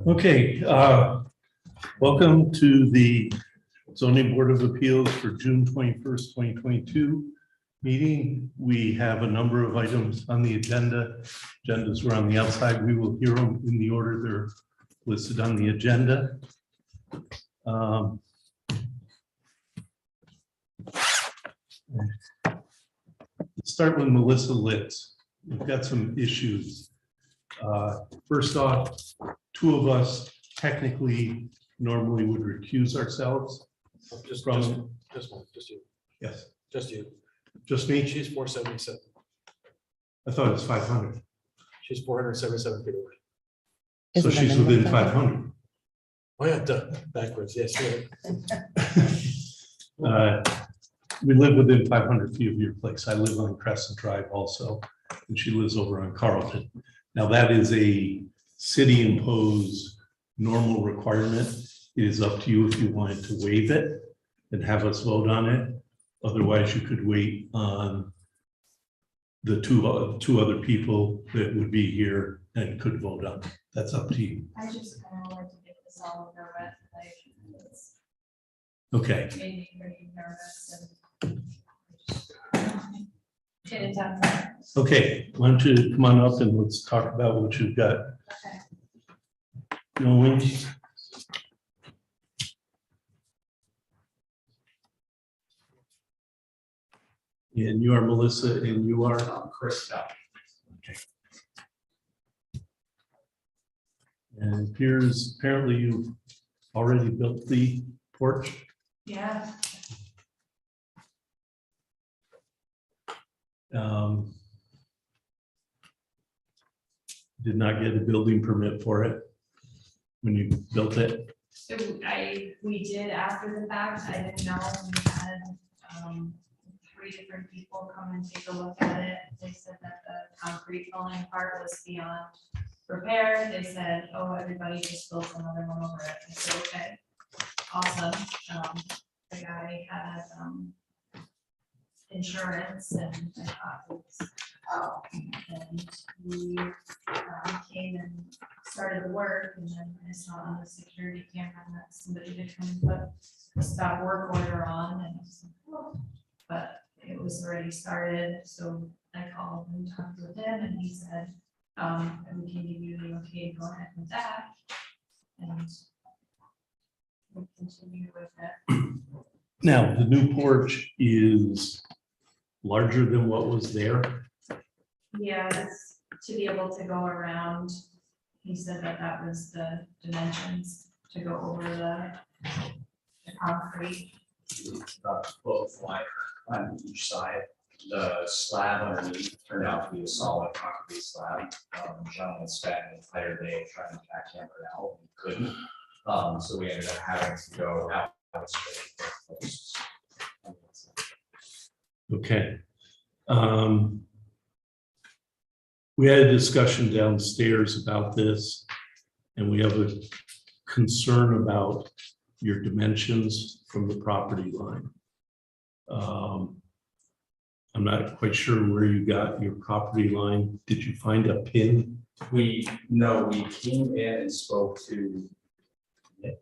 Okay, welcome to the Zoning Board of Appeals for June 21st, 2022 meeting. We have a number of items on the agenda. Agendas were on the outside. We will hear them in the order they're listed on the agenda. Let's start with Melissa Litz. We've got some issues. First off, two of us technically normally would recuse ourselves. Just you. Yes. Just you. Just me? She's 477. I thought it was 500. She's 477 feet away. So she's within 500. Oh yeah, duh. Backwards. Yes. We live within 500 feet of your place. I live on Crescent Drive also, and she lives over on Carlton. Now that is a city imposed normal requirement. It is up to you if you wanted to waive it and have us vote on it. Otherwise, you could wait on the two other people that would be here and could vote on it. That's up to you. I just kind of like to get this all over with, like, it's Okay. made me pretty nervous and get it done. Okay, why don't you come on up and let's talk about what you've got Okay. going. And you are Melissa, and you are Chris. Okay. And here's apparently you've already built the porch. Yeah, Did not get a building permit for it when you built it. so we did after the fact. I didn't know. We had 3 different people come and take a look at it. They said that the concrete falling apart was beyond repair. They said, oh, everybody just built another one over it. I said, okay, awesome. The guy had insurance, and I thought it was, and we came and started the work, and then I saw on the security camera that somebody had come and put a stop work order on, and I was like, oh, but it was already started, so I called and talked with him, and he said, we can give you the okay to go ahead with that, and we'll continue with it. Now, the new porch is larger than what was there. Yeah, that's to be able to go around. He said that that was the dimensions to go over the concrete. About 12 wide on each side. The slab underneath turned out to be a solid concrete slab. Gentleman spent an entire day trying to jackhammer it out and couldn't. So we ended up having to go out. Okay. We had a discussion downstairs about this, and we have a concern about your dimensions from the property line. I'm not quite sure where you got your property line. Did you find a pin? We came in and spoke to Nick.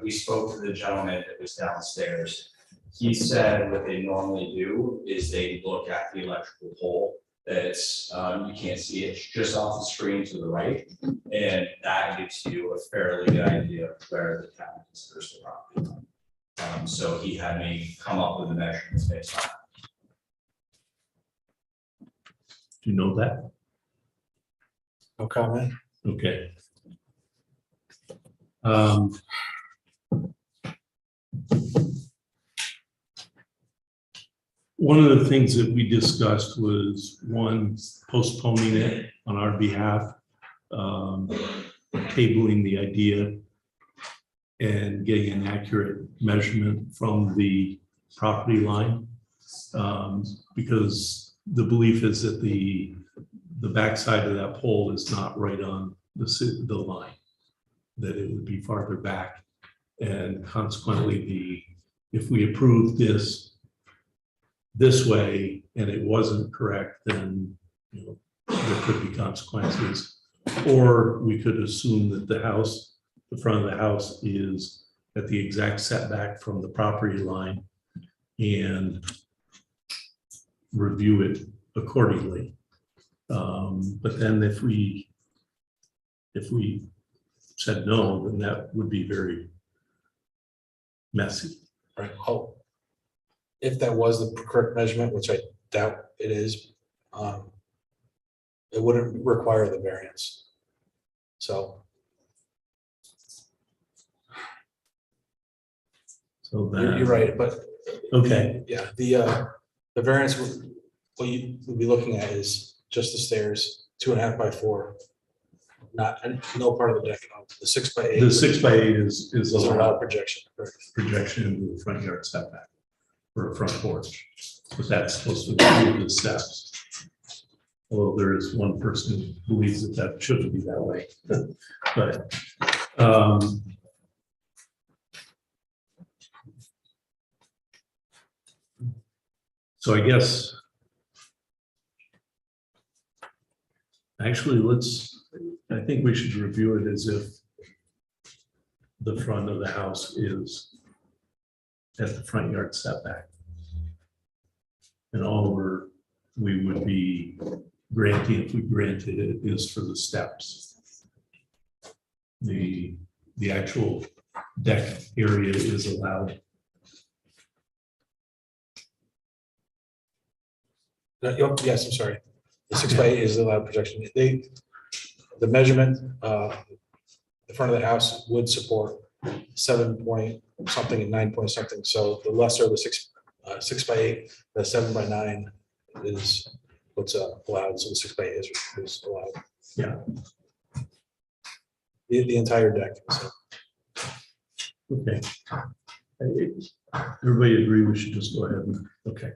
We spoke to the gentleman that was downstairs. He said what they normally do is they look at the electrical pole that's you can't see it, it's just off the screen to the right, and that gives you a fairly good idea of where the town considers the property line. So he had me come up with the measurements based on that. Do you know that? No comment. Okay. Um, One of the things that we discussed was, one, postponing it on our behalf, tabling the idea and getting an accurate measurement from the property line. Because the belief is that the backside of that pole is not right on the line, that it would be farther back. And consequently, if we approved this way and it wasn't correct, then, you know, there could be consequences. Or we could assume that the front of the house is at the exact setback from the property line and review it accordingly. But then if we said no, then that would be very messy. Right, oh. If that was the correct measurement, which I doubt it is, it wouldn't require the variance. So, So you're right, but okay, yeah, the variance, what you would be looking at is just the stairs, 2.5 by 4. Not, and no part of the deck, the 6 by 8. the 6 by 8 is Doesn't allowed allow projection. projection into the front yard setback for a front porch, but that's supposed to include the steps. Although there is one person who believes that shouldn't be that way, but so I guess actually I think we should review it as if the front of the house is at the front yard setback. And all we would be granting, if we granted it, is for the steps. The actual deck area is allowed. Yes, I'm sorry. The 6 by 8 is allowed projection. The measurement, the front of the house would support 7 point something and 9 point something. So the lesser the 6 by 8, the 7 by 9 is what's allowed. So the 6 by 8 is allowed. Yeah. The entire deck. So. Okay. Everybody agree we should just go ahead and, okay.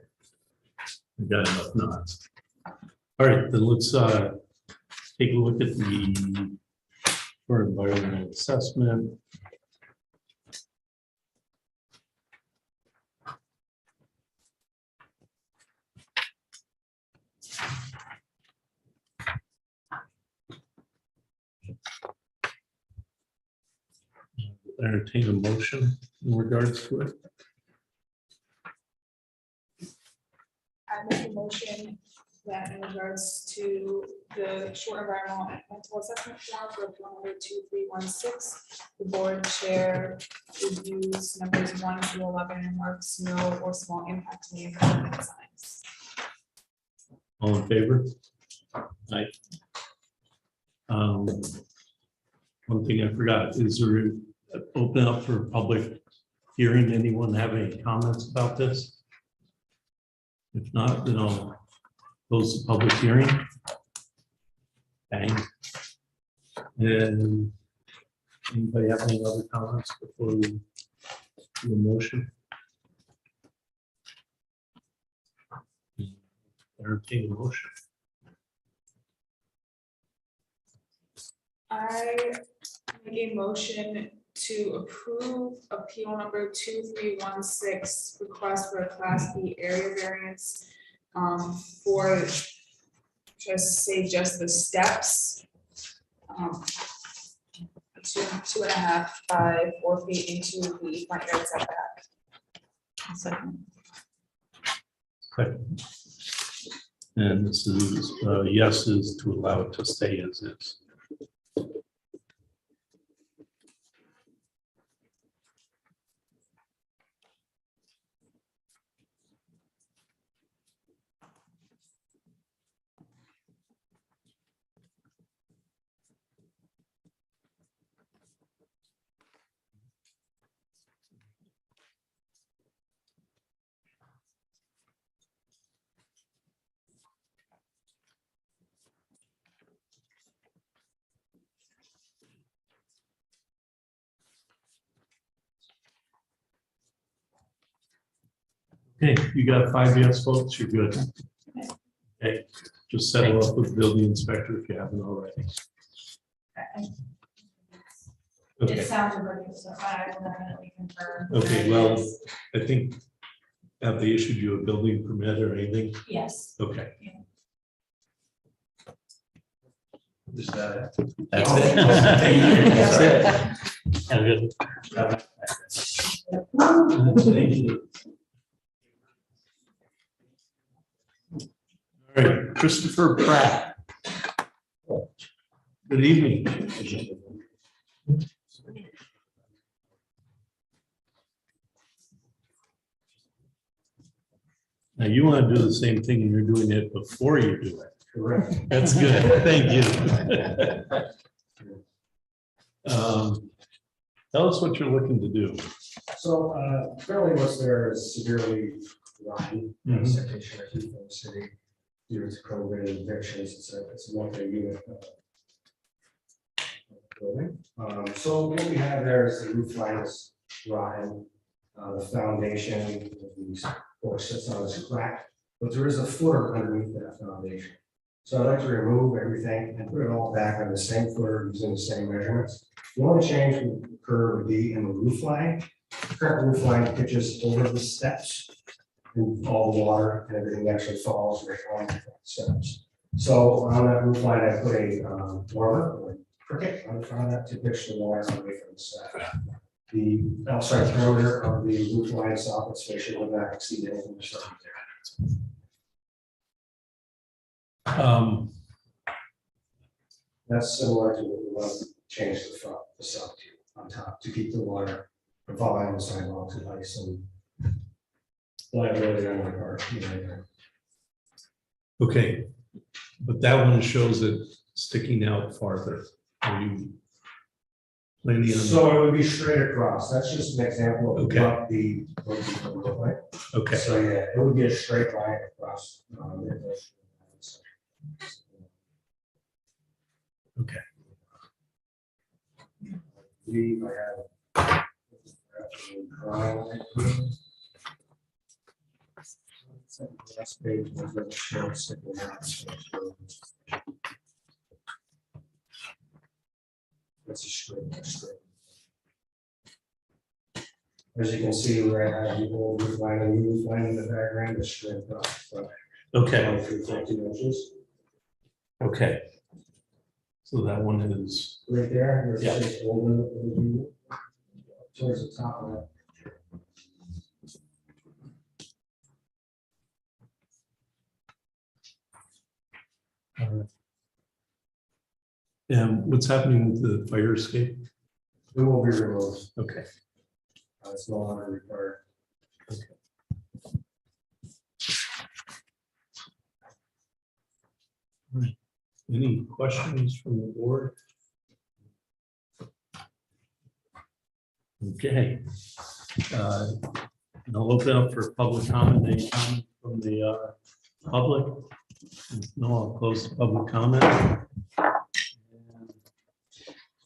We got enough nods. All right, then let's take a look at the for environmental assessment. Entertain a motion in regards to it. I make a motion that in regards to the short environmental assessment form for appeal number 2316, the board chair reviews numbers 1 through 11 and marks no or small impact to the environment signs. All in favor? Aye. One thing I forgot, is there open up for public hearing? Anyone have any comments about this? If not, then I'll close the public hearing. Bang. And anybody have any other comments before we do the motion? Entertain a motion. I make a motion to approve appeal number 2316, request for a Class B area variance for just the steps. 2.5 by 4 feet into the front yard setback. Second. Second. And this is yeses to allow it to stay as is. Okay, you got 5 yes votes, you're good. Okay, just settle up with the building inspector if you haven't already. It Okay, sounded like it's a fire, we'll definitely confirm. okay, well, I think, have they issued you a building permit or anything? Yes. Okay. Is that That's Yes. it. That's it. Have a good. Thank you. All right, Christopher Pratt. Good evening. Now, you want to do the same thing and you're doing it before you do it. correct? That's good. Thank you. Tell us what you're looking to do. So currently what's there is severely rotten, Mhm. citation or heat from the city due to COVID evictions. It's a multi-unit building. So what we have there is the roof line is rotten. The foundation of these porch sits on is cracked, but there is a footer underneath that foundation. So I'd like to remove everything and put it all back on the same footer using the same measurements. The only change would occur would be in the roof line. The current roof line pitches over the steps and all the water and everything actually falls right on the steps. So on that roof line, I put a dormer or cricket on the front of that to pitch the water away from the step. The outside perimeter of the roof line soffit space would not exceed anything that's right there. That's similar to what we want to change the front facade to on top to keep the water from falling on the sidewalks and ice and liability on my part. Okay, but that one shows it sticking out farther. Are you planning on? So it would be straight across. That's just an example of Okay. what the road would look like. Okay, So yeah, it would be a straight line across. okay. I believe I have. Last page was a short sticking out. That's a straight. As you can see, where I have the old roof line and new roof line in the background, it's straight across. So Okay, 23.2 inches. okay. So that one is, Right there, Yeah. there's this old one, towards the top of that. and what's happening with the fire escape? It will be removed. Okay, It's no longer required. any questions from the board? Okay. And I'll open up for public comment. Any comment from the public? If no, I'll close the public comment.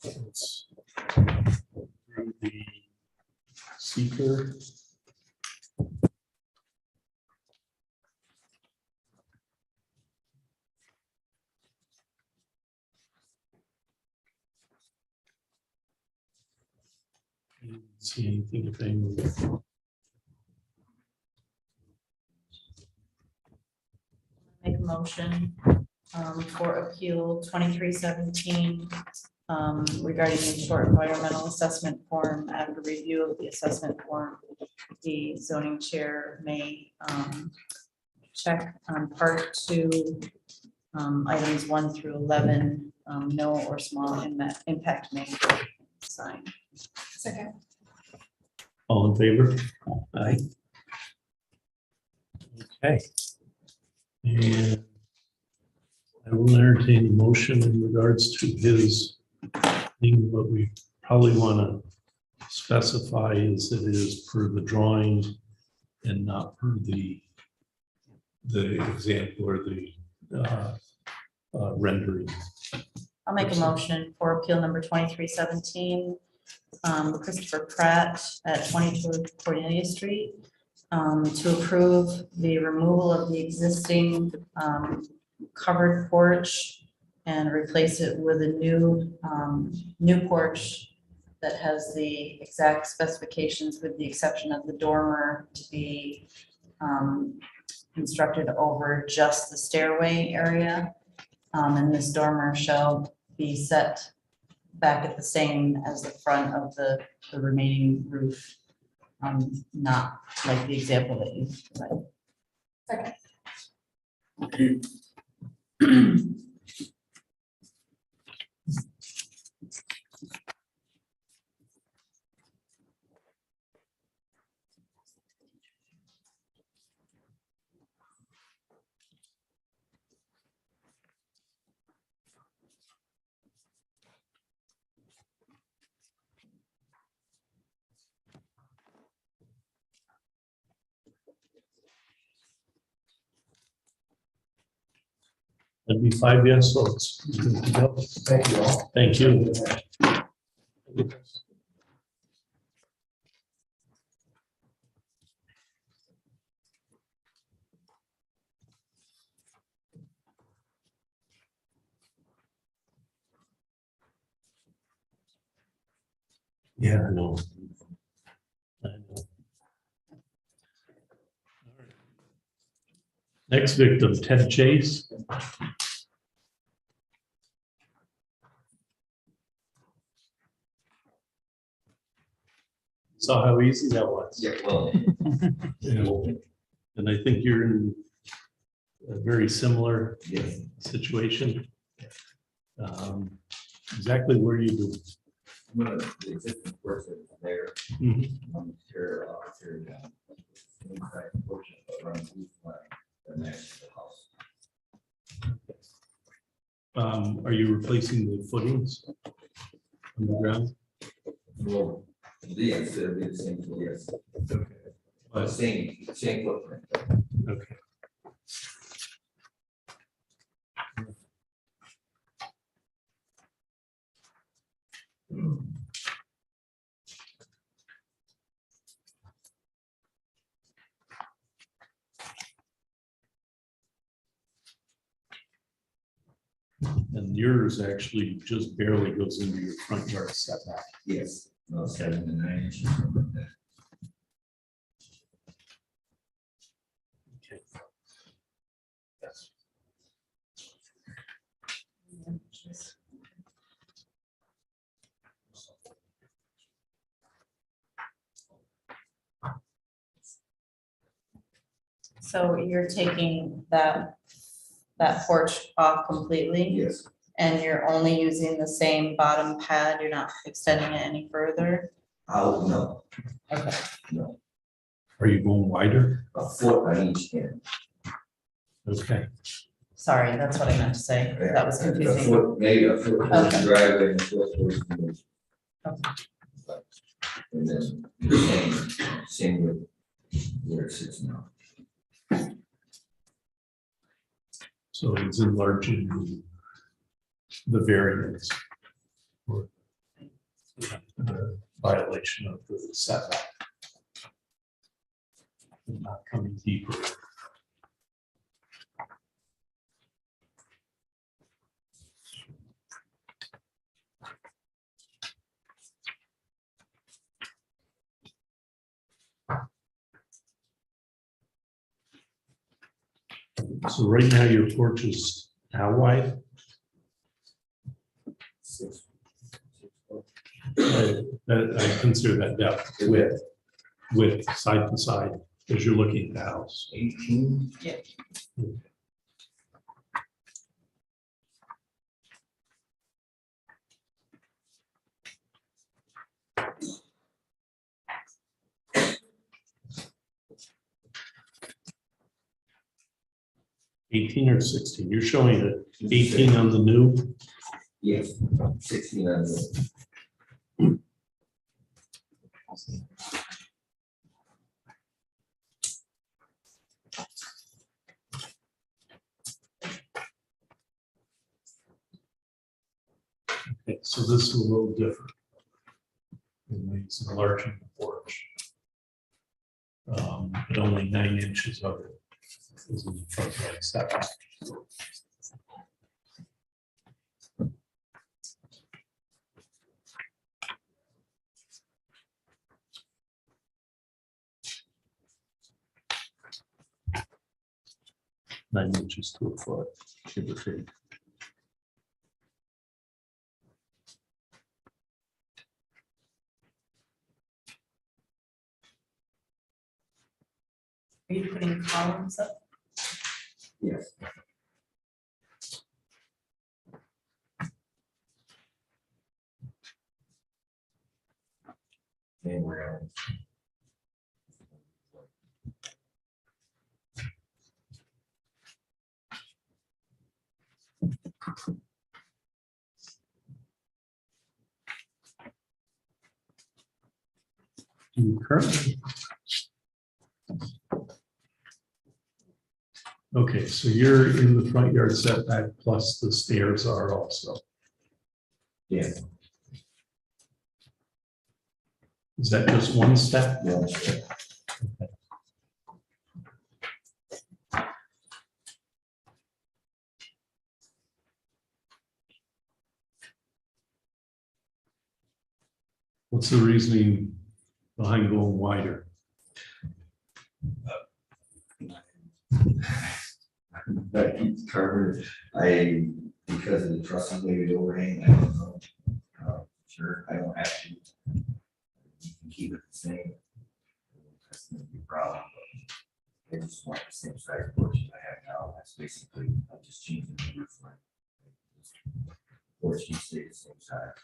And let's through the seeker. Didn't see anything if anyone. Make a motion for appeal 2317 regarding the short environmental assessment form. After review of the assessment form, the zoning chair may check on part 2, items 1 through 11, no or small impact may sign. Second. All in favor? Aye. Okay. And I will entertain a motion in regards to his thing. What we probably want to specify is that it is per the drawing and not per the example or the rendering. I'll make a motion for appeal number 2317, Christopher Pratt at 22 Cornelia Street, to approve the removal of the existing covered porch and replace it with a new porch that has the exact specifications with the exception of the dormer to be constructed over just the stairway area. And this dormer shall be set back at the same as the front of the remaining roof. Not like the example that you provided. That'd be 5 yes votes. Thank you all. Thank you. Yeah, I know. I know. Next victim, Ted Chase. Saw how easy that was. Yeah, well, You know, and I think you're in a very similar yeah, situation. Exactly where you do. I'm gonna, the existing person there, tear down. Inside portion around the roof line, the next to the house. Are you replacing the footings on the ground? Well, yes, it'll be the same, yes. Same footprint. Okay. And yours actually just barely goes into your front yard setback. Yes, no, 7 to 9 inches. Something like that. Okay. Yes. So you're taking that porch off completely? Yes, And you're only using the same bottom pad, you're not extending it any further? no, Okay. no, Are you going wider? a foot on each end. Okay. Sorry, that's what I meant to say. That was A confusing. foot, maybe a foot towards Okay. the driveway and a foot towards the roof. Okay. And then the same with where it sits now. So it's enlarging the variance or the violation of the setback. Not coming deeper. So right now your porch is how wide? 6 foot. I consider that depth, width, side to side, as you're looking at the house. 18. Yeah. 18 or 16? You're showing it 18 on the new. Yes, 16 on the. Okay, so this is a little different. It means enlarging the porch. but only 9 inches of it is in the front yard setback. Nine inches to a foot, give or take. Are you putting columns up? Yes. Anywhere else? Do you currently? Okay, so you're in the front yard setback plus the stairs are also. Yes. Is that just one step? One step. What's the reasoning behind going wider? That keeps covered, because of the trusses maybe overhang, I don't know. Sure, I don't have to. You can keep it the same. That's not a problem, but I just want the same size porch I have now, that's basically, I'm just changing the roof line. Porch can stay the same size.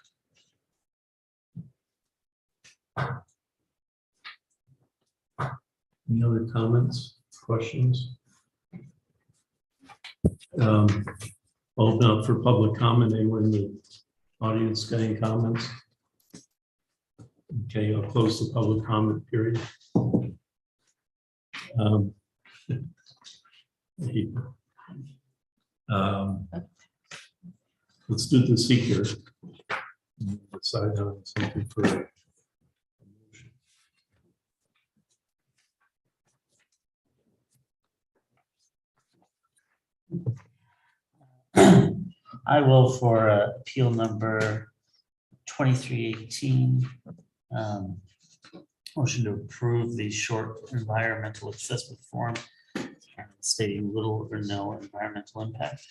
Any other comments, questions? Open up for public comment. Anyone in the audience got any comments? Okay, I'll close the public comment period. Let's do the seeker. Decide on something for. I will for appeal number 2318. Motion to approve the short environmental assessment form stating little or no environmental impact.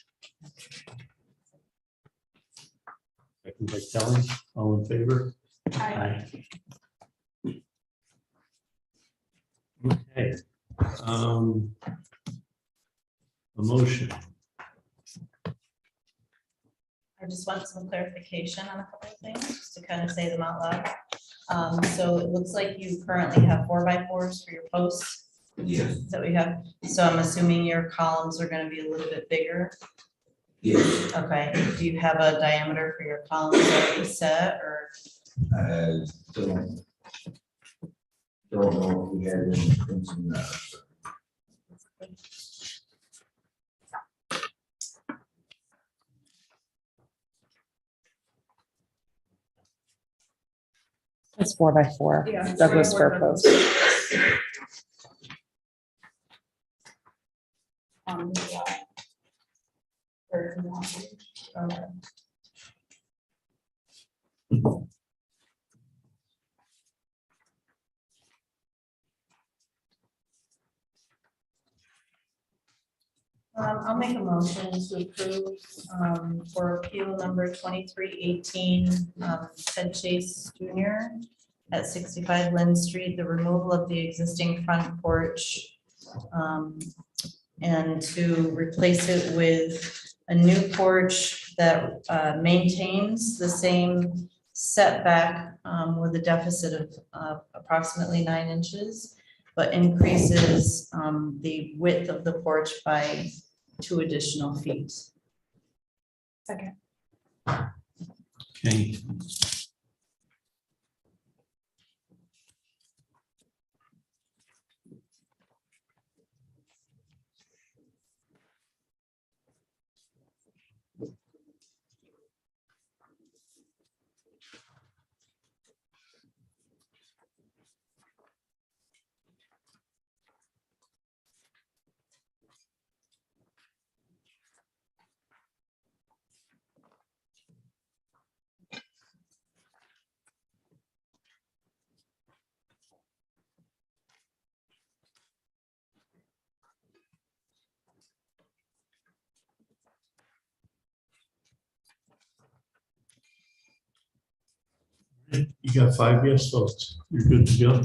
Second by Kelly, all in favor? Aye. Okay. A motion. I just want some clarification on a couple of things, just to kind of say them out loud. So it looks like you currently have 4x4s for your posts Yes, that we have. So I'm assuming your columns are gonna be a little bit bigger. yes, Okay, do you have a diameter for your columns already set, or? don't know if we had any crimson, It's 4x4. Yeah. Douglas fir post. On the, or, Okay. I'll make a motion to approve for appeal number 2318, Ted Chase Jr. at 65 Lynn Street, the removal of the existing front porch and to replace it with a new porch that maintains the same setback with a deficit of approximately 9 inches, but increases the width of the porch by 2 additional feet. second. Okay. You got 5 yes votes. You're good to go.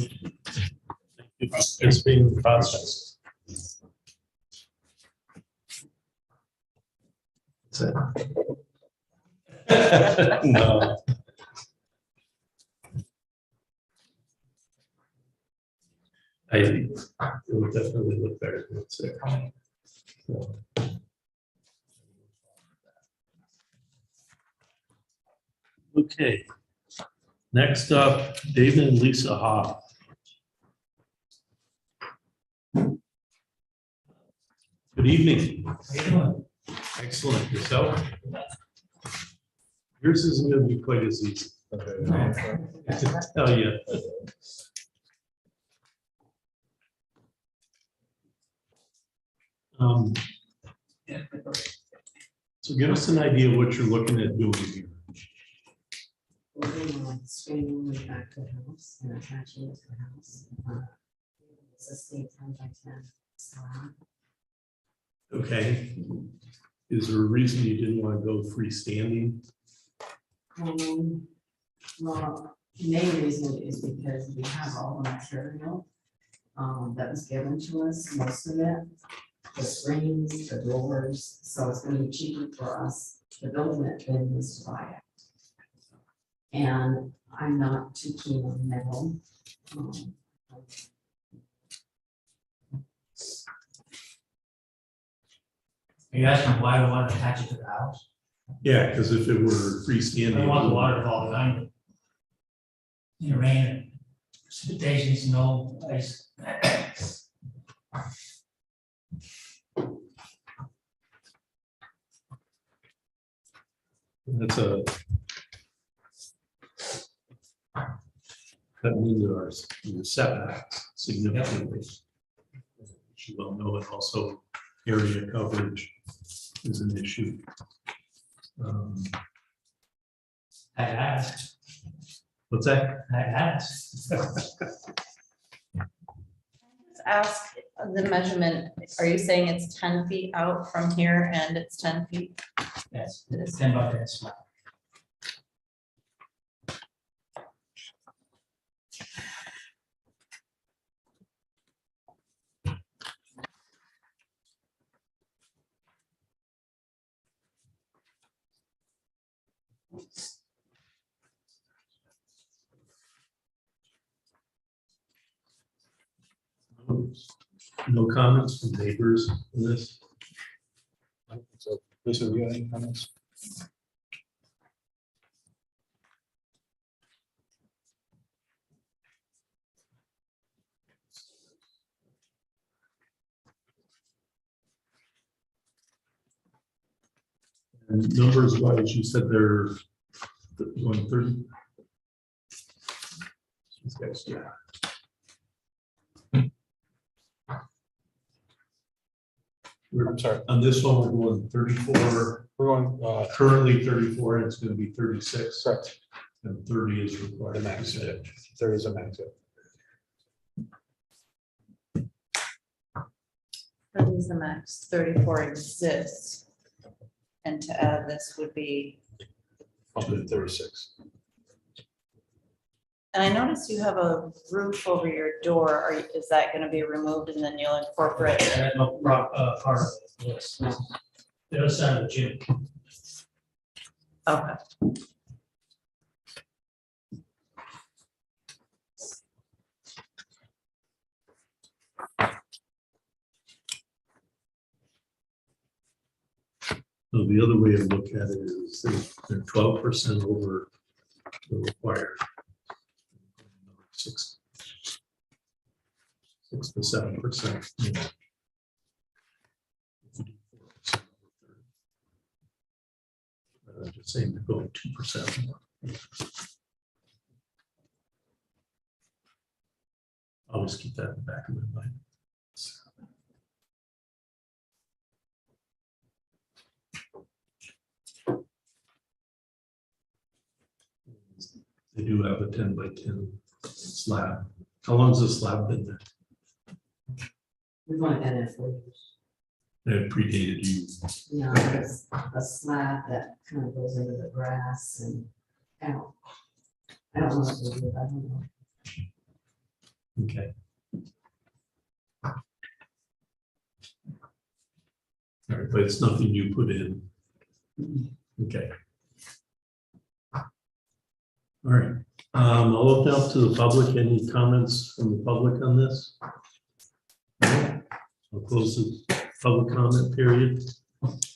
It's being processed. That's it. No. It would definitely look better than it's there. So. Okay. Next up, David and Lisa Hoff. Good evening. Excellent. Yourself? Yours isn't going to be quite as easy. To tell you. So give us an idea of what you're looking at doing here. We're doing like screening room back to the house and attaching it to the house. It's a state 10 by 10 slab. Okay. Is there a reason you didn't want to go freestanding? Well, the main reason is because we have all the material that was given to us, most of it, the springs, the doors, so it's gonna be cheaper for us to build it than it is to buy it. And I'm not too keen on metal. Are you asking why we want to attach it to the house? Yeah, because if it were I freestanding. don't want the water to fall behind it. In the rain, precipitation, snow, ice. That's a. That means there are setbacks significantly. As you well know, and also area coverage is an issue. I asked, What's that? I asked. Ask the measurement, are you saying it's 10 feet out from here and it's 10 feet? Yes, it's 10 by 10 slab. No comments from neighbors on this? So, Lisa, do you have any comments? And numbers wise, you said they're 130. These guys, yeah. I'm sorry, On this one, we're going 34, we're going, currently 34, and it's going to be 36, correct, and 30 is required. the max, yeah. 30 is a max, yeah. That is the max, 34 exists. And to add this would be, Up to 36. and I noticed you have a roof over your door. Is that going to be removed and then you'll incorporate? That's no part of it, yes. The other side of the gym. Okay. So the other way to look at it is they're 12% over the required. 6 to 7%. You know. Just saying they're going 2% more. Always keep that in the back of my mind. They do have a 10 by 10 slab. How long has the slab been there? We've only been there 4 years. It predated you. You know, there's a slab that kind of goes into the grass and out. I don't know if they do, I don't know. Okay. All right, but it's nothing you put in. Okay. All right, I'll open up to the public. Any comments from the public on this? No? I'll close the public comment period.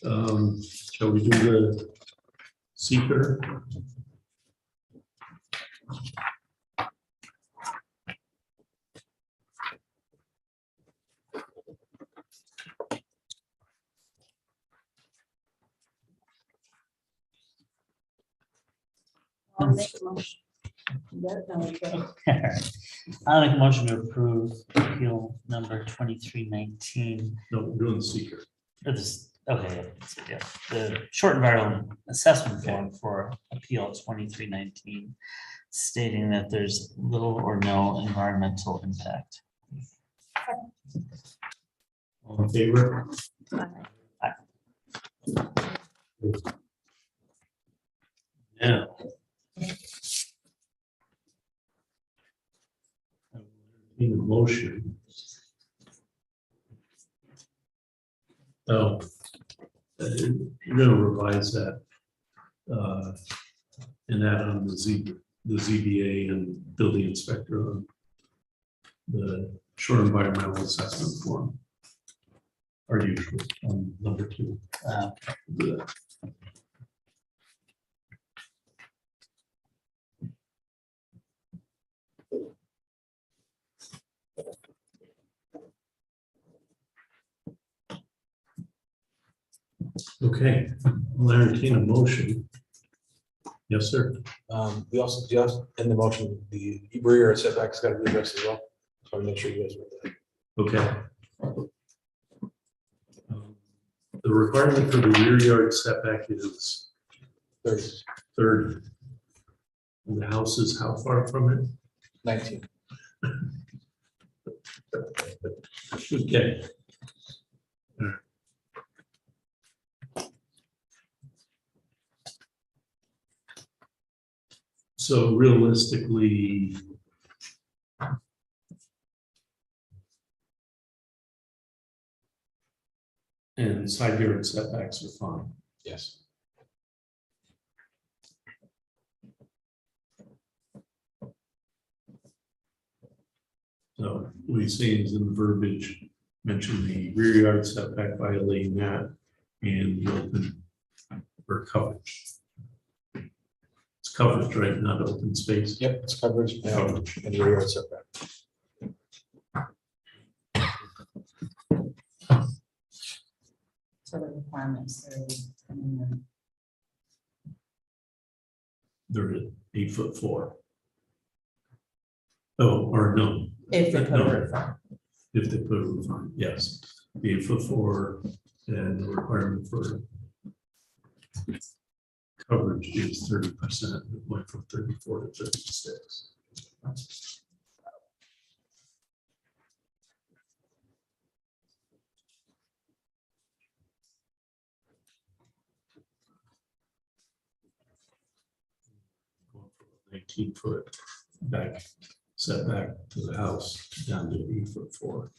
Shall we do the seeker? I'll make a motion. Yeah, no, okay. I'll make a motion to approve appeal number 2319. No, we're doing the seeker. Or this, okay, yeah, the short environmental assessment form for appeal 2319, stating that there's little or no environmental impact. All in favor? Yeah. In motion. Oh, you're gonna revise that. And add on the ZBA and building inspector on the short environmental assessment form. Are usual on number 2. Do that. Okay, I'll entertain a motion. Yes, sir. We also, just in the motion, the rear setback's got to be addressed as well. So I'll make sure you guys read that. Okay. The requirement for the rear yard setback is 30. And the house is how far from it? 19. Okay. So realistically, and side yard setbacks are fine. Yes. So what he's saying is in the verbiage, mention the rear yard setback violating that and the open or coverage. It's coverage, right? Not open space. Yep, it's coverage and Coverage. and rear yard setback. So the requirements are in there. They're at 8'4". Oh, or no. If they put No. a roof on. If they put a roof on, yes. The 8'4" and the requirement for coverage is 30%. It went from 34 to 36. Going from 19-foot back setback to the house down to 8'4".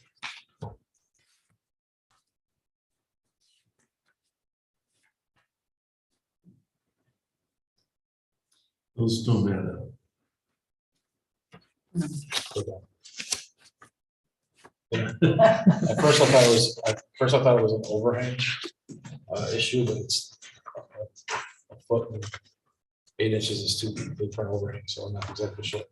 Those don't matter. At first I thought it was an overhang issue, but it's a foot and 8 inches is too big for an overhang, so I'm not exactly sure.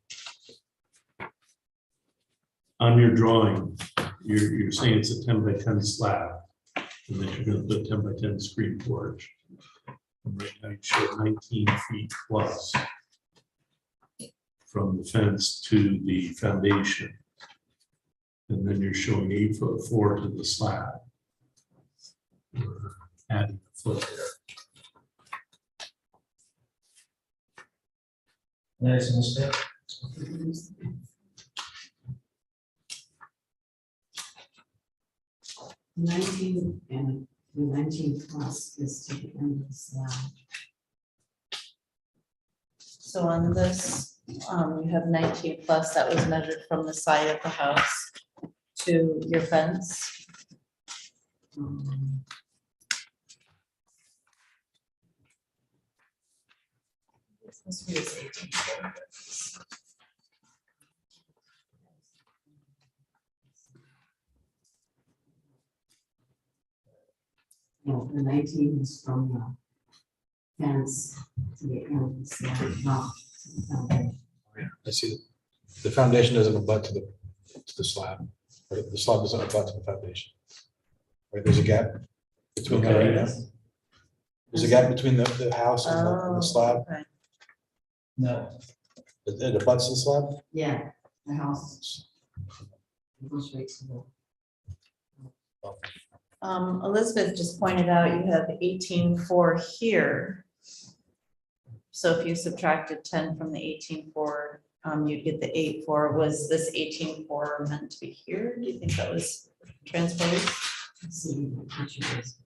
On your drawing, you're saying it's a 10 by 10 slab, and then you're gonna put a 10 by 10 screen porch. And right now you show 19 feet plus from the fence to the foundation. And then you're showing 8'4" to the slab. We're adding a foot there. There's a mistake. 19 and the 19 plus is to the end of the slab. So on this You have 19 plus, that was measured from the side of the house to your fence. This was 18. No, the 19 is from the fence to the end, so not to the foundation. I see. The foundation doesn't abut to the slab, or the slab doesn't abut to the foundation. Right, there's a gap between, Okay. there's a gap between the house and Oh, the slab. okay. No, It abuts the slab? Yeah, the house. Goes right to the. Elizabeth just pointed out you have 18.4 here. So if you subtracted 10 from the 18.4, you'd get the 8.4. Was this 18.4 meant to be here? Do you think that was transposed? Let's see what the picture is.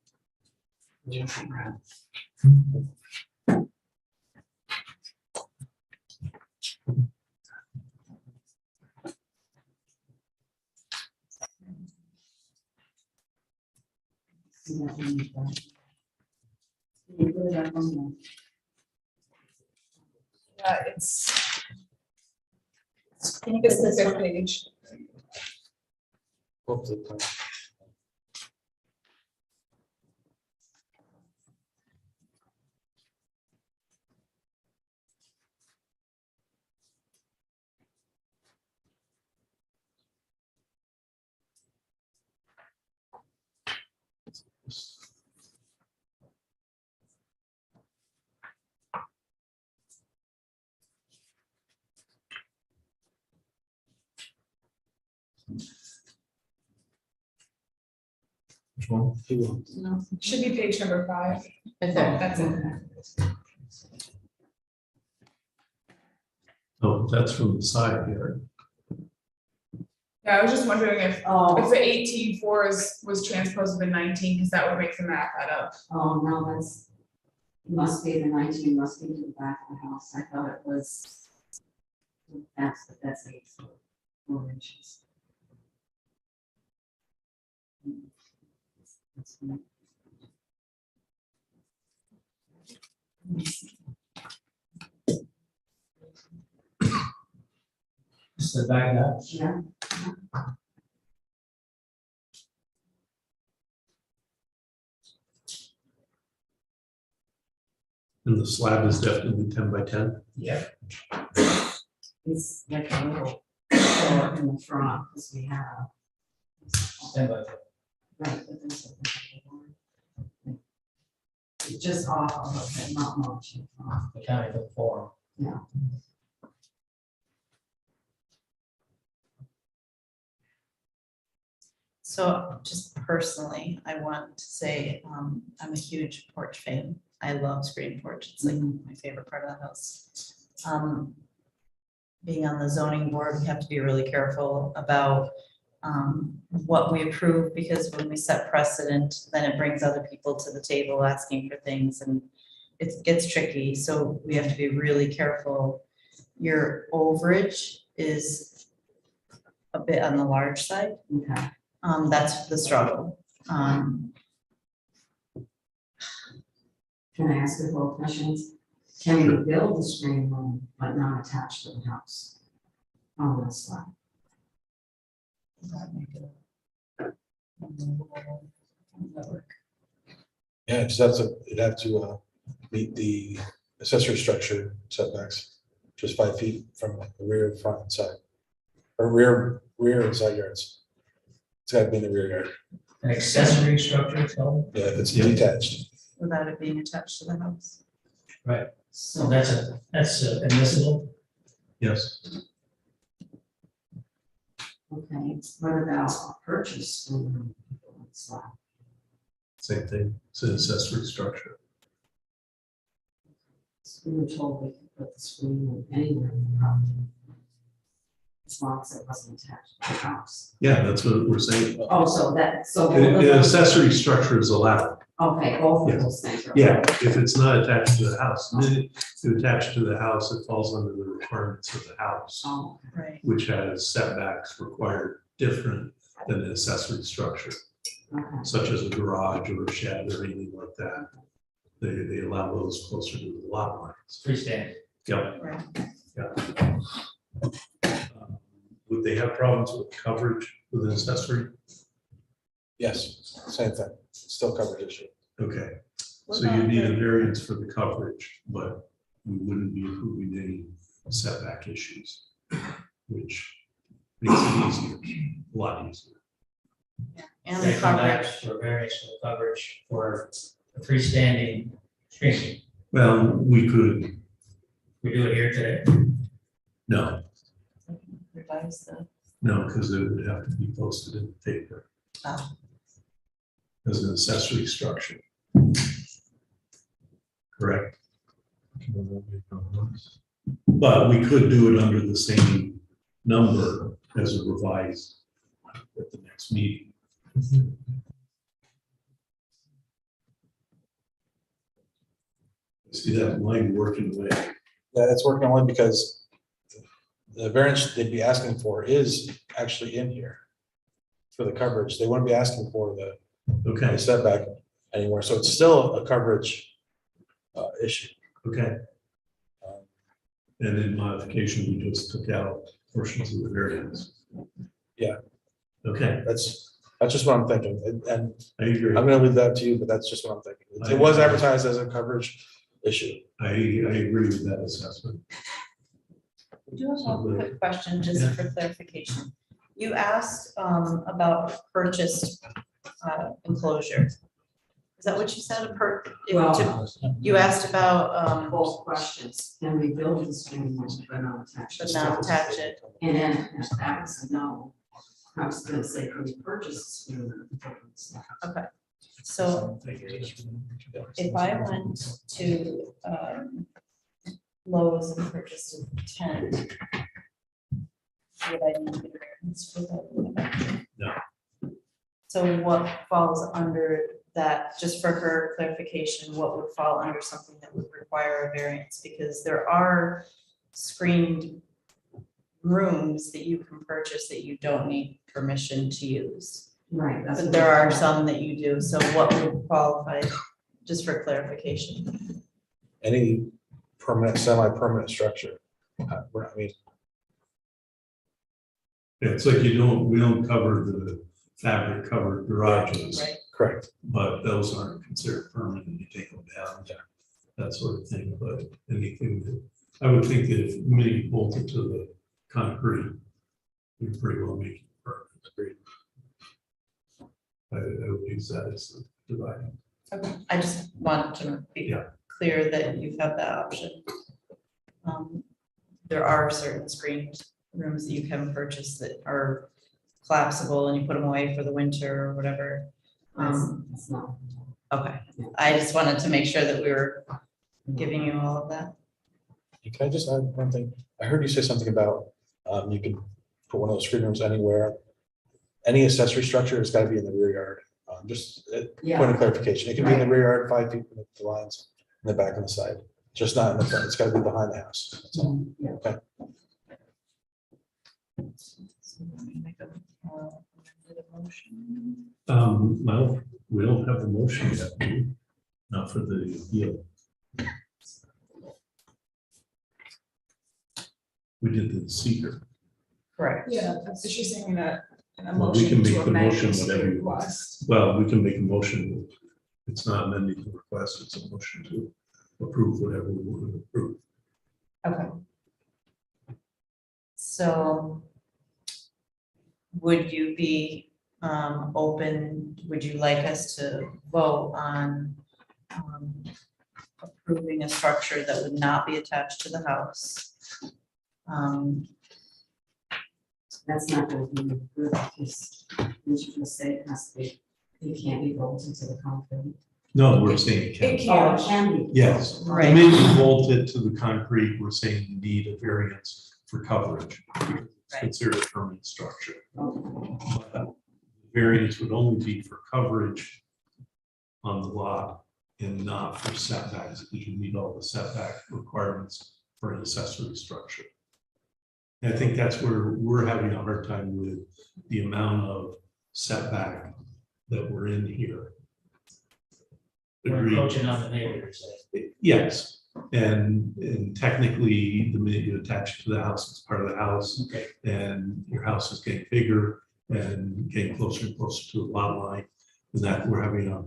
See that one you've got? Can you put it up on the- Yeah, it's Can you get the this fifth one? page. Up to the top. Which one? He will. No. Should be page number 5. Right there. That's it. Oh, that's from the side here. Yeah, I was just wondering if Oh, the 18.4 was transposed with the 19, because that would make the math add up. oh, no, that's, it must be the 19, must be to the back of the house. I thought it was. That's 8 foot, 4 inches. That's right. just the back up. Yeah, And the slab is definitely 10 by 10. Yeah. it's like a little door in the front, because we have. Stand by. Right, but there's a- it's just off of it, not much. Mechanical form. Yeah. So just personally, I want to say, I'm a huge porch fan. I love screen porch. It's like my favorite part of the house. Being on the zoning board, we have to be really careful about what we approve, because when we set precedent, then it brings other people to the table asking for things, and it gets tricky. So we have to be really careful. Your overage is a bit on the large side. Okay. That's the struggle. Can I ask a couple of questions? Can we build the screen room but not attach to the house? On this slide. Yeah, it just has to, it'd have to meet the accessory structure setbacks, just 5 feet from the rear, front, and side. Or rear and side yards. It's gotta be in the rear yard. An accessory structure, so, Yeah, if it's Yeah. detached. Without it being attached to the house. so that's admissible. Yes. Okay, what about a purchase screen room? on the slide? Same thing. It's an accessory structure. We were told we could put the screen room anywhere in the property. As long as it wasn't attached to the house. Yeah, that's what we're saying. Oh, so that, so. An accessory structure is allowed. Okay, both Yeah. of those things. are- Yeah, if it's not attached to the house, then if it's attached to the house, it falls under the requirements of the house, Oh, Right. which has setbacks required different than an accessory structure, okay. such as a garage or a shed or anything like that. They allow those closer to the lot lines. Freestanding. Yeah. Right. Would they have problems with coverage with an accessory? Yes, same thing, still coverage issue. Okay, What so you about need a the- variance for the coverage, but we wouldn't be approving any setback issues, which makes it easier, a lot easier. And They the come back coverage, for variance for coverage for a freestanding screening. Well, we could, We do it here today. no, revise the, no, because it would have to be posted in the paper ah, as an accessory structure. Correct? But we could do it under the same number as a revised at the next meeting. See that line working away. Yeah, it's working only because the variance they'd be asking for is actually in here for the coverage. They wouldn't be asking for the Okay, setback anymore, so it's still a coverage issue. okay. Um, And in modification, we just took out portions of the variance. Yeah. Okay, That's just what I'm thinking, and I agree. I'm gonna leave that to you, but that's just what I'm thinking. It was advertised as a coverage issue. I agree with that assessment. I do have a quick question, just for clarification. You asked about purchased enclosure. Is that what you said? Well, You asked about, both questions. Can we build the screening room but not attach it? but not attach it. And then that was a no. I was gonna say, can we purchase a screening room? Okay, so if I went to Lowe's and purchased a tent, would I need to get a variance for that? No. So what falls under that, just for her clarification, what would fall under something that would require a variance? Because there are screened rooms that you can purchase that you don't need permission to use. Right. that's But what there we're are talking some that you do, so what would qualify, just for clarification? Any permanent, semi-permanent structure. I mean, Yeah, it's like we don't cover the fabric covered garages, Right, correct. but those aren't considered permanent, you take them down, that sort of thing, but anything that, I would think that if many bolted to the concrete, we pretty well make it permanent. Agreed. I would use that as the dividing. okay, I just want to be Yeah. clear that you have that option. There are certain screened rooms that you can purchase that are collapsible and you put them away for the winter or whatever. That's not. Okay, I just wanted to make sure that we were giving you all of that. Can I just add one thing? I heard you say something about, you can put one of those screen rooms anywhere. Any accessory structure has got to be in the rear yard. Just a Yeah. point of clarification. It can be in the rear yard, 5 feet from the lines, in the back and the side, just not in the front. It's got to be behind the house. That's all. Yeah. Okay. So let me make a motion. Well, we don't have the motion yet, do we? Not for the appeal. We did the seeker. Correct. Yeah, that's, she's saying that in a Well, we can motion make to the amend motion the whatever you want. request. Well, we can make a motion. It's not amending the request, it's a motion to approve whatever we want to approve. Okay. So would you be open, would you like us to vote on approving a structure that would not be attached to the house? That's not going to be good because you just say it has to be, it can't be bolted to the concrete. No, we're saying it It can. can. Oh, it can be. Yes. Right. Maybe bolted to the concrete, we're saying you need a variance for coverage. It's Right. considered a permanent structure. Okay. But variance would only be for coverage on the lot and not for setbacks, because you meet all the setback requirements for an accessory structure. And I think that's where we're having a hard time with the amount of setback that we're in here. We're Agreed. encroaching on the neighbors. Yes, and technically, the minute you attach it to the house, it's part of the house, Okay. and your house is getting bigger and getting closer and closer to the lot line. And that we're having a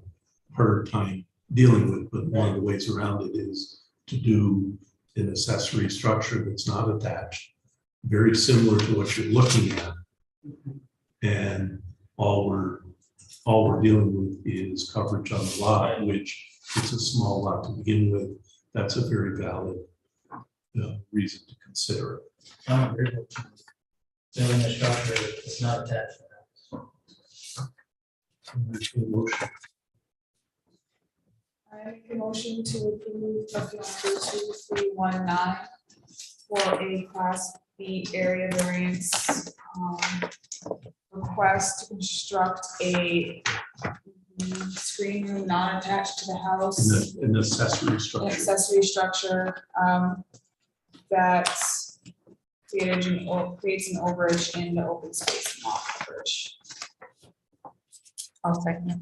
harder time dealing with, but one of the ways around it is to do an accessory structure that's not attached, very similar to what you're looking at. And all we're dealing with is coverage on the lot, which it's a small lot to begin with. That's a very valid reason to consider it. I'm agreeable to building a structure that's not attached. Motion. I make a motion to approve appeal number 2319 for a class B area variance request to construct a screen room not attached to the house. An accessory An structure. accessory structure that creates an overage in the open space lot coverage. I'll second it.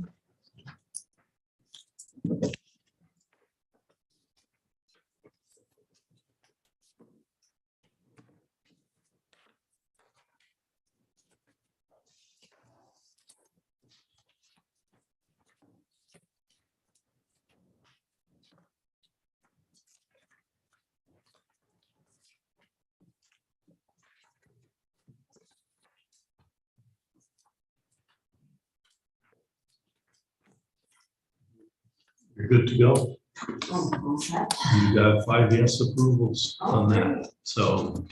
You're good to go. Oh, all set. You got 5 yes approvals on that. So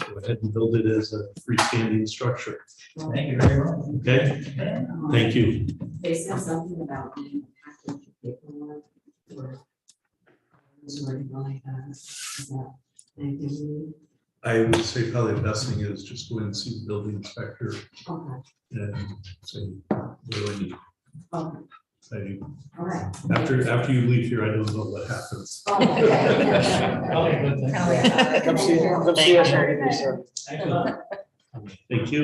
go ahead and build it as a freestanding structure. Thank you very much. Okay, thank you. They said something about the package of paperwork or something like that. Is that anything you I would say probably the best thing is just go in and see the building inspector need? Okay, and say, what do I need? okay, all right. After you leave here, I don't know what happens. Okay. Okay, good. Thank Come see- you. see us Thank you. Thank you. Thank you.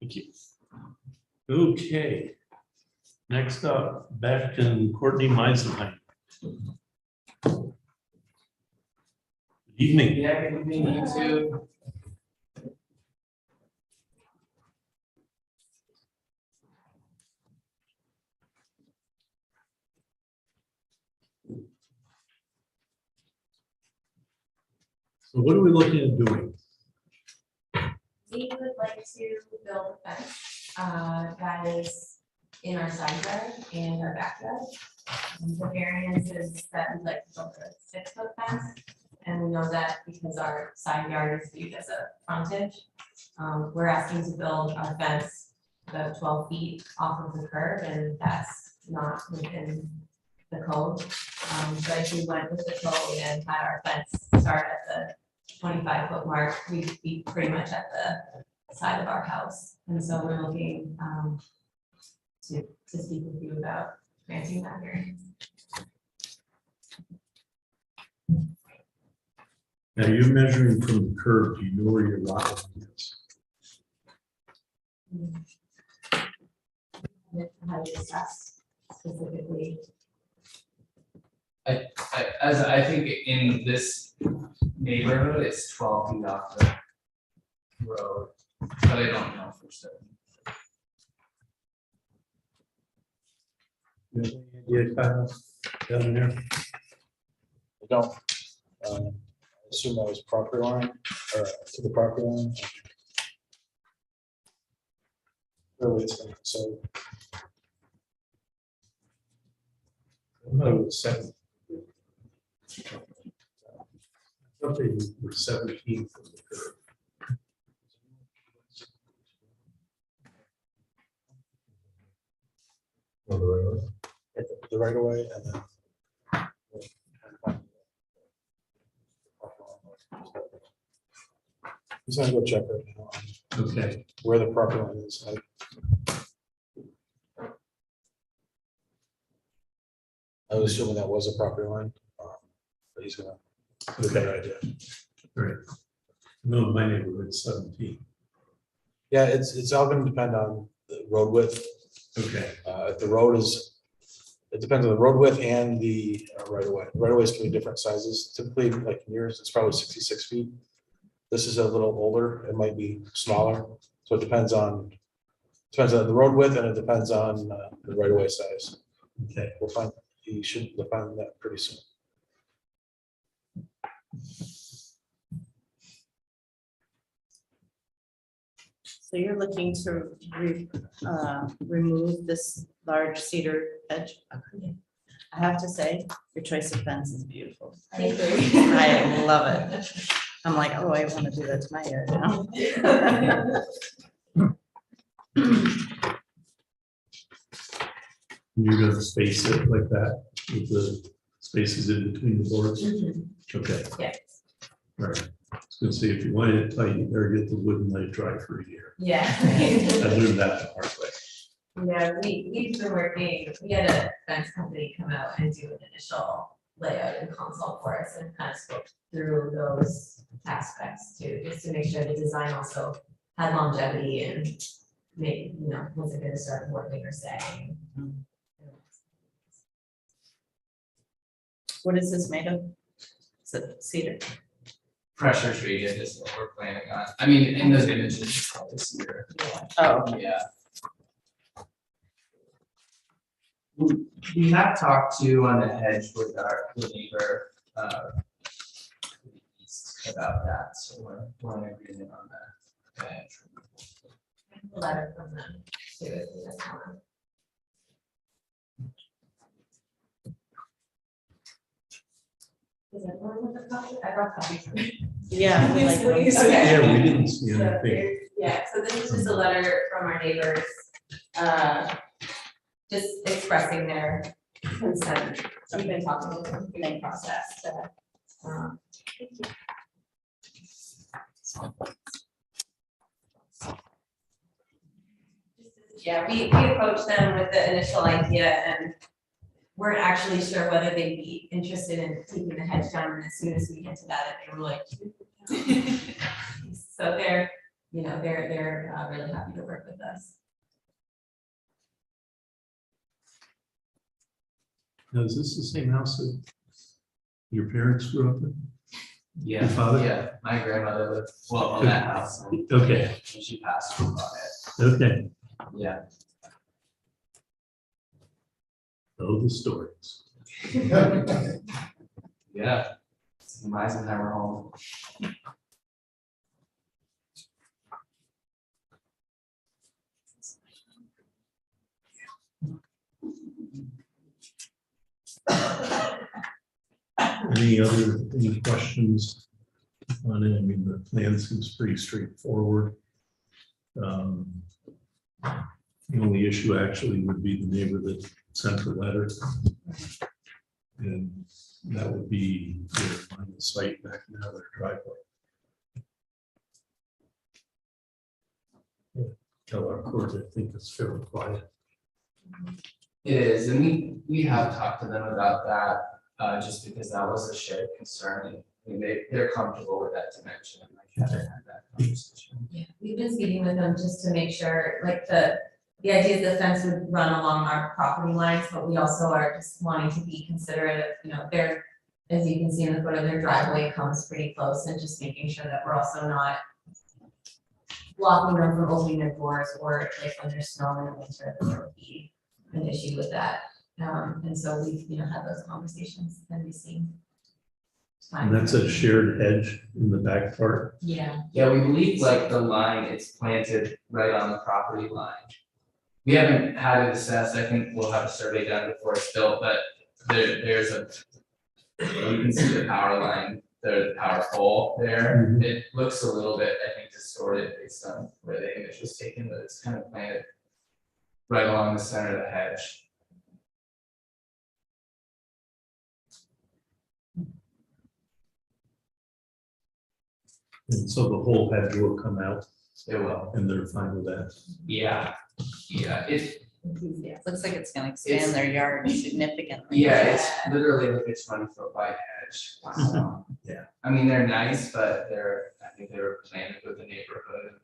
Thank you. Okay. Next up, Beck and Courtney Meisenheim. Good evening. Yeah, good evening, you too. So what are we looking at doing? We would like to build a fence that is in our side yard and our backyard. The variance is that we'd like to build a 6-foot fence. And we know that because our side yard is viewed as a frontage. We're asking to build our fence about 12 feet off of the curb, and that's not within the code. So if we went with the code and had our fence start at the 25-foot mark, we'd be pretty much at the side of our house. And so we're looking to speak with you about granting that variance. Now you're measuring from the curb. Do you know where your lot line is? How to discuss specifically. As I think in this neighborhood, it's 12 feet off the road, but I don't know for certain. You have any idea, Kyle, down there? I don't. I assume that was property line, or to the property line. Really, it's going so. No, it's 7. I thought they were 17 from the curve. The right of way and then. He's gonna go check right now on Okay, where the property line is. I was assuming that was a property line, but he's gonna. okay, idea. All right. No, my neighborhood's 17. Yeah, it's all gonna depend on the road width. Okay, If the road is, it depends on the road width and the right of way. Right of ways can be different sizes. Typically, like yours, it's probably 66 feet. This is a little older, it might be smaller, so it depends on the road width and it depends on the right of way size. okay. We'll find, you should find that pretty soon. So you're looking to remove this large cedar hedge? I have to say, your choice of fence is beautiful. Thank you. I love it. I'm like, oh, I want to do that to my yard now. You're gonna space it like that with the spaces in between the boards? Okay, Yes, all right. I was gonna say, if you want it tight, you better get the wooden leg dry for a year. yeah. I learned that the hard way. Yeah, we've been working, we had a fence company come out and do an initial layout and consult for us and kind of spoke through those aspects too, just to make sure the design also had longevity and make, was it gonna start working or saying. What is this made of? Is it cedar? Pressure treated is what we're planning on. I mean, in those images, it's probably cedar. Oh, Yeah. We have talked to on the hedge with our neighbor, east about that, so we're in agreement on that. Hedge. A letter from them too, if you guys want. Is everyone with a copy? I brought copies. yeah. I like them. Please. Yeah, Okay. we didn't see So anything. here's- Yeah, so this is just a letter from our neighbors, just expressing their consent. We've been talking with them through the process to, yeah, we approached them with the initial idea and weren't actually sure whether they'd be interested in taking the hedge down, and as soon as we get to that, they were like. So they're really happy to work with us. Now, is this the same house that your parents grew up in? Yeah, Your father? yeah, my grandmother lived, well, on that house. And Okay, when she passed, we bought it. okay. Yeah. Know the stories. Yeah. It's the Eisenhower home. Any questions on it? I mean, the plan seems pretty straightforward. The only issue actually would be the neighbor that sent the letter. And that would be their line of sight back in their driveway. Tell our court, I think it's fairly quiet. It is, and we have talked to them about that, just because that was a shared concern. I mean, they're comfortable with that dimension, and like Heather had that conversation. Yeah, we've been speaking with them just to make sure, like the idea is the fence would run along our property lines, but we also are just wanting to be considerate of, their, as you can see in the photo, their driveway comes pretty close, and just making sure that we're also not blocking them from opening their doors, or like when there's snow in the winter, there would be an issue with that. And so we've, had those conversations and we seem fine. And that's a shared hedge in the back part. Yeah. Yeah, we believe like the line, it's planted right on the property line. We haven't had it assessed, I think we'll have a survey done before it's built, but there's a, you can see the power line, the power pole there. It looks a little bit, I think, distorted based on where the image was taken, but it's kind of planted right along the center of the hedge. And so the whole hedge will come out It will. and they're fine with that. Yeah, it, Yeah, looks like it's gonna expand their yard significantly. yeah, it's literally like a 20-foot wide hedge. So, Yeah. I mean, they're nice, but I think they were planted with the neighborhood.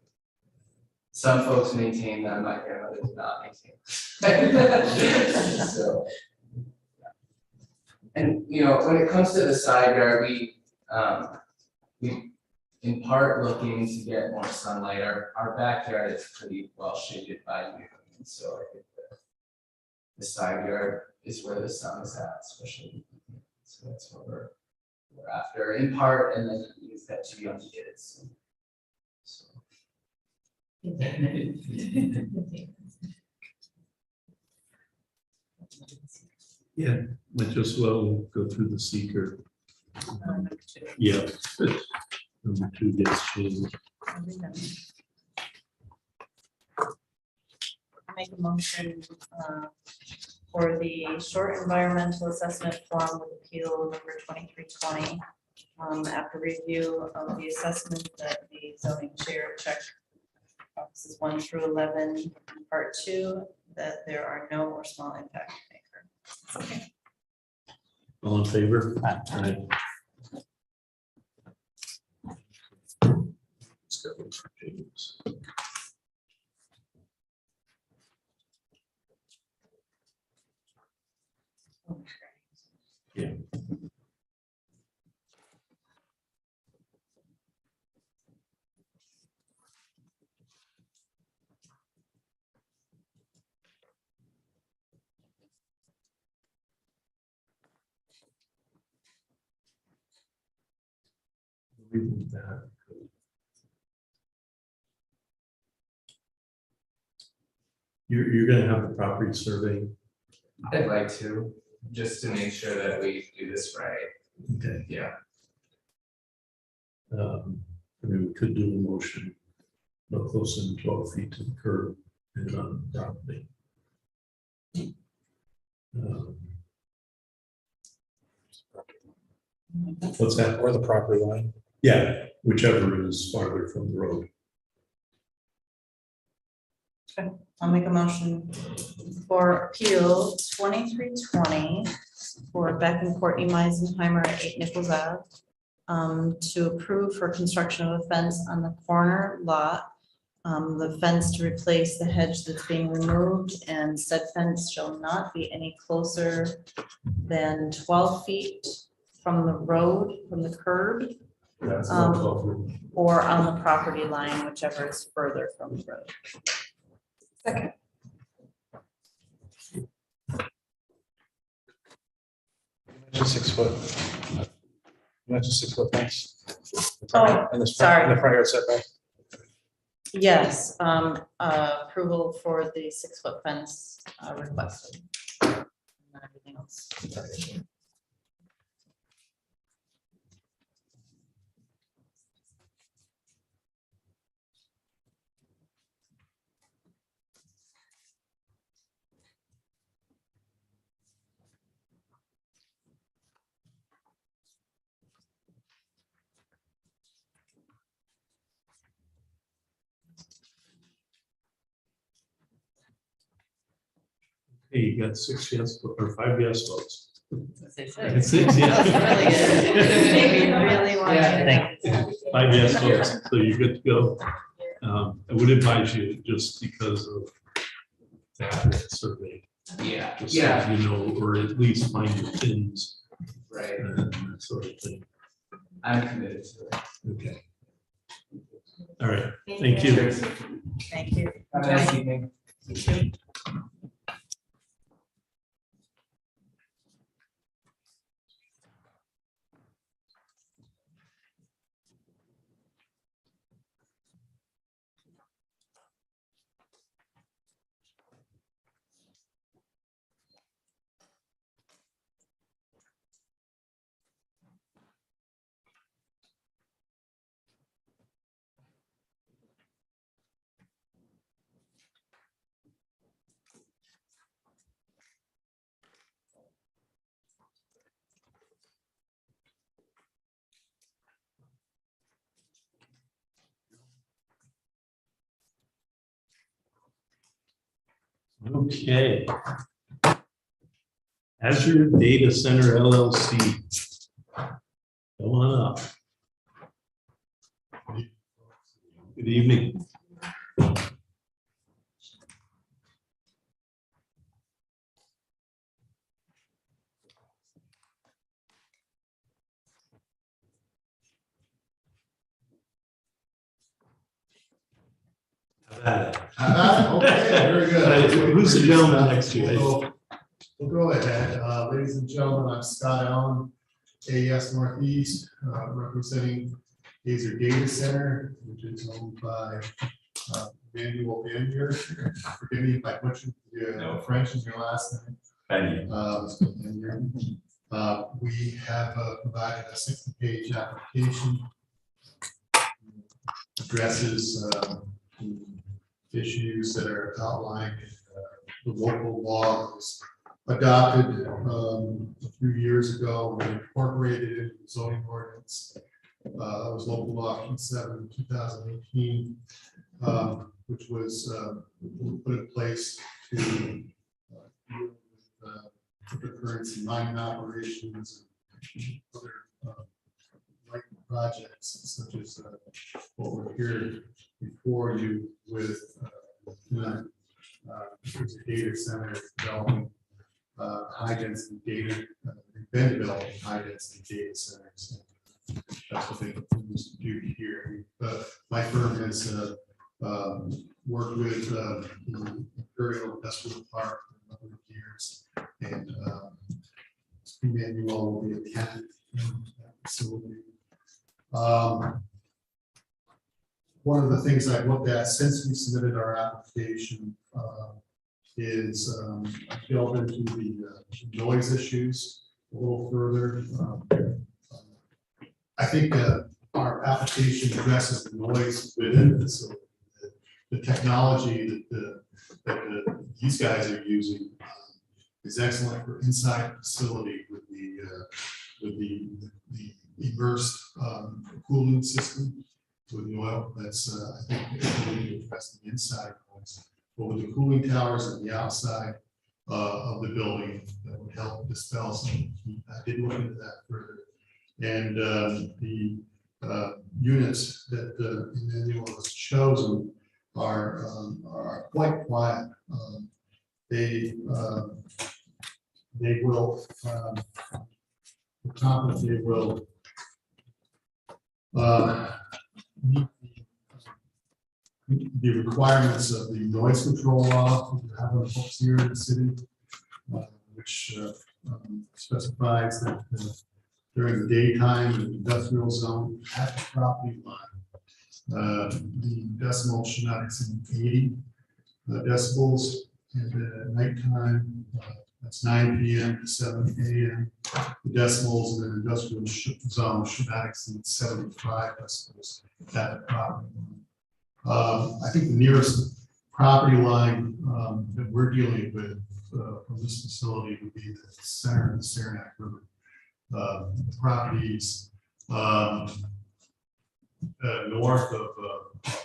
Some folks maintain them, my grandmother did not maintain them. So. And, you know, when it comes to the side yard, we in part looking to get more sunlight. Our backyard is pretty well shaded by you, and so I think the side yard is where the sun is at, especially. So that's what we're after in part, and then you've got 2 young kids. So. Yeah, might just well go through the seeker. Yeah. Number 2 gets changed. Make a motion for the short environmental assessment form with appeal number 2320. After review of the assessment that the zoning chair checked boxes 1 through 11, part 2, that there are no or small impact maker. All in favor? Aye. Let's go for James. Yeah. Remove that. You're gonna have the property survey. I'd like to, just to make sure that we do this right. Okay. Yeah. I mean, we could do a motion no closer than 12 feet to the curb and on the property. What's that? Or the property line. Yeah, whichever is farther from the road. I'll make a motion for appeal 2320 for Beck and Courtney Meisenheimer at 8 Nichols Ave. To approve for construction of a fence on the corner lot. The fence to replace the hedge that's being removed, and said fence shall not be any closer than 12 feet from the road, from the curb, That's not 12 feet. or on the property line, whichever is further from the road. Second. Just 6 foot. That's a 6 foot fence. Oh, And the sorry. front yard setback. Yes, approval for the 6-foot fence requested. And everything else. Hey, you got 6 yes or 5 yes votes. Six, It's 6, yeah. That's really good. Make me really want to. 5 yes votes, so you're good to go. I would advise you, just because of that survey, Yeah, just so yeah, you know, or at least find your pins right. and that sort of thing. I'm committed to it. Okay. All right, thank you. Thank you. Have a nice evening. You too. Okay. Azure Data Center LLC. Come on up. Good evening. Okay, very good. Who's the gentleman next to you? We'll go ahead. Ladies and gentlemen, I'm Scott Allen, AES Northeast, representing Azure Data Center, which is owned by Manuel Anier. Forgive me if I butchered the French in your last name. We have provided a 60-page application. Addresses issues that are outlined in the local law that was adopted a few years ago and incorporated into the zoning ordinance. That was local law 7/2018, which was put in place to deal with cryptocurrency mining operations and other like projects such as what we're here before you with data center developing high density data, been developing high density data centers. That's what they propose to do here. My firm has worked with the Imperial Industrial Park for a number of years, and Emmanuel will be a tenant in that facility. One of the things I've looked at since we submitted our application is I delved into the noise issues a little further. I think our application addresses the noise within the facility. The technology that these guys are using is excellent for inside the facility with the immersed cooling system with the oil. That's I think really address the inside noise. But with the cooling towers on the outside of the building, that would help dispel some heat. I did look into that further. And the units that Emmanuel has chosen are quite quiet. They will meet the requirements of the noise control law we have on the books here in the city, which specifies that during the daytime, the industrial zone at the property line, the decibel should not exceed 80 decibels, and at nighttime, that's 9 p.m. to 7 a.m. The decibels in the industrial zone should not exceed 75 decibels at the property line. I think the nearest property line that we're dealing with from this facility would be the center of the Saranac River. The properties north of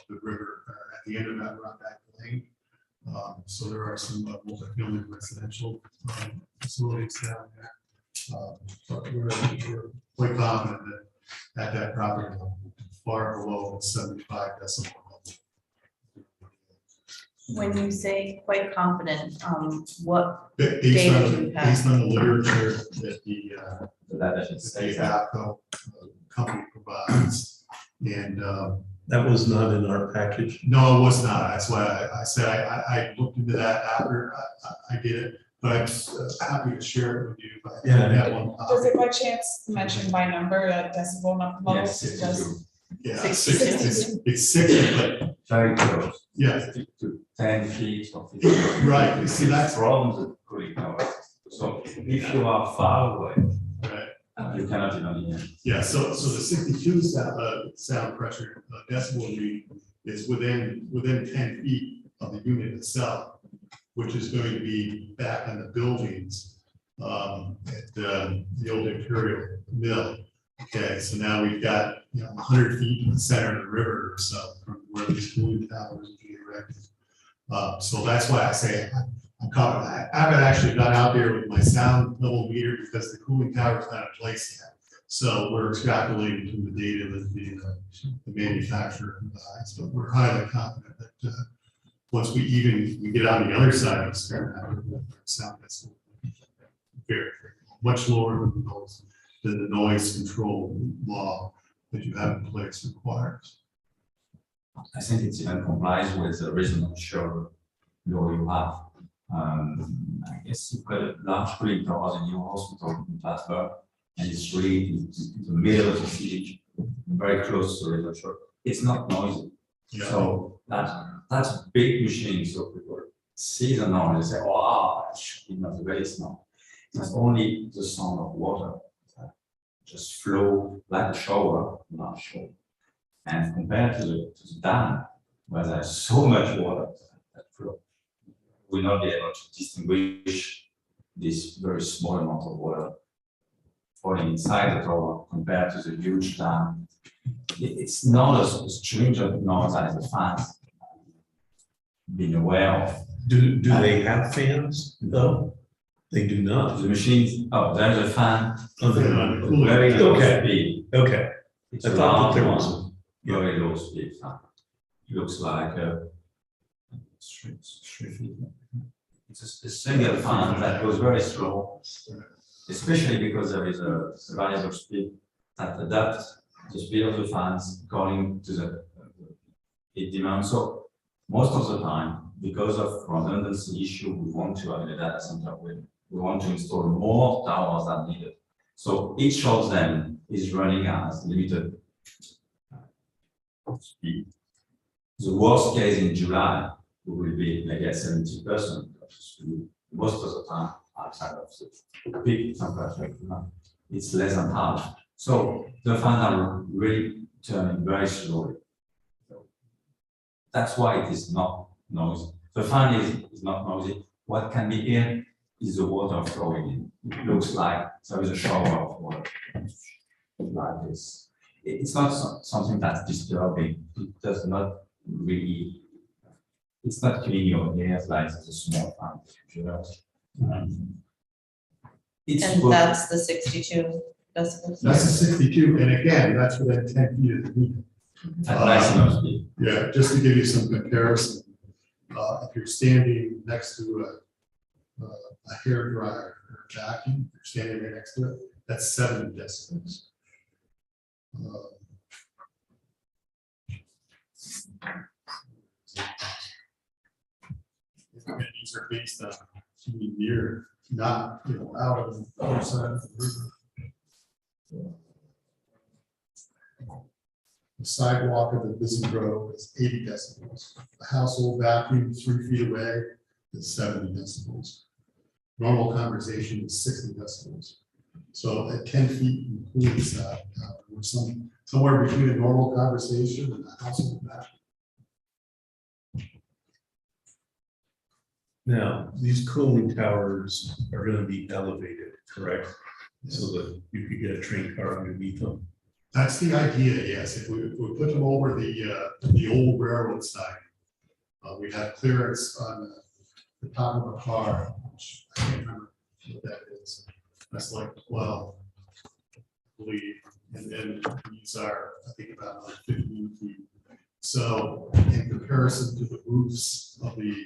the river at the end of that Rockback Lane. So there are some multi-family residential facilities down there. But we're quite confident that at that property level, far below 75 decibel level. When you say quite confident, what Based data on, do you have? based on the literature that the That APCO company provides. And That was not in our package. no, it was not. That's why I said I looked into that after I did it, but I'm happy to share it with you. But I Yeah. have one Does copy. it by chance mention by number, decibel levels? Yes, Does- Yeah, 62. it's 60, but very close. yeah, To 10 feet or 15. right. You see, that's Problems with cooling towers. So if you are far away, right. you cannot even hear. Yeah, so the 62 sound pressure decibel reading is within 10 feet of the unit itself, which is going to be back on the buildings at the old Imperial Mill. Okay, so now we've got 100 feet in the center of the river or so from where these cooling towers will be erected. So that's why I say I haven't actually got out there with my sound level meter because the cooling tower's not in place yet. So we're extrapolating from the data that the manufacturer provides, but we're highly confident that once we get on the other side of the experiment, sound is very, much lower than the noise control law that you have in place requires. I think it even complies with the reasonable sure law you have. I guess you've got a large cooling tower in your hospital in Plattsburgh, and it's really in the middle of the city, very close to the residential. It's not noisy. Yeah. So that's a big machine, so people see the noise, they say, oh, it should be not the base now. It's only the sound of water that just flow like a shower, not shower. And compared to the dam, where there's so much water that flow, we'll not be able to distinguish this very small amount of water falling inside the tower compared to the huge dam. It's not as strange of noise as the fans being aware of. Do they have fans though? They do not. The machines, oh, there's a fan, Okay. very low Okay. speed. Okay. It's I a thought round that there one, was. very low speed fan. It looks like a it's a single fan that goes very slow, especially because there is a variable speed that adapts the speed of the fans according to the heat demand. So most of the time, because of redundancy issue, we want to have in a data center, we want to install more towers than needed. So each of them is running as limited speed. The worst case in July will be maybe at 70% of the speed. Most of the time outside of the peak temperature, it's less than half. So the fans are really turning very slowly. That's why it is not noisy. The fan is not noisy. What can be here is the water flowing in. It looks like there is a shower of water like this. It's not something that's disturbing. It does not really, it's not killing your ears like it's a small fan, you know. It's And good. that's the 62 decibels. That's a 62, and again, that's within 10 feet of the meter. At maximum speed. Yeah, just to give you some comparison, if you're standing next to a hair dryer or a vacuum, you're standing right next to it, that's 70 decibels. And these are based on cubic meter, not, out of the other side of the river. The sidewalk of the busy road is 80 decibels. A household vacuum 3 feet away is 70 decibels. Normal conversation is 60 decibels. So at 10 feet in the cooling side, we're somewhere between a normal conversation and a household vacuum. Now, these cooling towers are going to be elevated, correct? So that you could get a train car underneath them. That's the idea, yes. If we put them over the old railroad side, we have clearance on the top of a car, which I can't remember what that is. That's like 12, I believe. And then these are, I think, about like 15 feet. So in comparison to the roofs of the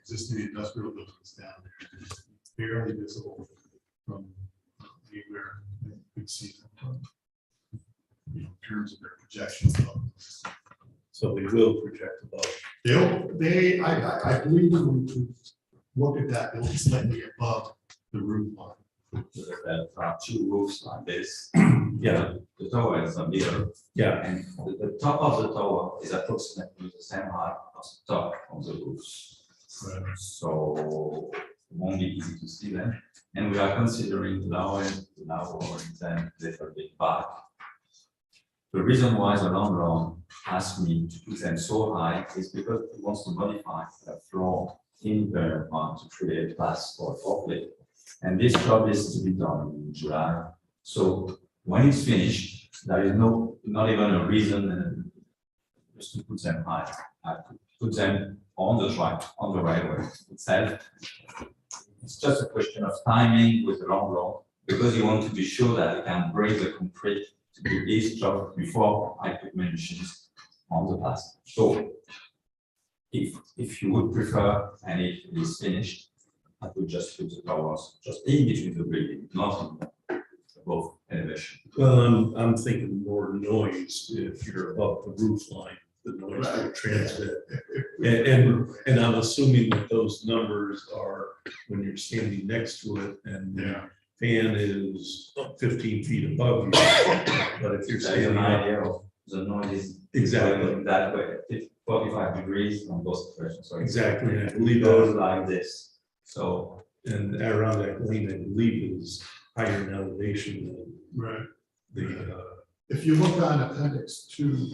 existing industrial buildings down there, it's barely visible from anywhere you could see them from. In terms of their projection. So they will project above. I believe when we look at that, they'll be slightly above the roof line. There are two roofs like this. Yeah. The tower is a meter. Yeah. And the top of the tower is approximately the same height as the top of the roofs. Right. So it won't be easy to see them. And we are considering lowering them a little bit back. The reason why the landlord asked me to put them so high is because he wants to modify the floor in the one to create paths for forklift. And this job is to be done in July. So when it's finished, there is not even a reason just to put them high. I could put them on the drive, on the right of way itself. It's just a question of timing with the long road, because you want to be sure that you can break the concrete to do this job before I put my machines on the path. So if you would prefer, and if it is finished, I would just put the towers just in between the building, not above elevation. Well, I'm thinking more noise if you're above the roof line, the noise will transmit. And I'm assuming that those numbers are when you're standing next to it and the fan is 15 feet above you. But if you're That's standing an up, idea of the noise. exactly, That way, it's 45 degrees on both directions. So exactly, and I it believe goes that, like this. So and around that lane, I believe is higher in elevation than Right. the, If you look on Appendix 2.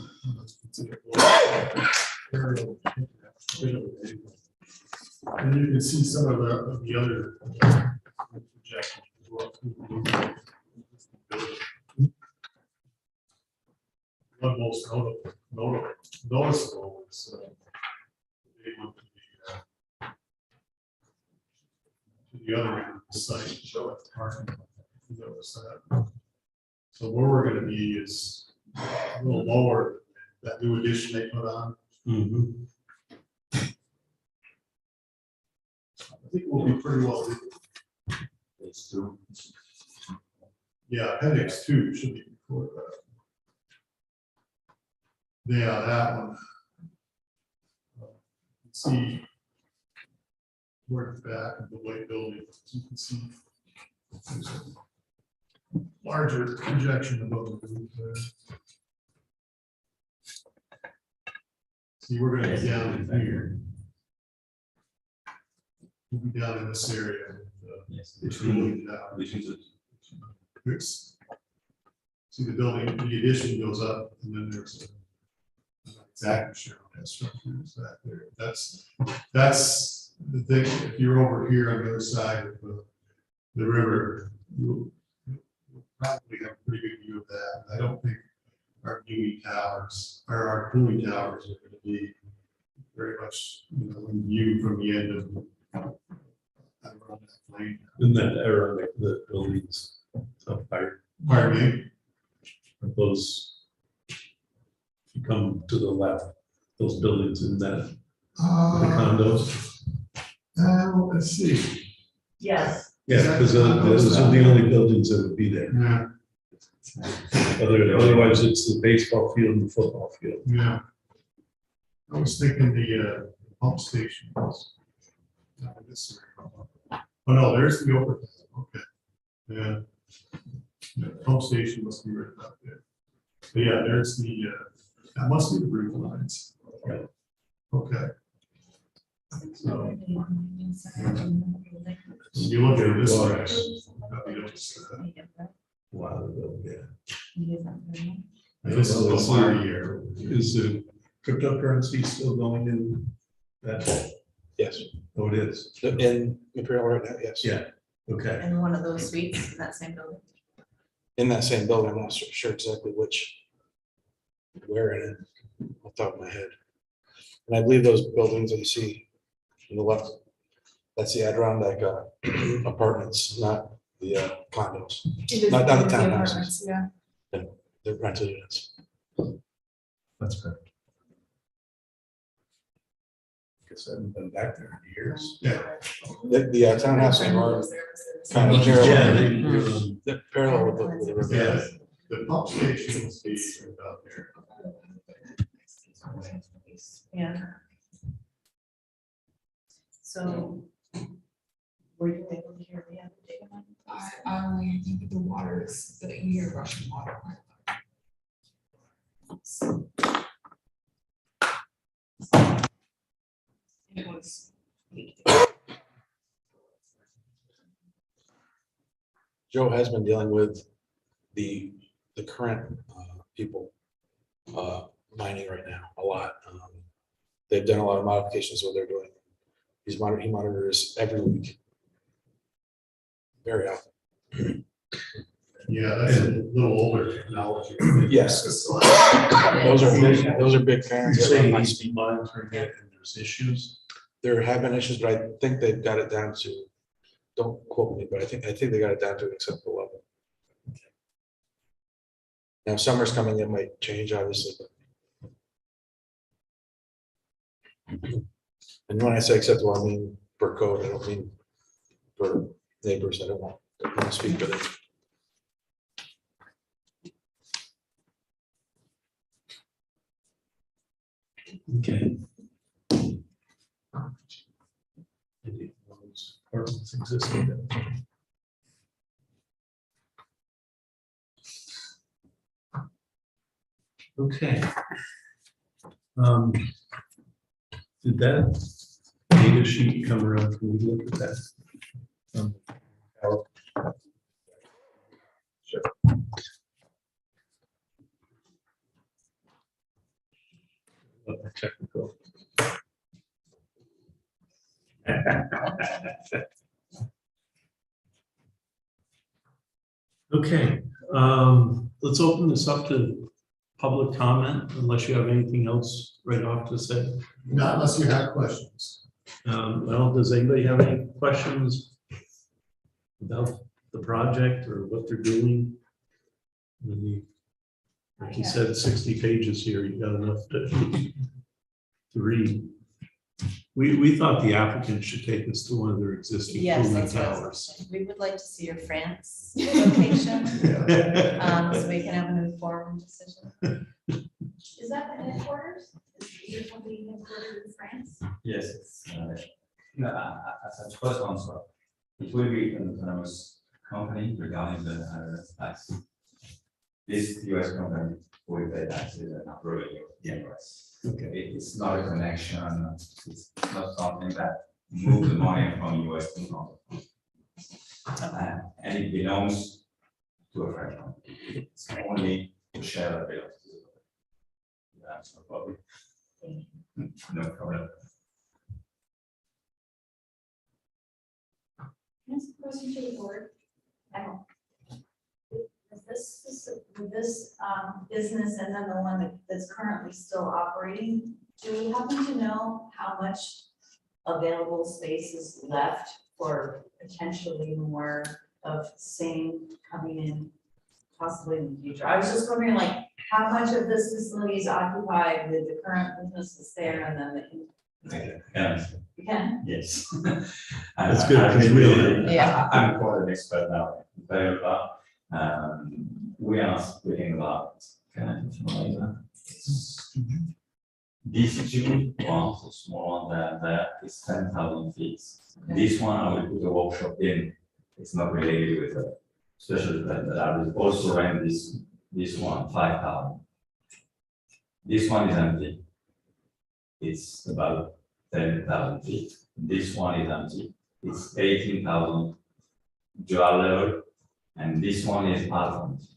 And you can see some of the other projections as well. One most noticeable is they went to the other end of the site, show it parking. Notice that. So where we're gonna be is a little lower, that new addition they put on. I think we'll be pretty well. it's true. Yeah, Appendix 2 should be before that. Yeah, that one. Let's see. Toward the back of the white building, you can see. There's a larger projection above the roof there. See, we're gonna be down in here. We'll be down in this area. Yes. Between that. Between the It's- See, the building, the addition goes up, and then there's an exact share of that structure is back there. That's the thing, if you're over here on the other side of the river, you'll probably have a pretty good view of that. I don't think our viewing towers, or our cooling towers are gonna be very much, in view from the end of around that lane. in that era, the buildings up higher. Pardon me? Those, if you come to the left, those buildings in that, the condos. Let's see. Yes. Yeah, because those are the only buildings that would be there. Yeah, Otherwise, it's the baseball field and the football field. yeah. I was thinking the pump station was. Oh, no, there's the overhead, okay. Yeah. The pump station must be right up there. But yeah, there's the, that must be the roof lines. Yeah. Okay. So you look at this one. Wow, yeah. This is the city here. Is the cryptocurrency still going in that? Yes, Oh, it is. in Imperial right now, yes. Yeah, okay. And one of those suites in that same building. In that same building, I'm not sure exactly where in it, off the top of my head. And I believe those buildings that you see on the left, that's the Adirondack apartments, not the condos. It is Not the the townhouses. apartments, yeah. The rental units. That's perfect. Guess I haven't been back there in years. Yeah. The townhouse are kind of parallel, they're parallel with the river. Yeah, the pump station must be right out there. Yeah. So. Were you able to hear the other data? I only think the water is the near Russian water. It was. Joe has been dealing with the current people mining right now a lot. They've done a lot of modifications to what they're doing. He monitors every week. Very often. Yeah, that's a little older technology. Yes. Those are big fans. You say he's monitoring it and there's issues. There have been issues, but I think they've got it down to, don't quote me, but I think they got it down to an acceptable level. Now, summer's coming, it might change, obviously. And when I say acceptable, I mean per code, I don't mean for neighbors, I don't want to speak for them. Okay. Maybe those apartments existing. Okay. Did that data sheet come around? Can we look at that? Sure. Technical. Okay, let's open this up to public comment, unless you have anything else right off to say. Not unless you have questions. Well, does anybody have any questions about the project or what they're doing? Like you said, 60 pages here, you got enough to read. We thought the applicant should take us to one of their existing Yes, cooling that's what I was towers. saying. We would like to see your France location, so we can have an informed decision. Is that the headquarters? Is your company headquartered in France? Yes, it's, as a first answer, it will be an autonomous company regarding the tax. This US company will pay taxes and not revenue in US. Okay. It's not a connection, it's not something that moves the money from US to Canada. And it belongs to a French company. It's only the share that belongs to the that's no problem. No problem. Can I ask a question to the board? With this business and then the one that's currently still operating, do we happen to know how much available space is left for potentially more of same coming in possibly in the future? I was just wondering, like, how much of this facility is occupied with the current businesses there and then you can? Yes. That's good, because we don't have- Yeah. I'm quite an expert now. We are speaking about, can I inform later? These two ones, the small one there is 10,000 feet. This one I will put a workshop in. It's not related with it. Especially that I will also rent this one 5,000. This one is empty. It's about 10,000 feet. This one is empty. It's 18,000 dual level, and this one is half empty.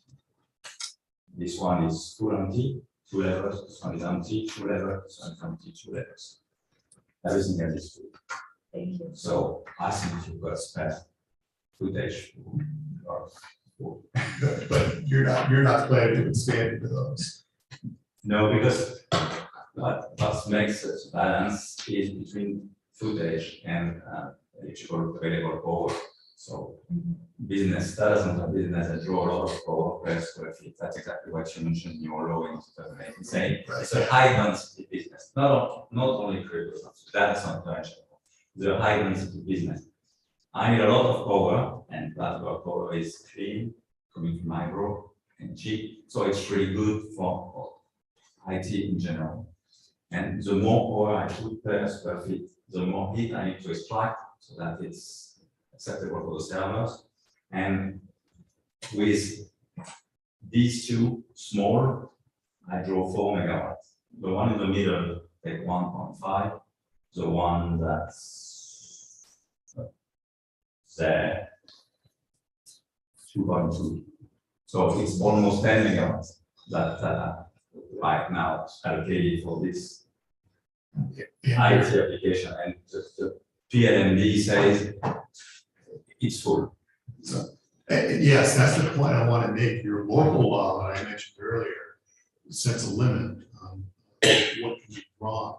This one is full empty, 2 levels. This one is empty, 2 levels. This one is empty, 2 levels. Everything else is full. Thank you. So I think you've got spare footage. But you're not planning to expand into those. No, because what makes it balance is between footage and electrical available power. So business, that isn't a business that draw a lot of power per square feet. That's exactly what you mentioned in your law in 2018, saying it's a high density business, not only crypto, that's not mentioned. It's a high density business. I need a lot of power, and that power is clean, coming from hydro and cheap. So it's really good for IT in general. And the more power I put per square feet, the more heat I need to extract so that it's acceptable for the servers. And with these two small, I draw 4 megawatts. The one in the middle take 1.5. The one that's there 2.2. So it's almost 10 megawatts that right now allocated for this IT application. And the PLMD says it's full. So, yes, that's the point I want to make. Your local law that I mentioned earlier sets a limit on what can be drawn.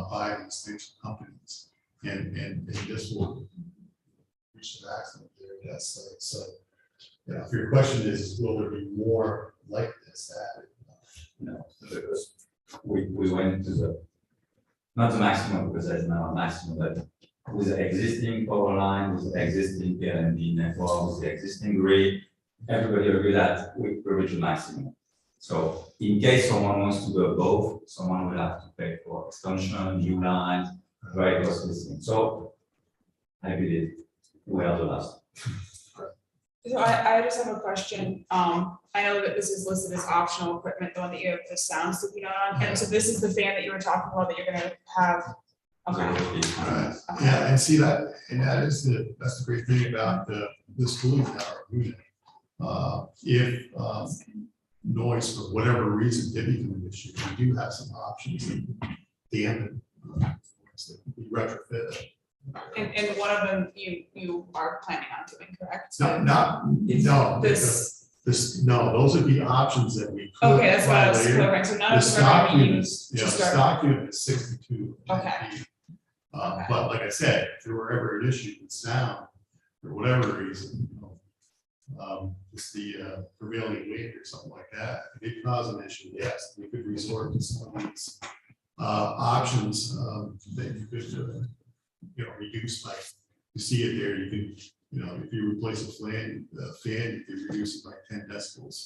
by these things companies. And this will reach the maximum there, yes, so, yeah, if your question is, will there be more like this added? No, because we went to the, not the maximum, because there's now a maximum, but with the existing power line, with the existing PLNB network, with the existing grid, everybody agree that we reach the maximum. So in case someone wants to go above, someone will have to pay for extension, new lines, very costly thing. So I believe we are the last. So I just have a question. I know that this is listed as optional equipment, the one that you have the sound sticking out on, and so this is the fan that you were talking about that you're gonna have. Okay. Right. Yeah, and see that, and that's the great thing about this cooling tower unit. If noise for whatever reason did become an issue, we do have some options to dampen that can be retrofit. And one of them you are planning on doing, correct? No, those would be options that we could. Okay, that's what I was later. covering, so none The of them are stock gonna be unit, used yeah, to the start. stock unit is 62. Okay. Okay. But like I said, if there were ever an issue with sound, for whatever reason, just the prevailing wind or something like that, if it caused an issue, yes, we could resort to some of these options that you could, reduce by, you see it there, you can, if you replace a fan, you could reduce it by 10 decibels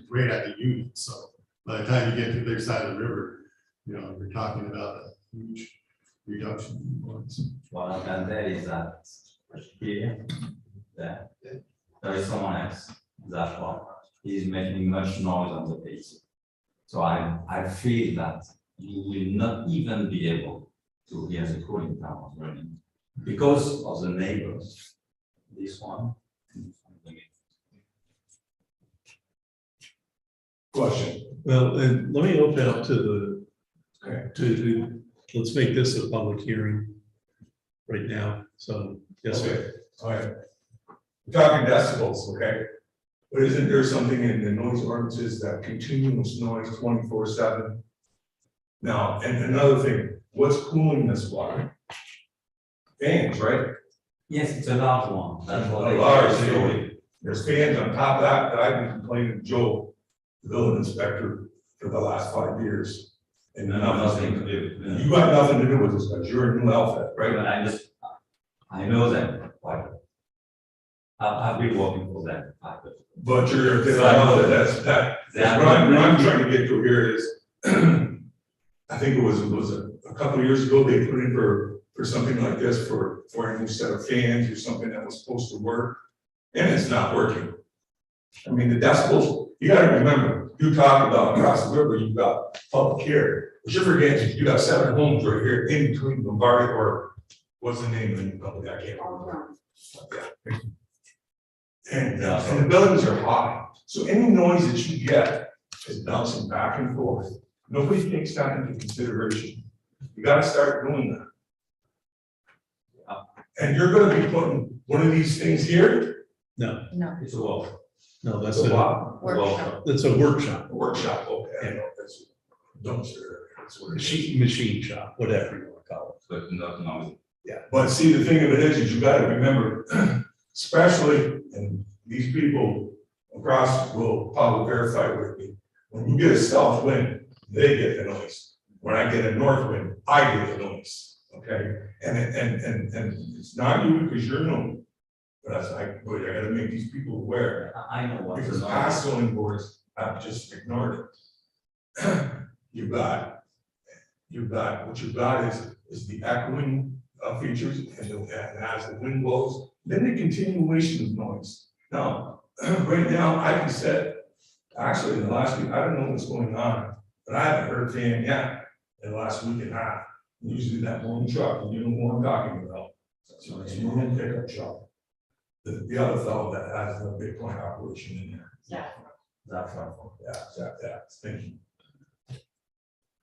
right at the unit. So by the time you get to the other side of the river, you're talking about a huge reduction in noise. What I can tell is that here, there is someone else, that one, is making much noise on the base. So I feel that you will not even be able to hear the cooling tower running because of the neighbors. This one. Question. Well, and let me open up to let's make this a public hearing right now. So, yes, sir. All right. We're talking decibels, okay? But isn't there something in the noise ordinances that continuous noise 24/7? Now, and another thing, what's cooling this water? Fans, right? Yes, it's a large one. That's what A large, there's fans on top of that I've been complaining to Joe, the building inspector, for the last 5 years. And nothing to do. You got nothing to do with this, because you're a new outfit, right? But I know them quite well. I've been working for them. But that's what I'm trying to get to here is, I think it was a couple of years ago, they put in for something like this for a new set of fans or something that was supposed to work, and it's not working. I mean, the decibels, you gotta remember, you talk about across the river, you've got public here, but you're forgetting, you got 7 homes right here in between Bombard or what's the name of the public, I can't remember. Yeah. And the buildings are high, so any noise that you get is bouncing back and forth. Nobody takes that into consideration. You gotta start doing that. And you're gonna be putting one of these things here? No, No. It's a wall. no, that's That's a a, what? Workshop. that's a workshop, A workshop, okay, I know, that's dumpster, that's what it is. machine shop, whatever you want to call But not noisy. But see, the thing of it is you gotta remember, especially, and these people across will probably verify with me, when you get a south wind, they get the noise. When I get a north wind, I get the noise, okay? And it's not you because you're new, but that's like, boy, I gotta make these people aware. I know what. Because past zoning boards have just ignored it. You've got, what you've got is the echoing features, and as the wind blows, then the continuation of noise. Now, right now, I can set, actually, in the last week, I don't know what's going on, but I haven't heard fan yet in the last week and a half. Usually that morning truck, and you know what I'm talking about. So it's a morning pickup truck. The other fellow that has the Bitcoin operation in there. Yeah. That's right. Yeah, thank you.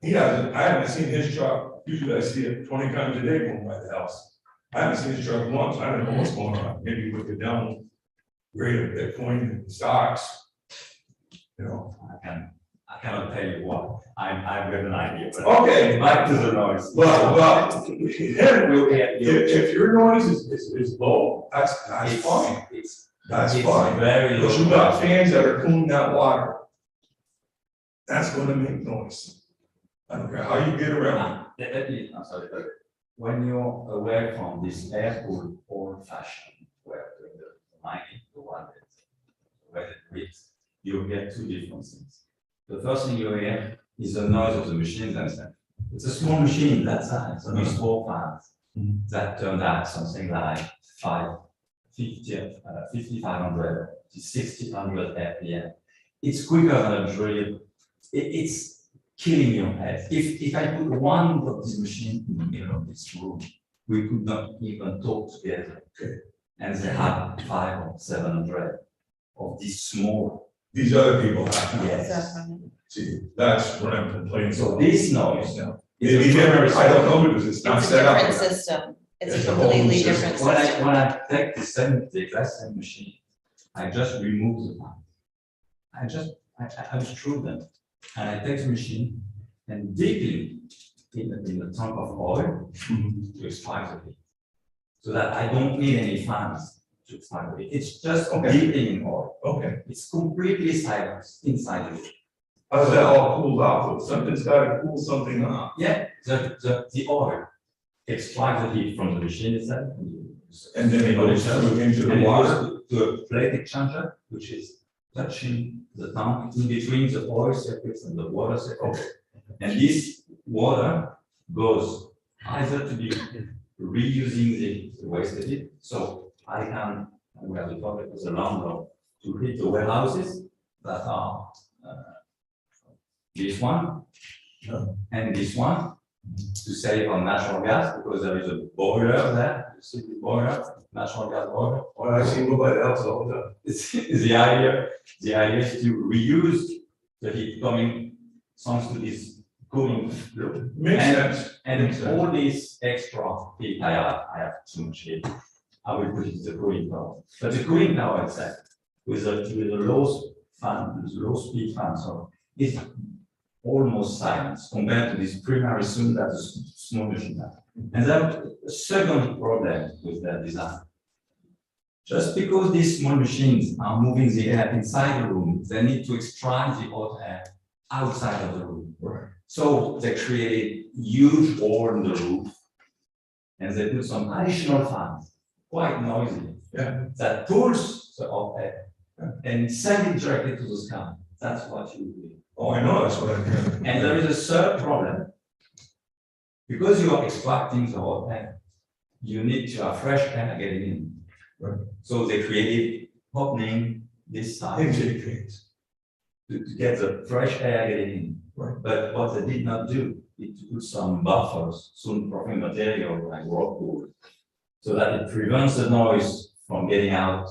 He hasn't, I haven't seen his truck, usually I see it 20 times a day going by the house. I haven't seen his truck once, I don't know what's going on, maybe with the down rate of Bitcoin and stocks. You know, I cannot tell you what, I've got an idea, but. Okay. Back to the noise. Well, If if your noise is low, that's fine. That's It's fine. very But you low. got fans that are cooling that water. That's gonna make noise. I don't care how you get around. I'm sorry, but when you're away from this air-cooled old fashioned, where the mining, the one that, where it breathes, you get two different things. The first thing you hear is the noise of the machines themselves. It's a small machine that size, only 4 fans that turn out something like 5,500 to 6,500 RPM. It's quicker than a drill. It's killing your head. If I put one of these machines in the middle of this room, we could not even talk together. And they have 500 or 700 of these small. These other people have. Yes. See, that's what I'm complaining. So this noise. Maybe never, I don't know, because it's not It's a set up. different system. It's It's a a whole new completely system. different system. When I take the exact same machine, I just remove the fan. I unscrew them, and I take the machine and dip in the tank of oil to extract the heat. So that I don't need any fans to extract the heat. It's just dipping in oil. Okay. It's completely silent inside it. How's that all cooled off? Something's gotta cool something off. Yeah, the oil extracts the heat from the machine itself. And then it goes into the And it water. goes to a plate exchanger, which is touching the tank in between the oil circuits and the water circuits. And this water goes either to be reusing the wasted heat, so I can, we have the topic as a landlord, to heat the warehouses that are this one and this one, to save on natural gas, because there is a boiler there, you see the boiler, natural gas boiler. Well, I see nobody else all the time. The idea is to reuse the heat coming thanks to this cooling loop. Makes sense. And all this extra heat, I have too much heat, I will put it in the cooling tower. But the cooling tower itself, with a low fan, with low speed fan, so it's almost silent compared to this primary sound that the small machine has. And then a second problem with their design. Just because these small machines are moving the air inside the room, they need to extract the hot air outside of the room. Right. So they create huge hole in the roof, and they put some additional fans, quite noisy, that pulls the hot air and send it directly to the sky. That's what you do. Oh, I know, that's what I'm hearing. And there is a third problem. Because you are extracting the hot air, you need to have fresh air getting in. Right. So they created opening this side to get the fresh air getting in. Right. But what they did not do is to put some buffers, soundproofing material like rock wool, so that it prevents the noise from getting out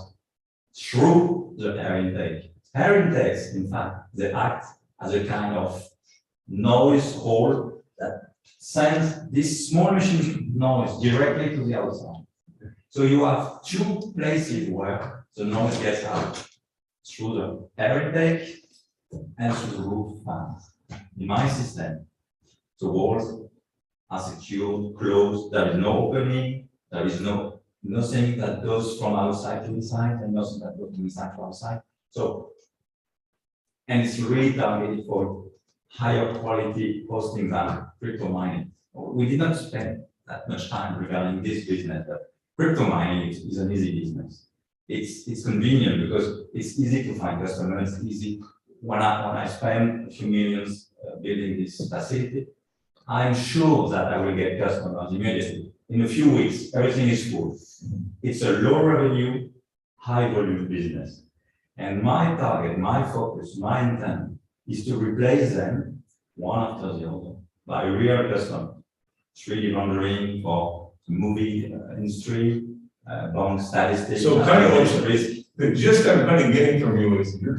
through the air intake. Air intakes, in fact, they act as a kind of noise hole that sends this small machine noise directly to the outside. So you have two places where the noise gets out, through the air intake and through the roof fans. In my system, the walls are secured, closed, there is no opening, there is nothing that goes from outside to inside and nothing that goes from inside to outside. So, and it's really targeted for higher quality hosting than crypto mining. We did not spend that much time regarding this business, but crypto mining is an easy business. It's convenient because it's easy to find customers, it's easy. When I spend a few millions building this facility, I'm sure that I will get customers immediately. In a few weeks, everything is full. It's a low revenue, high volume business. And my target, my focus, my intent is to replace them one after the other by real customers. 3D rendering for the movie industry, bank statistics. So kind of the gist I'm kind of getting from you is you're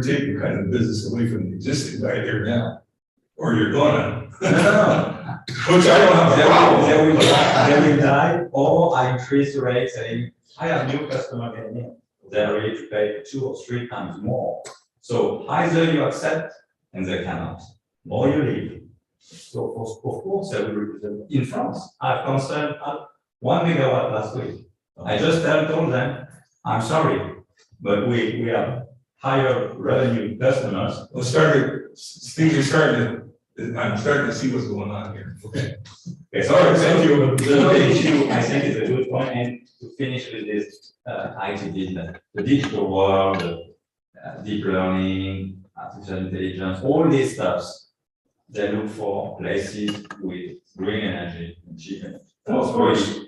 taking kind of business away from the existing guy here now. Or you're gonna. No. Which I don't have a problem. They will die, or I increase the rate saying, I have new customer getting in. They're ready to pay 2 or 3 times more So either you accept and they cannot, or you leave. So of course, in France, I've concerned 1 megawatt last week. I just told them, I'm sorry, but we have higher revenue customers. Things are I'm starting to see what's going on here. Okay. Okay, Sorry, thank you. The other issue, I think, is a good point, and to finish with this IT business, the digital world, deep learning, artificial intelligence, all these stuffs, they look for places with green energy and cheap energy. Of course.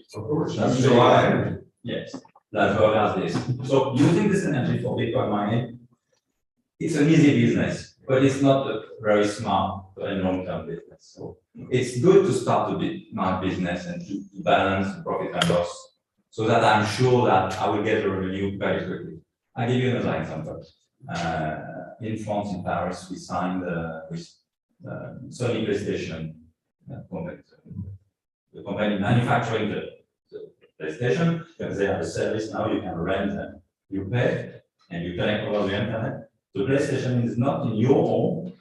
That's a lot of energy. Yes, that's what does this. So using this energy for Bitcoin mining, it's an easy business, but it's not a very smart and long-term business. So it's good to start a bit my business and to balance the profit and loss, so that I'm sure that I will get the revenue very quickly. I'll give you another example. In France, in Paris, we signed with Sony PlayStation company. The company manufacturing the PlayStation, because they have a service now, you can rent them, you pay, and you connect over the internet. The PlayStation is not in your home,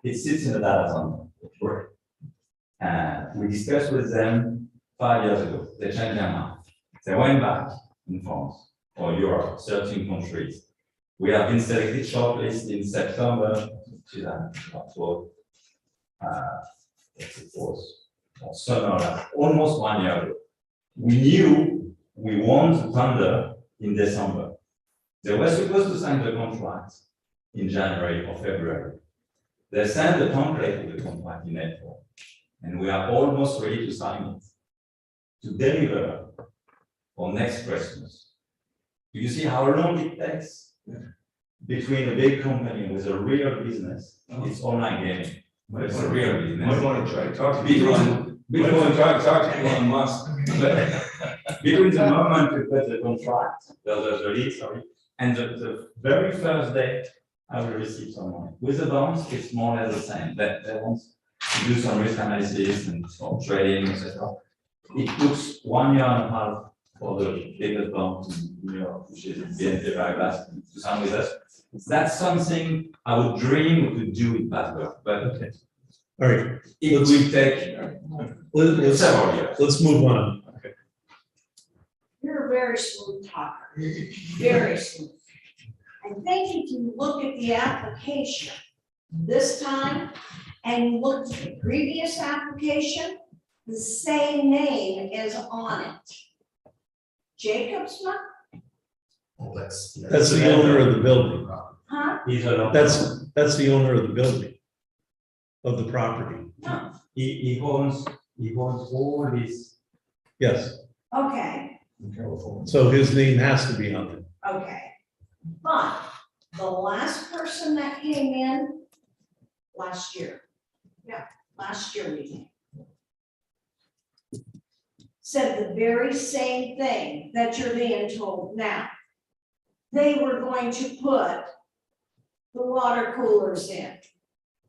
it sits in a data center. We discussed with them 5 years ago, they changed their mind. They went back in France or Europe, 13 countries. We have been selected shortlist in September 2012. It was summer, almost 1 year ago. We knew we won the tender in December. They were supposed to sign the contract in January or February. They sent the template of the contract in April, and we are almost ready to sign it, to deliver for next Christmas. Do you see how long it takes between a big company with a real business? It's online gaming, but it's a real business. Might want to try to talk to Elon. Might want to talk to Elon Musk. Between the moment we put the contract, the lead, sorry, and the very first day I will receive some money. With the bonds, it's more or less the same. They want to do some risk analysis and some trading, etc. It took 1 year and a half for the biggest bond in New York, which is BNP Paribas, to sign with us. That's something I would dream we could do it better, but Okay. All right, it will take several years. let's move on. Okay. You're a very smooth talker, very smooth. I think if you look at the application this time and you look at the previous application, the same name is on it. Jacobsma? Oh, that's. That's the owner of the building. Huh? That's the owner of the building, of the property. No. He owns all these. Yes, Okay, so his name has to be on it. okay. But the last person that came in last year, last year we came, said the very same thing that you're being told now. They were going to put the water coolers in,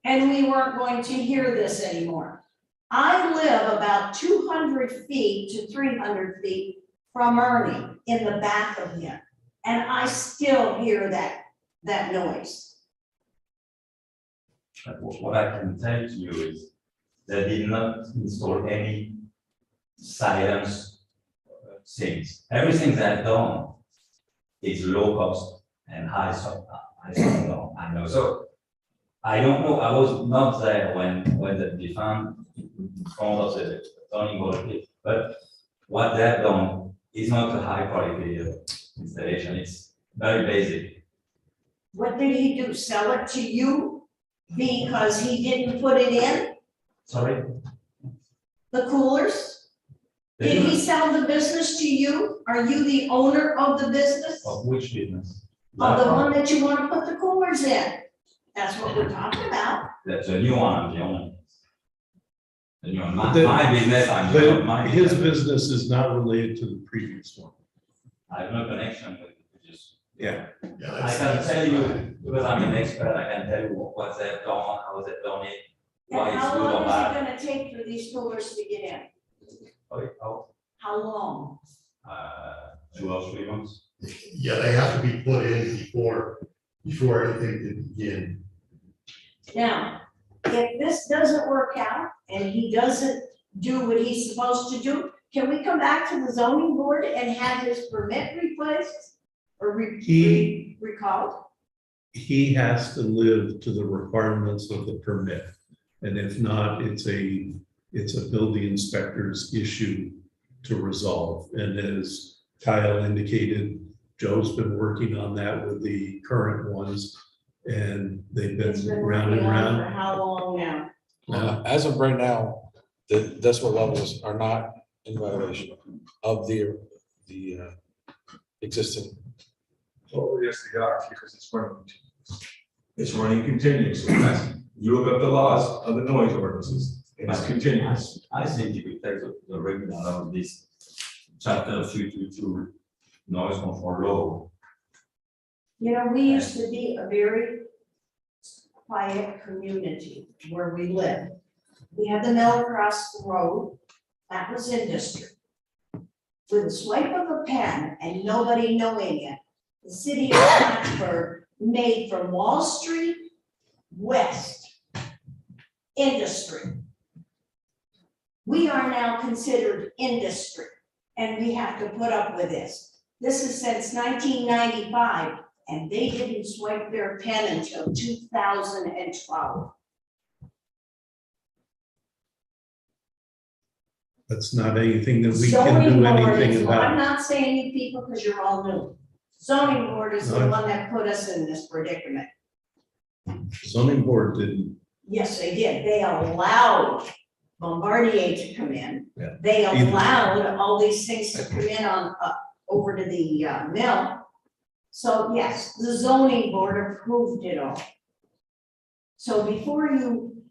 and we weren't going to hear this anymore. I live about 200 feet to 300 feet from Ernie in the back of him, and I still hear that noise. What I can tell to you is they did not install any silence things. Everything they've done is low cost and high sound. I know. So I don't know. I was not there when the defined in front of the turning voltage, but what they've done is not a high quality installation. It's very basic. What did he do? Sell it to you because he didn't put it in? Sorry? The coolers? They Did do he sell the business to you? Are you the owner of the business? Of which business? Of the one that you want to put the coolers in? That's what we're talking about. That's a new one, I'm the owner. The new one, The- my business, I'm the But owner, my his business. business is not related to the previous one. I have no connection with it, just. Yeah. I can tell you, because I'm an expert, I can tell you what they've done, how they've done it, why And it's how good or long is bad. it gonna take for these coolers to get in? How long? 2 or 3 months. Yeah, they have to be put in before before anything could begin. Now, if this doesn't work out and he doesn't do what he's supposed to do, can we come back to the zoning board and have his permit replaced or recalled? He has to live to the requirements of the permit. And if not, it's a building inspector's issue to resolve. And as Kyle indicated, Joe's been working on that with the current ones, and they've It's been been round and working on for round. how long now? As of right now, the decibel levels are not in violation of the existing. Oh, yes, they are, because it's running. It's running continuously. You look up the laws of the noise ordinances, and it's continuous. I think if we take the regular of this chapter 322 noise control law, You know, we used to be a very quiet community where we live. We had the mill across the road, that was industry. With a swipe of a pen and nobody knowing it, the city of Plattsburgh made from Wall Street west industry. We are now considered industry, and we have to put up with this. This is since 1995, and they didn't swipe their pen until 2012. That's not anything that we can Zoning do board anything is, I'm about. not saying you people because you're all new. Zoning board is the No. one that put us in this predicament. Zoning board didn't. Yes, they did. They allowed Bombardier to come in. Yeah. They allowed all these things to come in on, over to the mill. So yes, the zoning board approved it all. So before you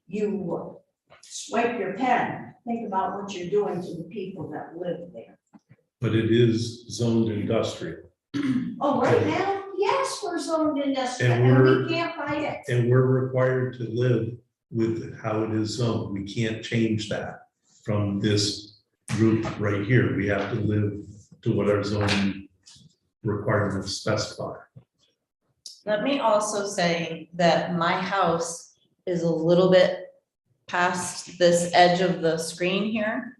swipe your pen, think about what you're doing to the people that live there. But it is zoned industrial. Oh, right now, yes, we're zoned industrial, And and we're- we can't fight it. And we're required to live with how it is zoned. We can't change that from this group right here. We have to live to what our zoning requirements specify. Let me also say that my house is a little bit past this edge of the screen here.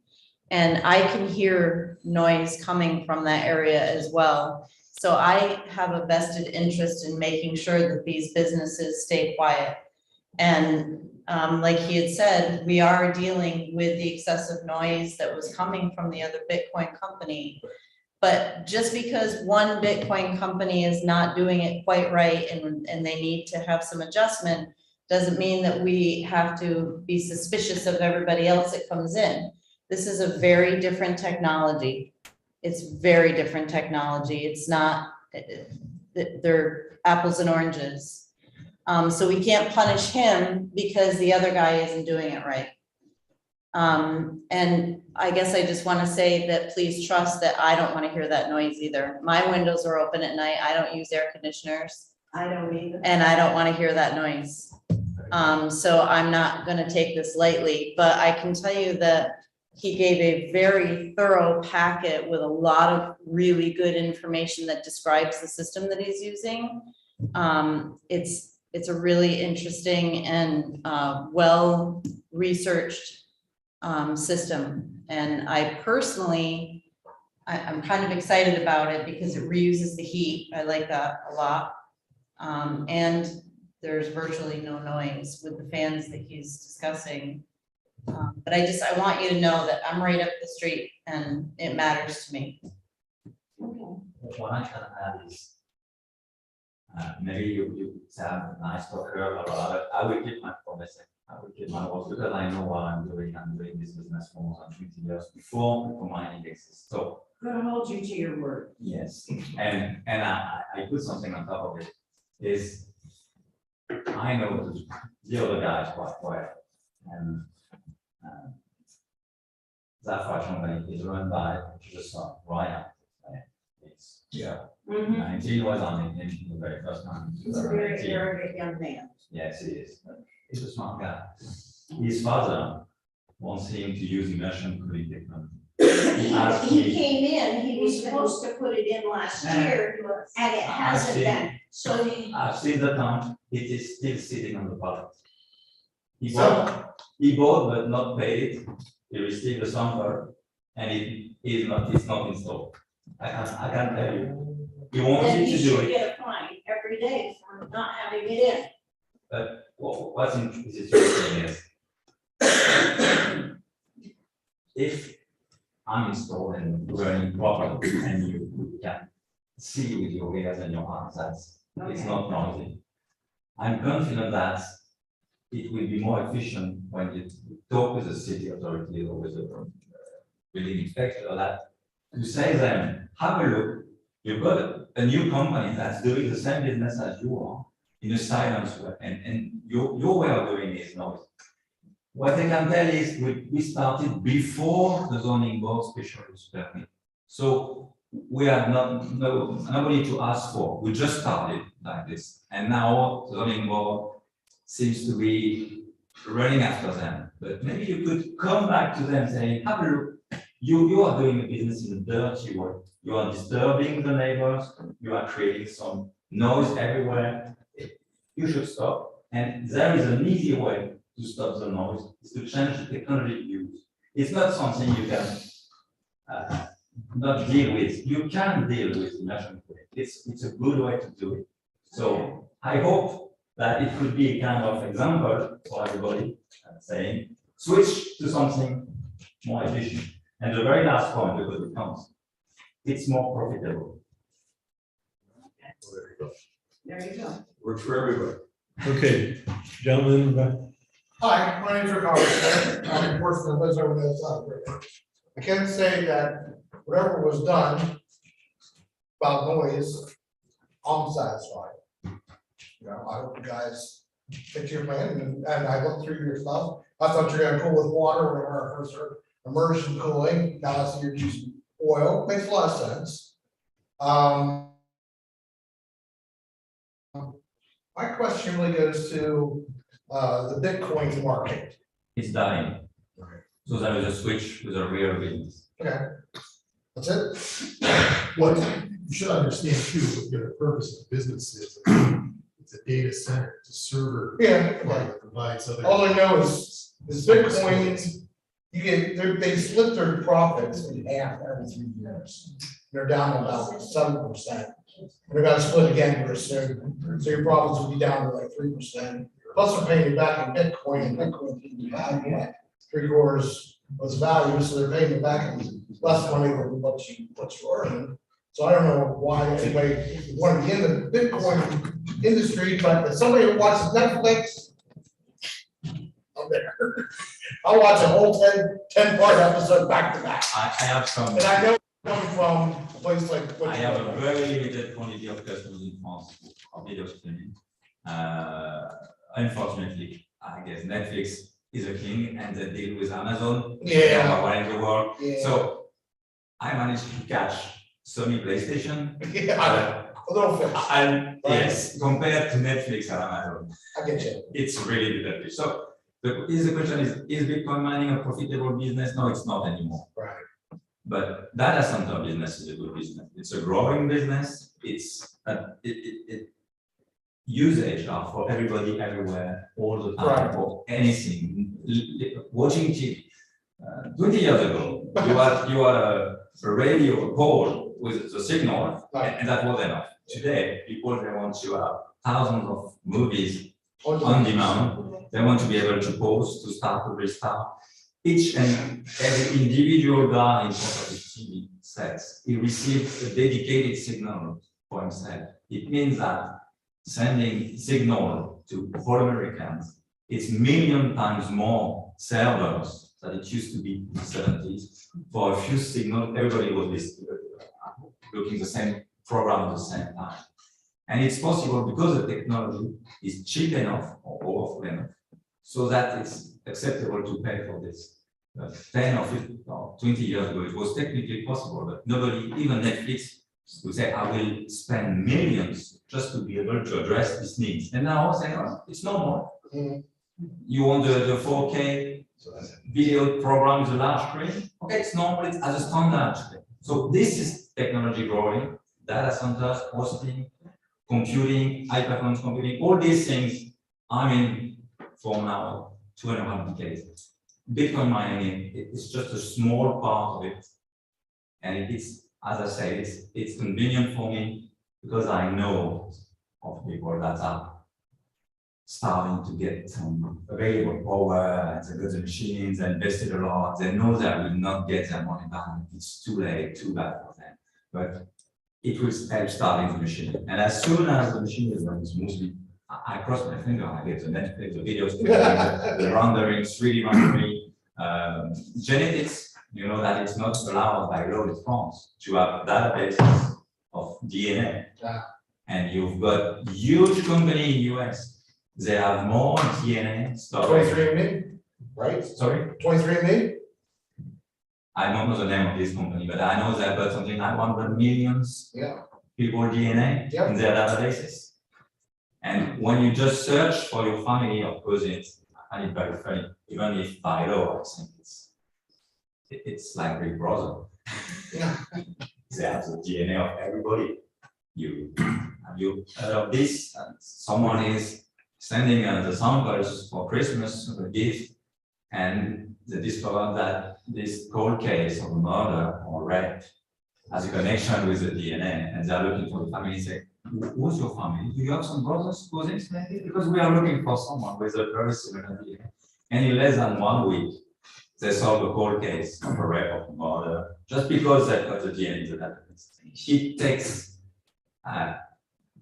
And I can hear noise coming from that area as well. So I have a vested interest in making sure that these businesses stay quiet. And like he had said, we are dealing with the excessive noise that was coming from the other Bitcoin company. But just because one Bitcoin company is not doing it quite right and they need to have some adjustment, doesn't mean that we have to be suspicious of everybody else that comes in. This is a very different technology. It's very different technology. It's not, they're apples and oranges. So we can't punish him because the other guy isn't doing it right. And I guess I just want to say that please trust that I don't want to hear that noise either. My windows are open at night. I don't use air conditioners. I don't either. And I don't want to hear that noise. So I'm not going to take this lightly, but I can tell you that he gave a very thorough packet with a lot of really good information that describes the system that he's using. It's a really interesting and well-researched system. And I personally, I'm kind of excited about it because it reuses the heat. I like that a lot. And there's virtually no noise with the fans that he's discussing. But I want you to know that I'm right up the street and it matters to me. what I can add is, maybe you have a nice talk about it. I will keep my promise. I will keep my words because I know what I'm doing. I'm doing this business for more than 20 years before my indexes. So Gonna hold you to your word. yes, and I put something on top of it. Is I know the other guy is quite quiet, and that fashion company is run by just Ryan. It's Yeah. 19 was on it in the very first time. He's a very arrogant young man. Yes, he is. But he's a smart guy. His father wants him to use immersion cooling technology. He came in, he was supposed to put it in last year, and it hasn't been, so I've seen the tank, it is still sitting on the pallet. He bought but not paid, he received a sample, and it's not installed. I can tell you. He then wanted he to do should it, get a fine every day for not having it in. but what's interesting is if I'm installed and running properly and you can see with your ears and your eyes that it's not noisy. I'm confident that it will be more efficient when you talk with the city authority or with the building inspector that to say them, have a look, you've got a new company that's doing the same business as you are in a silence way, and your way of doing it is noisy. What I can tell is we started before the zoning board special use permit. So we had nobody to ask for. We just started like this. And now the zoning board seems to be running after them. But maybe you could come back to them saying, have a look, you are doing a business in a dirty way. You are disturbing the neighbors, you are creating some noise everywhere. You should stop. And there is an easy way to stop the noise, is to change the technology used. It's not something you can not deal with. You can deal with immersion cooling. It's a good way to do it. So I hope that it could be a kind of example for everybody saying, switch to something more efficient. And the very last point, because it counts, it's more profitable. There you go. Works for everybody. Okay, gentlemen, Hi, my name's Rick Howard. I'm a person that lives over the other side of the river. I can say that whatever was done about noise, I'm satisfied. You know, I hope you guys get your plan, and I looked through your stuff. I thought you were gonna cool with water whenever I first heard immersion cooling. Now I see you're using oil, makes a lot of sense. My question really goes to the Bitcoin market. It's dying. So there is a switch with a real business. Okay. That's it? What you should understand too, what the purpose of the business is. It's a data center, it's a server. Yeah. That provides other. All I know is Bitcoin, you get, they split their profits in half every 3 years. They're down to about 7%. And they're gonna split again pretty soon. So your profits will be down to like 3%. Plus they're paying you back in Bitcoin, and Bitcoin can be valued at 3/4 of its value, so they're paying you back in less money than what you're earning. So I don't know why anybody would want to be in the Bitcoin industry, but if somebody who watches Netflix, I'm there. I'll watch a whole 10-part episode back to back. I have some. And I know coming from a place like. I have a very limited quantity of customers in France for video streaming. Unfortunately, I guess Netflix is a king and they deal with Amazon. Yeah. Number one in the world. Yeah. So I managed to catch Sony PlayStation. Yeah, a little fix. And yes, compared to Netflix and Amazon. I get you. It's really little. So the question is Bitcoin mining a profitable business? No, it's not anymore. Right. But data center business is a good business. It's a growing business. It's usage are for everybody, everywhere, all the time, Right. for anything. Watching TV. 20 years ago, you had a radio pole with the signal, Right. and that was enough. Today, people they want to have thousands of movies On on demand. They want to be able to pause, to start, to restart. Each and every individual guy in front of his TV sets, he receives a dedicated signal for himself. It means that sending signal to all Americans, it's million times more servers than it used to be in the 70s. For a few signals, everybody was looking the same program at the same time. And it's possible because the technology is cheap enough or powerful enough so that it's acceptable to pay for this. 10 or 15 or 20 years ago, it was technically possible, but nobody, even Netflix, would say, I will spend millions just to be able to address these needs. And now I'm saying, oh, it's normal. Mhm. You want the 4K video program is a large screen. Okay, it's normal, it's as a standard screen. So this is technology growing, data centers, hosting, computing, high performance computing, all these things, I mean, for now, 2.5 decades. Bitcoin mining is just a small part of it. And it's, as I say, it's convenient for me because I know of people that are starting to get some available power, and they got the machines, they invested a lot, they know they will not get their money back. It's too late, too bad for them. But it will help starting the machine. And as soon as the machine is running smoothly, I cross my finger, I get the Netflix, the videos, the rendering, 3D rendering, genetics, you know that it's not allowed by law in France to have databases of DNA. And you've got huge company in US, they have more DNA storage. 23andMe, right? Sorry? 23andMe? I don't know the name of this company, but I know they've got something like 100 million people DNA in their databases. And when you just search for your family or cousins, I find it very funny. Even if by law, I think it's like Big Brother. They have the DNA of everybody. Have you heard of this? And someone is sending the samples for Christmas of a gift, and they discovered that this cold case of murder or rape has a connection with the DNA, and they're looking for the family and say, who's your family? Do you have some brothers, cousins maybe? Because we are looking for someone with a very similar DNA. And in less than 1 week, they solved a cold case of a rape of a murder, just because they've got the DNA in the database. It takes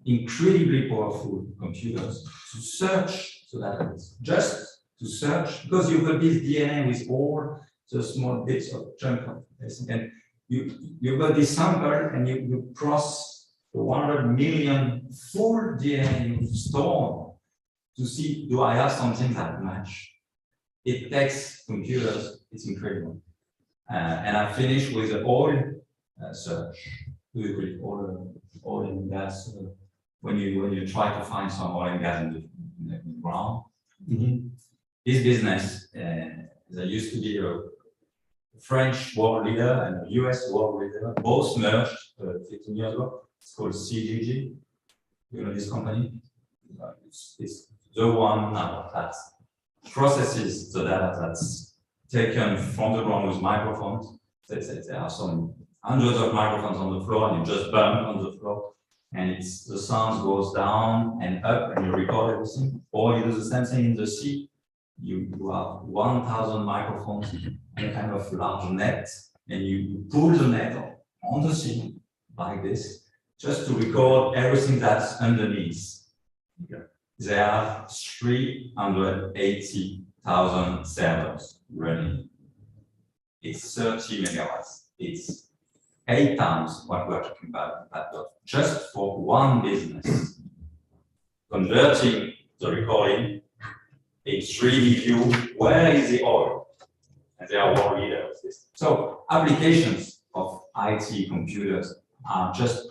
incredibly powerful computers to search the database, just to search, because you've got this DNA with all the small bits of chunk of this, and you've got this sample, and you cross the 100 million full DNA you store to see, do I have something that match? It takes computers, it's incredible. And I finished with the oil search. We call it oil and gas. When you try to find some oil and gas in the ground. This business, there used to be a French world leader and a US world leader, both merged 15 years ago. It's called CGG. You know this company? It's the one now that processes the data that's taken from the ground with microphones. There are some hundreds of microphones on the floor, and you just bump on the floor, and the sound goes down and up, and you record everything. Or you do the same thing in the sea. You have 1,000 microphones in a kind of large net, and you pull the net on the sea like this, just to record everything that's underneath. There are 380,000 servers running. It's 30 megawatts. It's 8 times what we're talking about, just for one business. Converting the recording, it's really view where is the oil, and they are world leaders. So applications of IT computers are just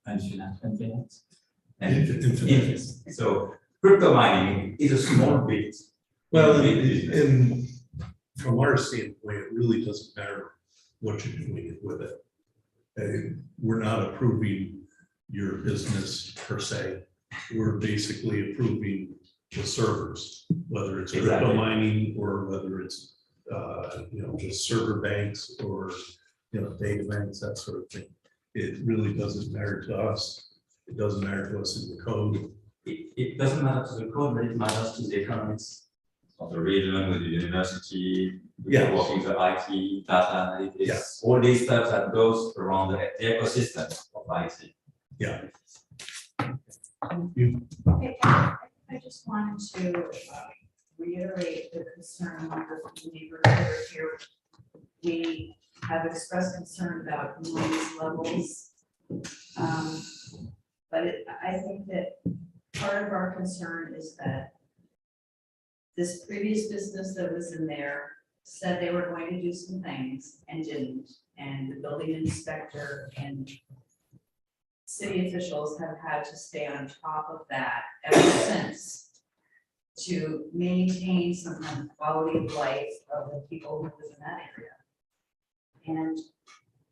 infinite. So crypto mining is a small bit. Well, and from our standpoint, it really doesn't matter what you're doing with it. We're not approving your business per se. We're basically approving the servers, whether it's crypto mining or whether it's just server banks or data banks, that sort of thing. It really doesn't matter to us. It doesn't matter to us in the code. It doesn't matter to the code, but it matters to the economics of the region, with the university, working the IT, data analytics, all these stuff that goes around the ecosystem of IT. Okay, I just wanted to reiterate the concern of the neighbors here. We have expressed concern about noise levels. But I think that part of our concern is that this previous business that was in there said they were going to do some things and didn't. And the building inspector and city officials have had to stay on top of that ever since. to maintain some kind of quality of life of the people who live in that area. And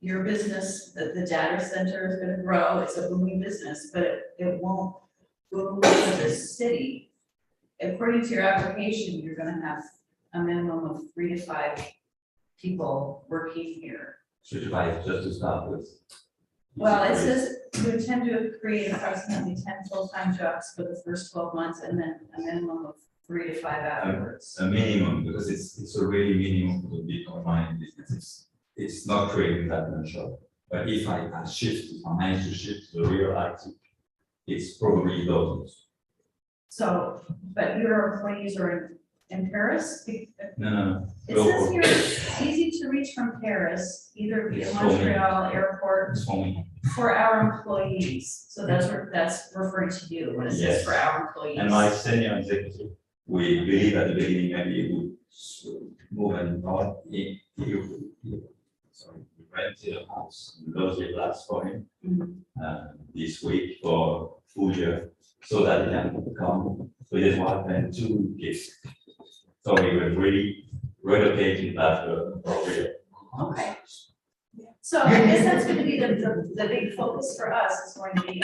your business, the data center is gonna grow, it's a booming business, but it won't boom for the city. According to your application, you're gonna have a minimum of 3 to 5 people working here. Certified just to start with. Well, it says to intend to create approximately 10 full-time jobs for the first 12 months and then a minimum of 3 to 5 afterwards. A minimum, because it's already minimum for the big online businesses. It's not creating that much job. But if I manage to shift to the real IT, it's probably those. So, but your employees are in Paris? No. It says here it's easy to reach from Paris, either via It's for me. Montreal airport It's for me. for our employees. So that's referring to you when it says Yes. for our employees. And my senior executive, we believe at the beginning maybe we would move and not we rented a house, loaded flats for him this week for full year, so that he can come with his wife and 2 kids. So we were really relocating that for real. Okay. So I guess that's going to be the big focus for us is going to be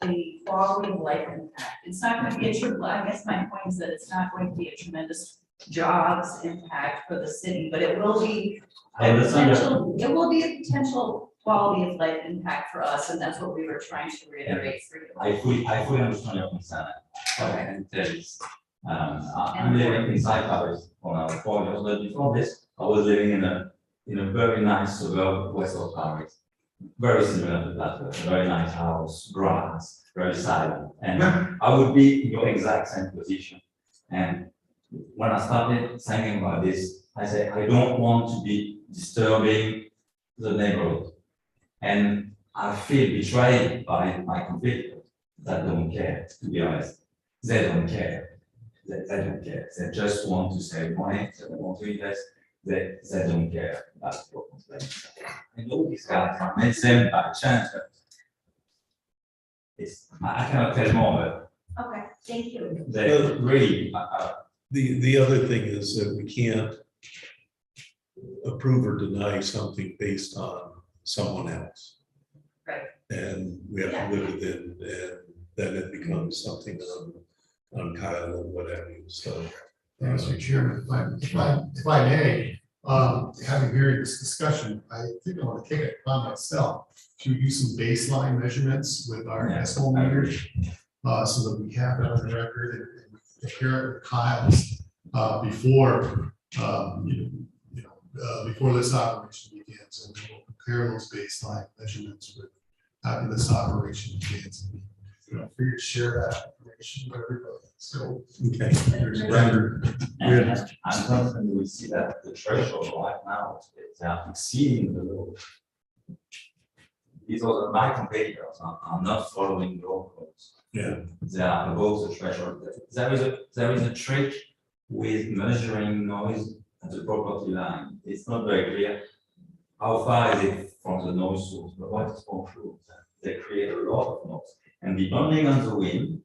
the quality of life impact. It's not going to be I guess my point is that it's not going to be a tremendous jobs impact for the city, but it will be I understand that. it will be a potential quality of life impact for us, and that's what we were trying to reiterate for you. I fully understand your concern. And tell you, I'm living inside Paris for now 4 years, but before this, I was living in a very nice suburb west of Paris. Very similar to that, a very nice house, grass, very silent. And I would be in your exact same position. And when I started thinking about this, I said, I don't want to be disturbing the neighborhood. And I feel betrayed by my competitors that don't care, to be honest. They don't care. They don't care. They just want to save money, they don't want to invest. They don't care. That's what I'm saying. I know these guys, I met them by chance, but I cannot tell more, Okay, thank you. but they really, The other thing is that we can't approve or deny something based on someone else. Right. And we have to live within, and then it becomes something on Kyle and what have you, so. Mr. Chairman, if I may, having heard this discussion, I think I want to take it upon myself to do some baseline measurements with our SO meters, so that we have that on the record and compare it with Kyle's before before this operation begins, and we'll compare those baseline measurements with after this operation begins. Free to share that information with everybody. So, okay. and unfortunately, we see that the threshold right now is exceeding the law. These are my competitors are not following the law codes. Yeah. They are above the threshold. There is a trick with measuring noise at the property line. It's not very clear how far is it from the noise source, but what is controlled. They create a lot of noise. And depending on the wind,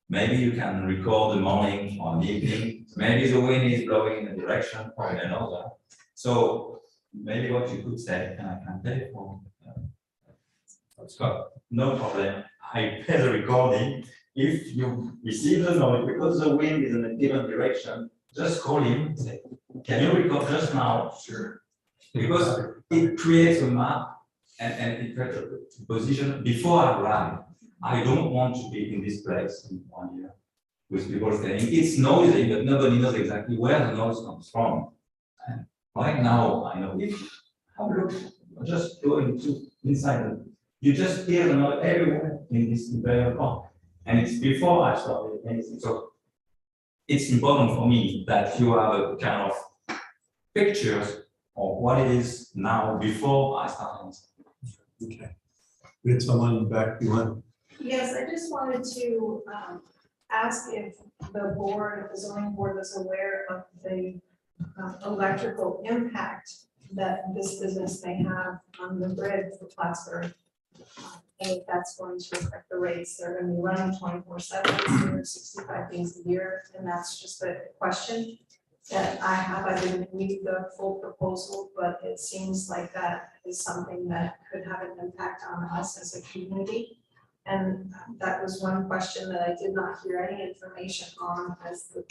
maybe you can record the morning or the evening. Maybe the wind is blowing in a direction or in another. So maybe what you could say, and I can pay for Scott, no problem. I pay the recording. If you receive the noise because the wind is in a given direction, just call him. Say, can you record just now? Sure. Because it creates a map and it creates a position before I arrive. I don't want to be in this place in 1 year with people saying it's noisy, but nobody knows exactly where the noise comes from. And right now, I know if you have a look, just go inside, you just hear the noise everywhere in this entire park. And it's before I started anything. So it's important for me that you have a kind of pictures of what it is now before I start anything. Okay. We had someone back behind. Yes, I just wanted to ask if the board, if the zoning board was aware of the electrical impact that this business may have on the grid for Plattsburgh. And if that's going to affect the rates, they're gonna be running 24/7, 365 days a year, and that's just a question that I have. I didn't read the full proposal, but it seems like that is something that could have an impact on us as a community. And that was one question that I did not hear any information on as the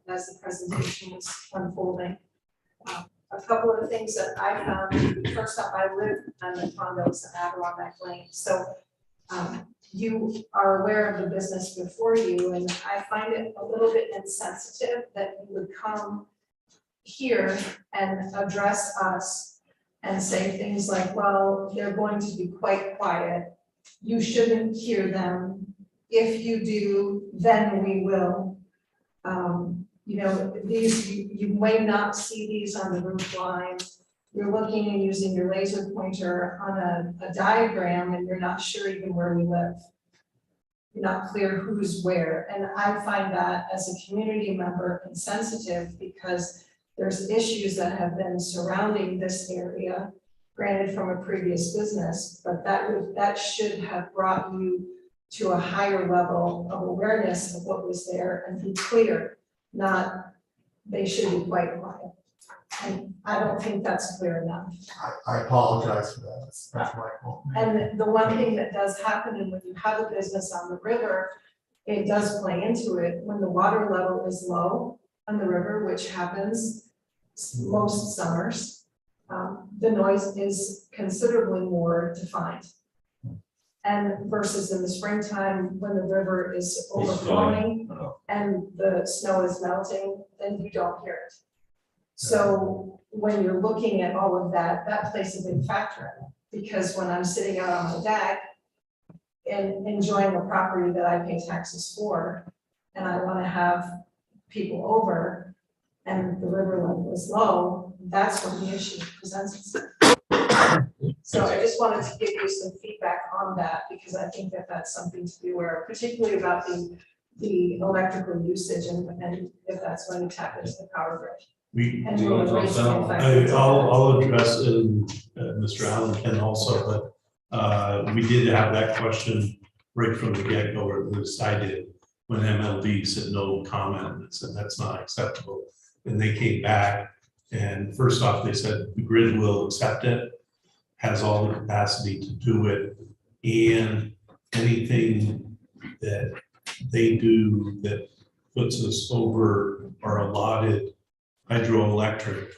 presentation was unfolding. A couple of the things that I found, first off, I live in the condos in Adirondack Lane, so you are aware of the business before you, and I find it a little bit insensitive that you would come here and address us and say things like, well, they're going to be quite quiet. You shouldn't hear them. If you do, then we will. You know, these, you may not see these on the roof line. You're looking and using your laser pointer on a diagram and you're not sure even where we live. You're not clear who's where. And I find that as a community member insensitive because there's issues that have been surrounding this area, granted from a previous business, but that should have brought you to a higher level of awareness of what was there and be clear, not they should be quite quiet. And I don't think that's clear enough. I apologize for that. That's my fault. And the one thing that does happen, and when you have a business on the river, it does play into it. When the water level is low on the river, which happens most summers, the noise is considerably more defined. And versus in the springtime, when the river is overflowing and the snow is melting, then you don't hear it. So when you're looking at all of that, that plays a big factor in it. Because when I'm sitting out on my deck and enjoying a property that I pay taxes for, and I want to have people over, and the river level is low, that's when the issue presents itself. So I just wanted to give you some feedback on that, because I think that that's something to be aware of, particularly about the electrical usage and if that's going to tap into the power grid. And will the rates be affected? I'll address Mr. Allen can also, but we did have that question right from the get-go, or at least I did, when MLD said no comment and said that's not acceptable. And they came back, and first off, they said the grid will accept it, has all the capacity to do it, and anything that they do that puts us over our allotted hydroelectric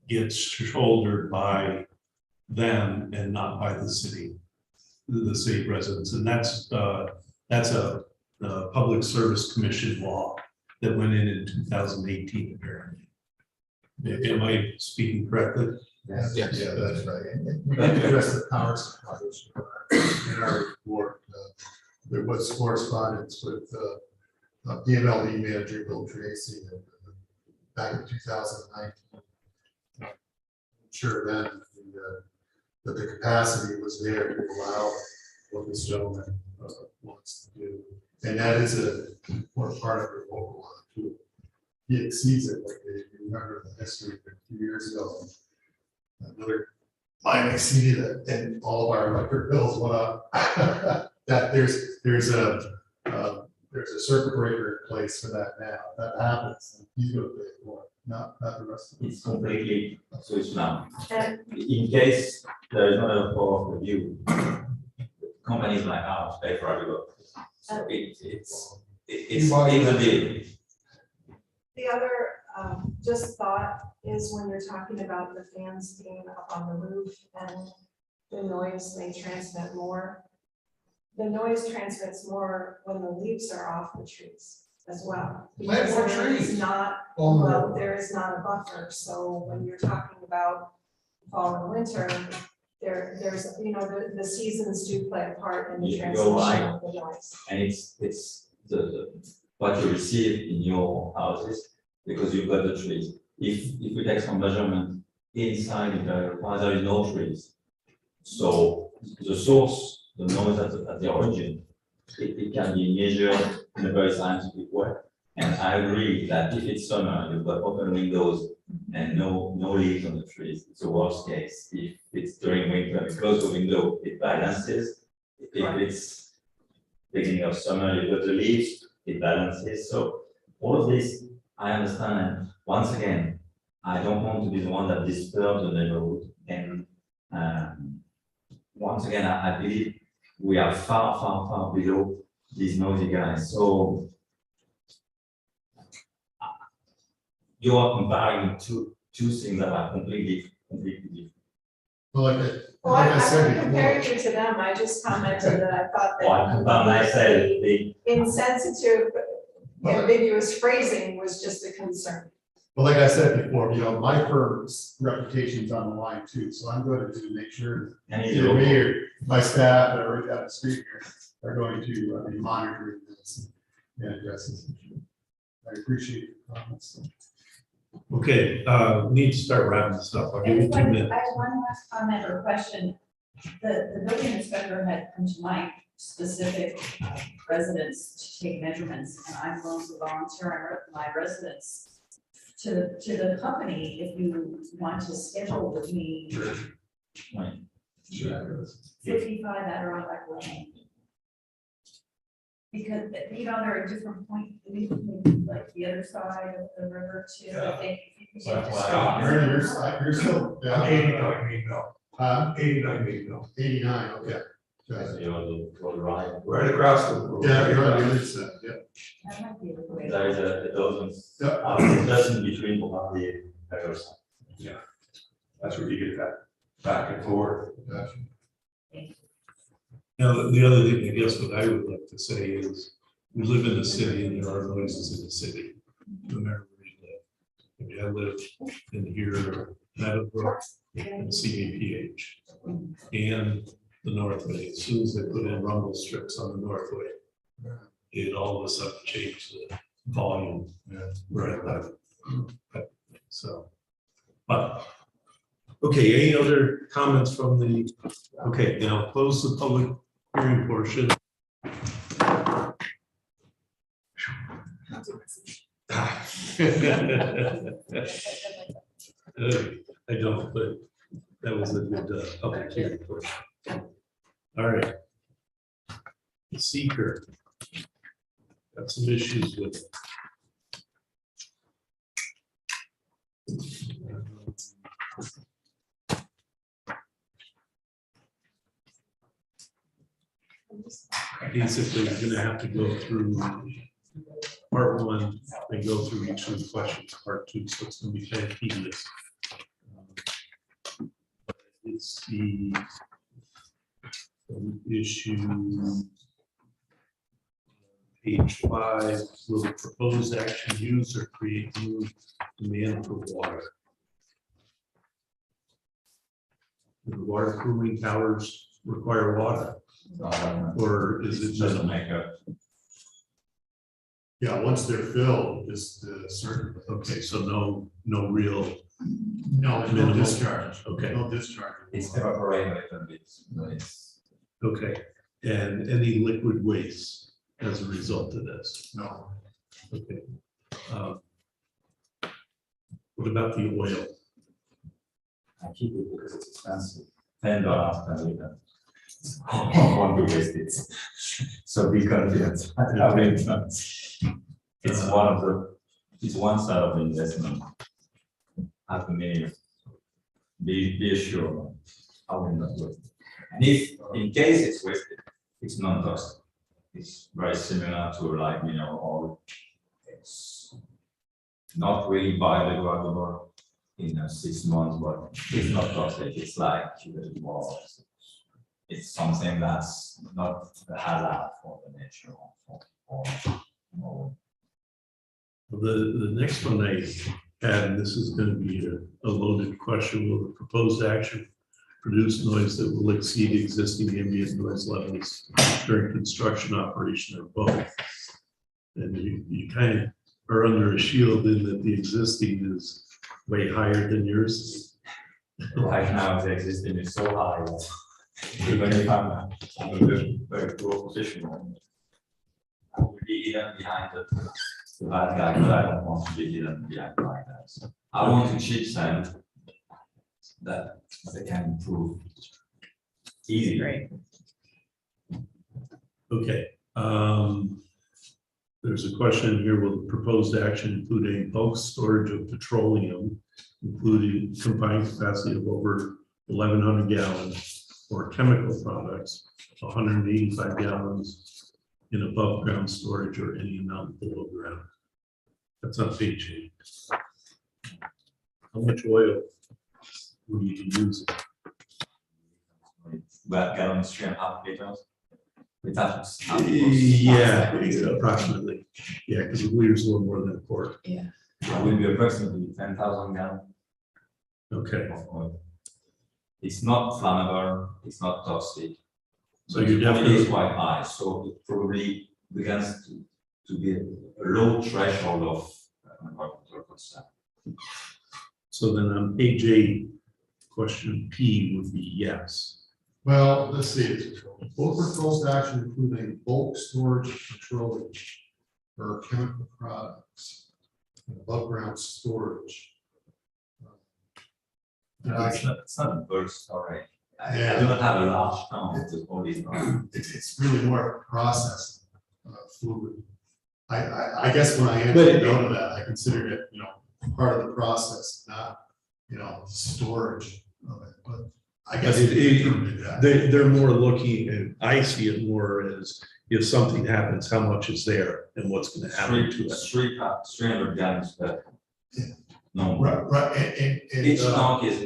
gets shouldered by them and not by the city residents. And that's a Public Service Commission law that went in 2018 apparently. Am I speaking correctly? Yes. Yeah, that's right. And we did address the power supplies in our report. There was correspondence with DMLD manager Bill Tracy back in 2019. I'm sure then that the capacity was there to allow what this gentleman wants to do. And that is an important part of the local law too. He exceeds it, like if you remember the history a few years ago. Another line exceeded it, and all of our electric bills went up. That there's a circuit breaker in place for that now. That happens, and he's going to pay for it, not the rest of it. It's completely switched now. In case there is not a power for you, companies like ours pay for everyone. So it's a deal. The other just thought is when you're talking about the fans being up on the roof and the noise may transmit more. The noise transmits more when the leaves are off the trees as well. Plant more Because there is trees. not, Oh, well, there is not a buffer. So when you're talking about fall and winter, there's, you know, the seasons do play a part in the You're transmission right. of the noise. And it's the what you receive in your houses because you've got the trees. If we take some measurement inside the area, there is no trees. So the source, the noise at the origin, it can be measured in a very scientific way. And I agree that if it's summer, you've got open windows and no leaves on the trees, it's a worst case. If it's during winter, you close the window, it balances. If it's beginning of summer, you've got the leaves, it balances. So all of this, I understand. And once again, I don't want to be the one that disturbs the neighborhood. And once again, I believe we are far, far, far below these noisy guys. So you are comparing two things that are completely different. Well, Well, like I I said wasn't comparing before, you to them, I just commented that I thought that. Well, I compare myself, the Insensitive, ambiguous phrasing was just a concern. well, like I said before, my firm's reputation's on the line too, so I'm going to make sure and either me or my staff that are right down the street here are going to be monitoring this and addressing this issue. I appreciate your comments. Okay, we need to start wrapping this up. I'll give you 2 minutes. I have one last comment or question. The building inspector had come to my specific residence to take measurements, and I'm willing to volunteer my residence to the company if you want to schedule with me. Right. 55 Adirondack Lane. Because, they're at different points, like the other side of the river too, I think. Ernie, you're still, yeah. 89 Main Mill. 89 Main Mill. 89, okay. So you're on the right. Right across the road. Yeah, you're on the other side, yeah. That might be a good way. There is a dozen between probably the side. Yeah. That's where you get that back and forth. Gotcha. Now, the other thing, I guess, what I would like to say is, we live in the city and there are noises in the city, no matter where you live. I mean, I live in here, Meadowbrook, and CDPH, and the Northway. As soon as they put in rumble strips on the Northway, it all of a sudden changed the volume where I live. So, but, okay, any other comments from the, okay, now close the public hearing portion. I don't, but that was a good public hearing portion. All right. The seeker. Got some issues with it. Basically, you're gonna have to go through part 1 and go through each of the questions, part 2, so it's gonna be kind of tedious. It's the issue page 5, will the proposed action use or create new demand for water? Do the water cooling towers require water? Or is it Doesn't make a. Yeah, once they're filled, just certain. Okay, so no real. No Minimal. discharge. Okay. No discharge. It's evaporating a little bit, but it's. Okay, and any liquid waste as a result of this? No. Okay. What about the oil? I keep it because it's expensive. $10 per liter. I don't want to waste it. So be confident. I mean, it's one side of the investment. At the minimum. Be assured, I will not waste it. And if in case it's wasted, it's non-toxic. It's very similar to like oil. It's not really biodegradable in 6 months, but it's not toxic. It's like more. It's something that's not a hazard for the nature or The next one I had, and this is going to be a loaded question, will the proposed action produce noise that will exceed existing ambient noise levels during construction operation or both? And you kind of are under a shield in that the existing is way higher than yours. right now the existing is so high that even if I'm a very poor position, I would be even behind the the bad guy, but I don't want to be hidden behind like that. So I want to cheat sand that they can improve easily. Great. Okay, there's a question here, will the proposed action include a bulk storage of petroleum, including combined capacity of over 1,100 gallons, or chemical products, 185 gallons in above ground storage or any amount below ground? That's on page 8. How much oil would you use? About gallons, 3.5 liters. Without. Yeah, approximately. Yeah, because a liter is a little more than a quart. Yeah. It will be approximately 10,000 gallons Okay, of oil. It's not flammable, it's not toxic. so But you're the quality is definitely, quite high, so it probably begins to be a low threshold of environmental concern. so then on page 8, question P would be yes. Well, let's see, both proposed action including bulk storage of petroleum or chemical products, and above ground storage. It's not a bulk storage. I Yeah. do not have a large amount of all these. It's really more of a process of fluid. I guess when I answered no to that, I considered it, part of the process, not, storage of it, but I guess. They're more looking, and I see it more as if something happens, how much is there and what's going to happen to it. 300 gallons per. No. Right, and, Each tank is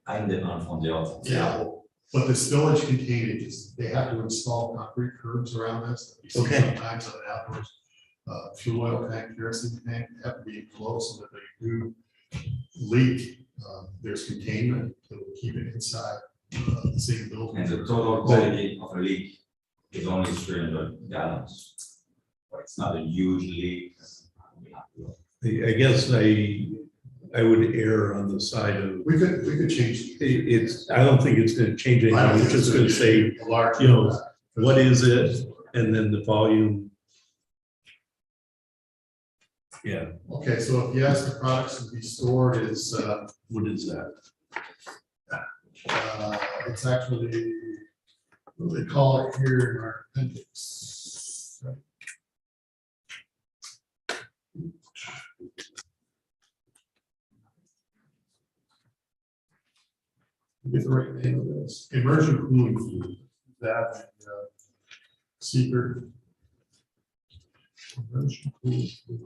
independent from the other. yeah, but the storage containers, they have to install concrete curbs around this. You see Okay. Sometimes on the outdoors, fuel oil tank, kerosene tank, they have to be enclosed so that they do leak. There's containment that will keep it inside the same building. And the total quality of a leak is only 300 gallons. But it's not a huge leak. I guess I would err on the side of, We could change. it's, I don't think it's going to change anything. I don't It's think just it's going to say, a large. what is it? And then the volume. Yeah, Okay, so if yes, the products to be stored is, what is that? it's actually, what do they call it here in our appendix? Get the right name of this, immersion cooling fluid, that, secret. Immersion cooling fluid.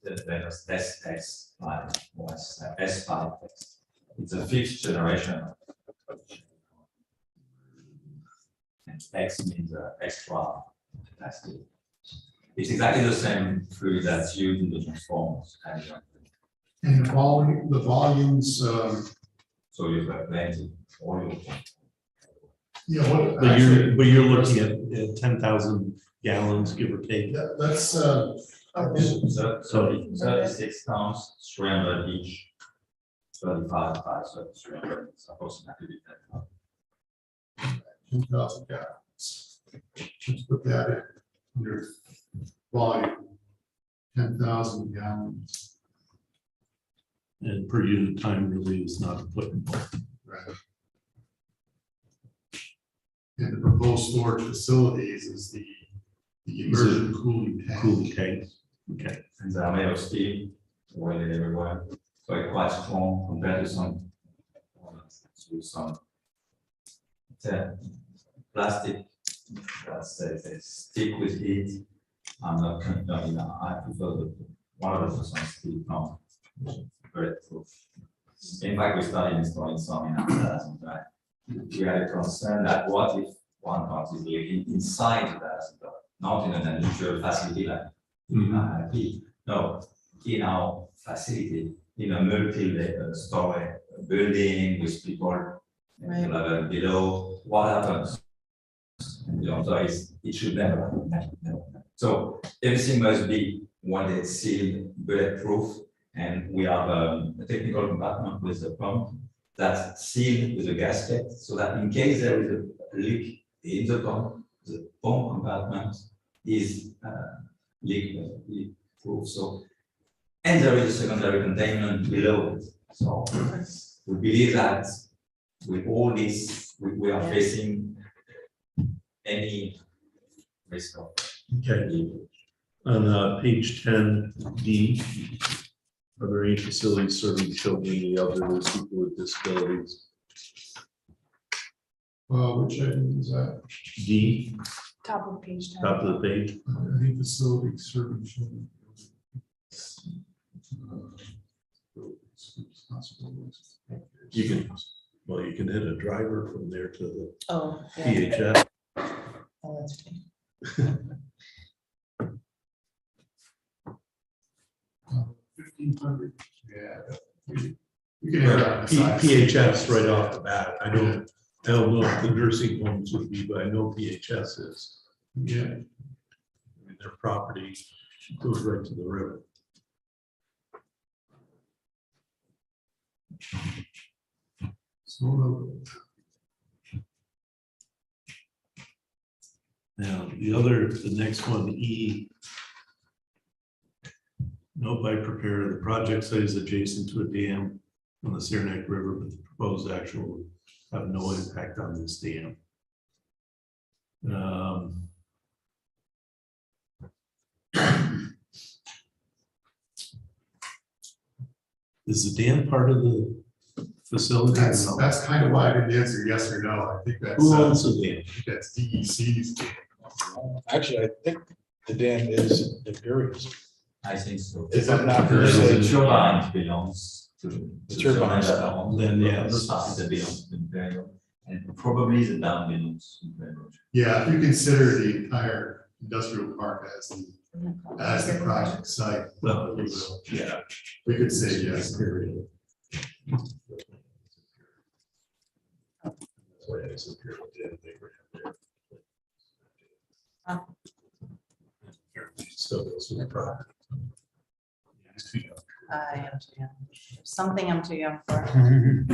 There's S5 was S5 text. It's a 5th generation. And X means extra capacity. It's exactly the same fluid that's used in the transformers. And the volumes, So you've got plenty oil. what. But you're looking at 10,000 gallons, give or take. That's, So 36 tons, 300 each. 35, 300, it's approximately 10,000. 10,000 gallons. Let's put that in under volume, 10,000 gallons. And per unit time really is not applicable. Right. And the proposed storage facilities is the immersion cooling tank. Cooling tank. Okay. And they are made of steel, welded everywhere, so it's quite strong compared to some plastic that's they stick with heat. I'm not confident. I prefer the 100% steel pump, which is very proof. In fact, we started installing some in Amsterdam. We had a concern that what if one part is leaking inside the data center, not in an industrial facility like no, in our facility, in a multi-story building with people level below, what happens? And the answer is it should never happen. So everything must be one sealed, bulletproof, and we have a technical compartment with the pump that's sealed with a gasket, so that in case there is a leak the pump compartment is leak roof, so. And there is a secondary containment below it, so we believe that with all this, we are facing any risk of. Okay. On page 10D, are there any facilities serving children and elderly, people with disabilities? Which item is that? D, Top of page 10. top of the page. I think facility serving children. You can, well, you can hit a driver from there to the Oh, yeah. PHS. Oh, that's okay. 1,500, yeah. You can have that. size. PHS right off the bat. I don't know if the nursing homes would be, but I know PHS is. Yeah. I mean, their property goes right to the river. So, Now, the next one, E. Note by preparer, the project site is adjacent to a dam on the Saranac River, but the proposed action will have no impact on this dam. Is the dam part of the facility? or no? that's kind of why I didn't answer yes or no. I think that's. Who owns the dam? I think that's DEC's. Actually, I think the dam is Imperial's. I think so. If I'm not The mistaken. turbine belongs to. The turbine is- Then, yes. The side that belongs to Imperial, and probably the dam belongs to Imperial. Yeah, if you consider the entire industrial park as the project site, Well, it was- yeah. we could say yes. Period. Still goes with the property. I am too young. Something I'm too young for.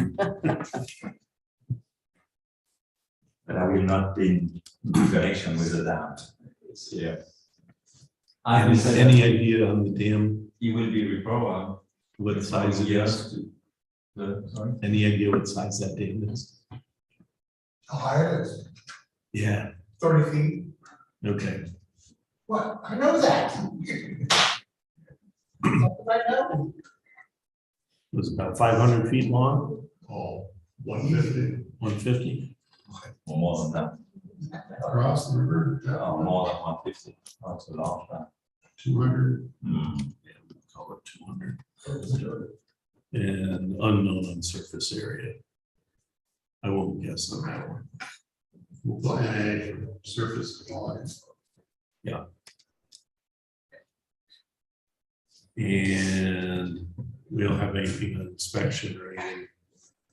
But I will not be in good connection with the dam. It's, yeah. I will say Any idea on the dam, it will be reprogrammed. what size it is? Sorry? Any idea what size that dam is? How high it is, Yeah, 30 feet. okay. What? I know that. I know. It was about 500 feet long, Oh, 150 150. Or more than that. across the river, More than 150. That's a large dam. 200. Yeah, we'll call it 200. And unknown on surface area. I won't guess on that one. We'll put A for surface volume. And we don't have anything on inspection or anything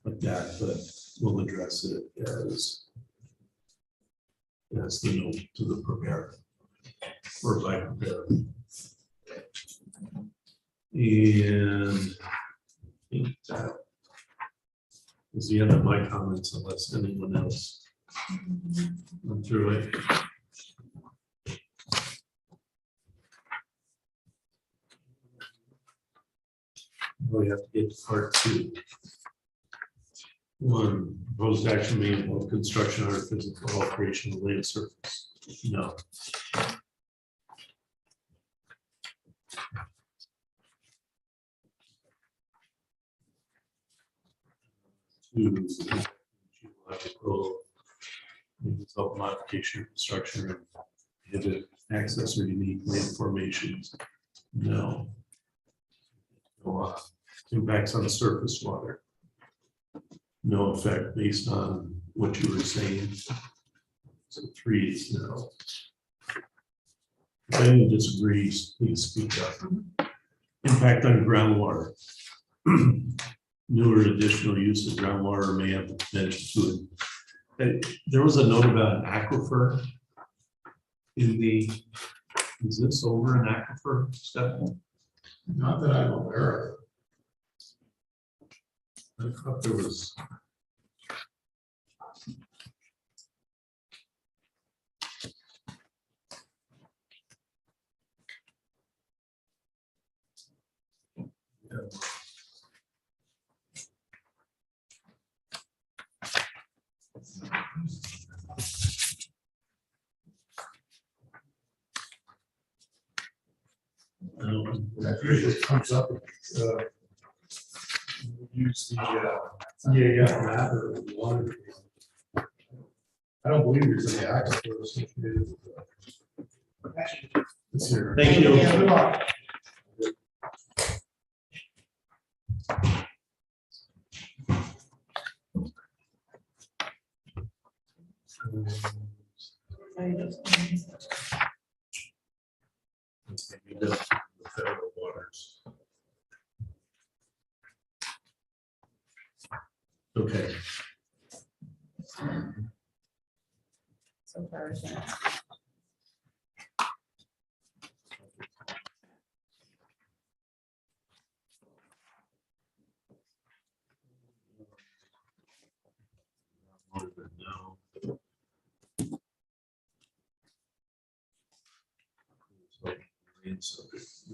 like that, but we'll address it as the note to the preparer or by preparer. And I think that was the end of my comments unless anyone else went through it. We have to get to part 2. 1, proposed action may involve construction or physical alteration of land surface. No. 2, geological, result modification, construction, or inhibit access or unique land formations. No. Impacts on surface water. No effect based on what you were saying. So 3 is no. If anyone disagrees, please speak up. Impact on groundwater. New or additional use of groundwater may have the potential to. There was a note about an aquifer. Is this over an aquifer step? Not that I'm aware of. I thought there was. That usually comes up, use the EAF map or one. I don't believe there's any access to those. It's here. Thank you. Good luck. The federal waters. Okay. So far, yeah.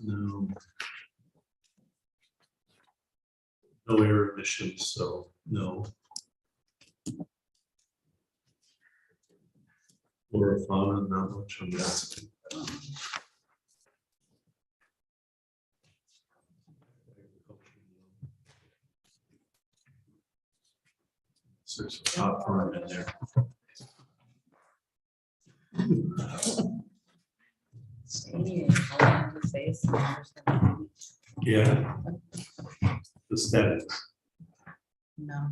No. No air emissions, so no. Flora, fauna, not much on that. So there's a top farm in there. Yeah. Aesthetics. No.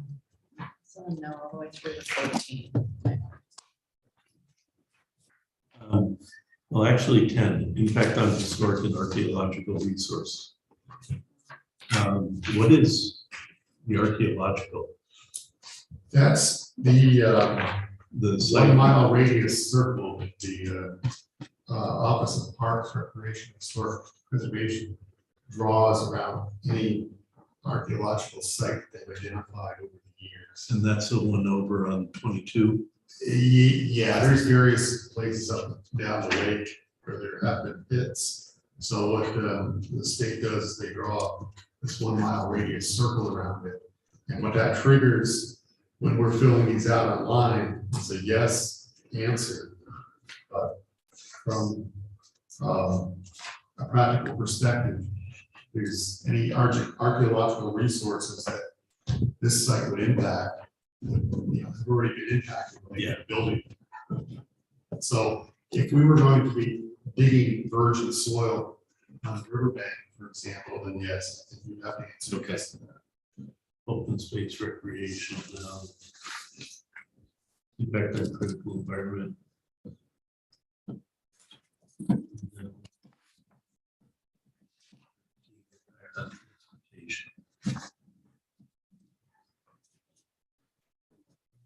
So no, all the way through to 14. Well, actually 10, in fact, on historic and archaeological resource. What is the archaeological? That's the 1 site. mile radius circle that the Office of Parks, Recreation, and Historic Preservation draws around any archaeological site that they've identified over the years. And that's the one over on 22. Yeah, there's various places up and down the lake where there have been pits. So what the state does is they draw this 1 mile radius circle around it. And what that triggers when we're filling these out online is a yes answer. But from a practical perspective, there's any archaeological resources that this site would impact, have already been impacted by the building. So if we were going to be digging virgin soil on the riverbank, for example, then yes, I think you'd have to answer yes to that. Open space recreation. Impact on critical environment.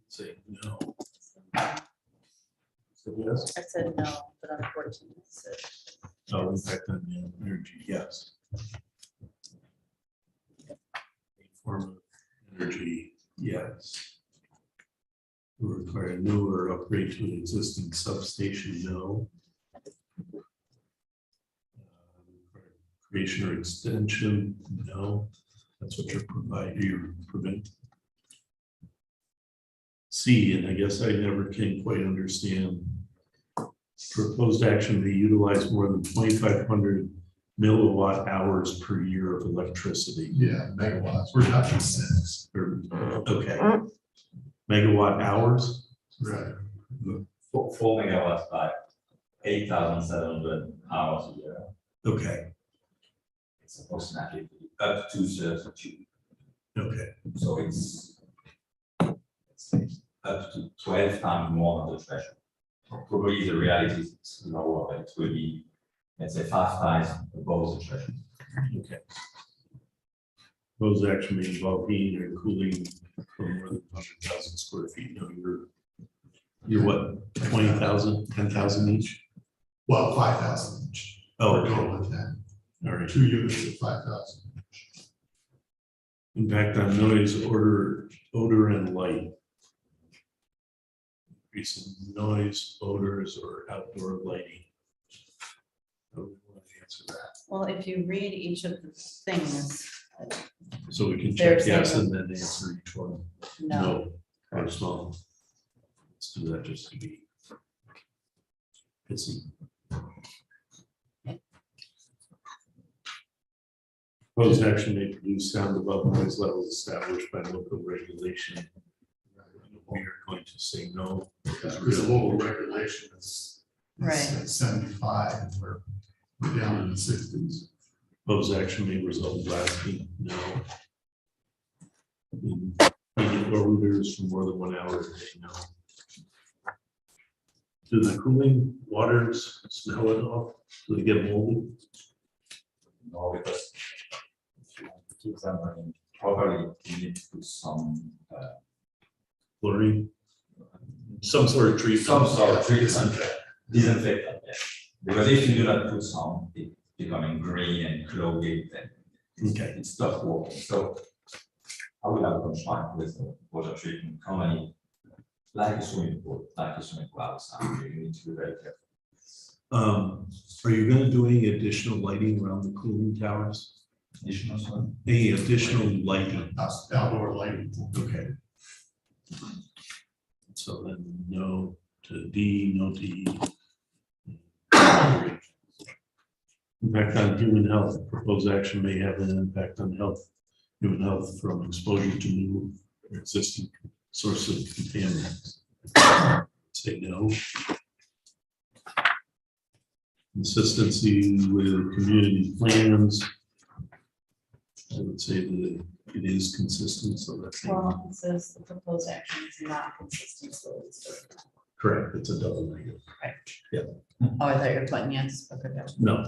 Say no. So yes. I said no, but on 14, I said. Oh, impact on the energy, yes. Form of energy, yes. Will require a new or upgrade to an existing substation, no. Creation or extension, no. That's what you're providing, you're preventing. C, and I guess I never can quite understand. Proposed action to utilize more than 2,500 milliwatt hours per year of electricity. Yeah, megawatts, we're touching 6. Okay. Megawatt hours? Right. 4 megawatts by 8,700 hours a year. Okay. It's approximately up to 32. Okay. So it's up to 12 times more than the threshold. Probably the reality is lower, but it will be, let's say, 5 times above the threshold. Okay. Proposed action may involve heating or cooling for more than 100,000 square feet. No, you're what, 20,000, 10,000 each? Well, 5,000 each. Oh, We're total of 10. All right. 2 units of 5,000. Impact on noise, odor and light. Increase in noise, odors, or outdoor lighting. How do we want to answer that? Well, if you read each of the things. So we can They're check yes saying and then answer each one. No. Or small. Let's do that just to be. Pissy. Proposed action may produce sound above noise levels established by local regulation. We are going to say no. Because There's a local regulation that's Right. 75, we're down in the 60s. Proposed action may result in blasting, no. Heating polluters for more than 1 hour a day, no. Do the cooling waters smell at all? Do they get moldy? No, because if you want to keep them running properly, you need to put some Chlorine? Some sort of treatment? some sort of treatment, disinfectant, yeah. Because if you do not put some, it becoming green and clogged, then Okay. it's tough working. So I will have a contract with the water treatment company, like a swimming pool outside, you need to be very careful. Are you gonna do any additional lighting around the cooling towers? Additional one. Any additional lighting? That's outdoor lighting. Okay. So then no to D, no to E. Impact on human health. Proposed action may have an impact on human health from exposure to new or existing source of contaminants. Say no. Consistency with community plans. I would say that it is consistent, so that's Well, it says the proposed action is not consistent, so it's. correct. It's a double negative. Right. Yeah. Oh, I thought you were putting yes. Okay, gotcha. No.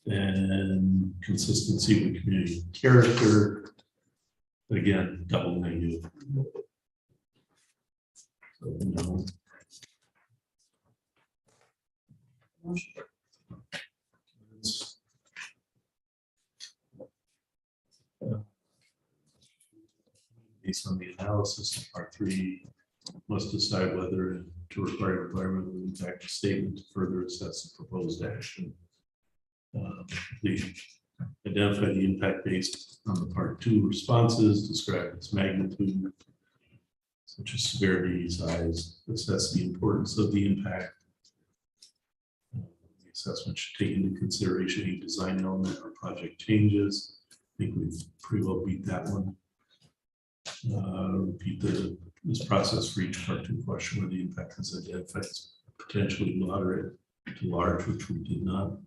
And consistency with community character. Again, double negative. So, no. Based on the analysis of part 3, must decide whether to require environmental impact statement to further assess the proposed action. The identify the impact based on the part 2 responses, describe its magnitude, such as severity, size, assess the importance of the impact. The assessment should take into consideration any design element or project changes. I think we've pretty well beat that one. Repeat this process for each part 2 question where the impact is identified as potentially moderate to large, which we did not,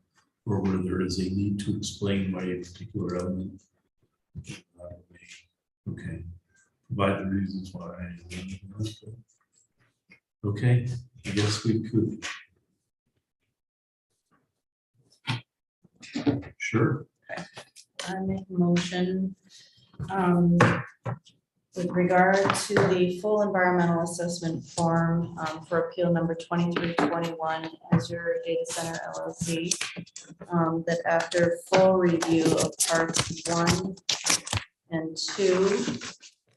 or where there is a need to explain why a particular element. Okay, provide the reasons why. Okay, I guess we could. Sure. I make a motion with regard to the full environmental assessment form for appeal number 2321 Azure Data Center LLC. That after full review of parts 1 and 2,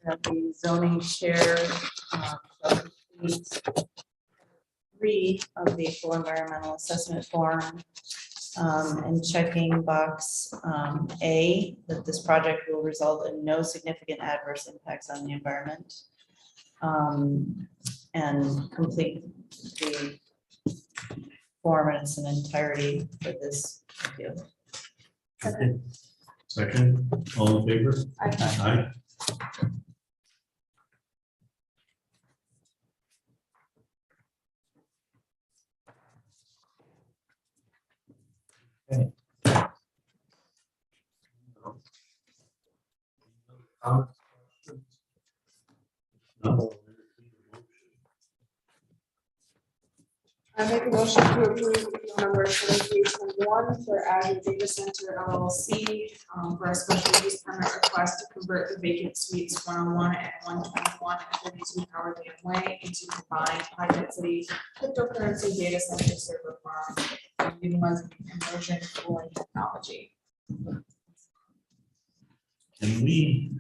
that the zoning chair completes 3 of the full environmental assessment form. And checking box A, that this project will result in no significant adverse impacts on the environment. And complete the form in its entirety for this appeal. Okay. Second, all in favor? Aye. I make a motion to approve appeal number 2321 for Azure Data Center LLC for a special use permit request to convert the vacant suites 101 and 121 at 32 Howard Dam Way into combined high-density cryptocurrency data center server farm utilizing immersion cooling technology. Can we?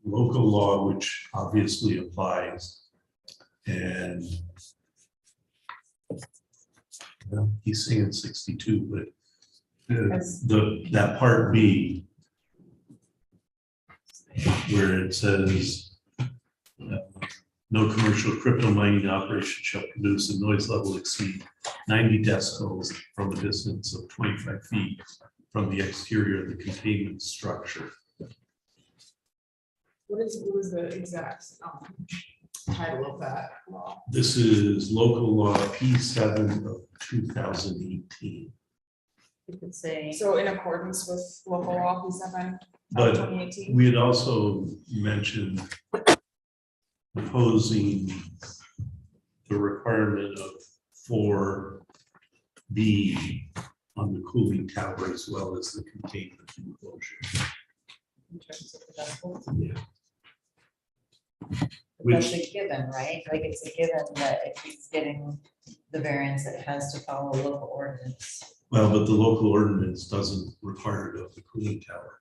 Local law, which obviously applies, and well, he's saying 62, but That part B, where it says, no commercial crypto mining operation shall produce a noise level exceed 90 decibels from a distance of 25 feet from the exterior of the containment structure. What is the exact title of that law? This is local law P7 of 2018. You could say. So in accordance with local law P7 But 2018? we had also mentioned proposing the requirement of 4B on the cooling tower as well as the containment enclosure. In terms of the decibels. Yeah. That's a given, right? Like it's a given that if he's getting the variance, it has to follow local ordinance. Well, but the local ordinance doesn't require it of the cooling tower.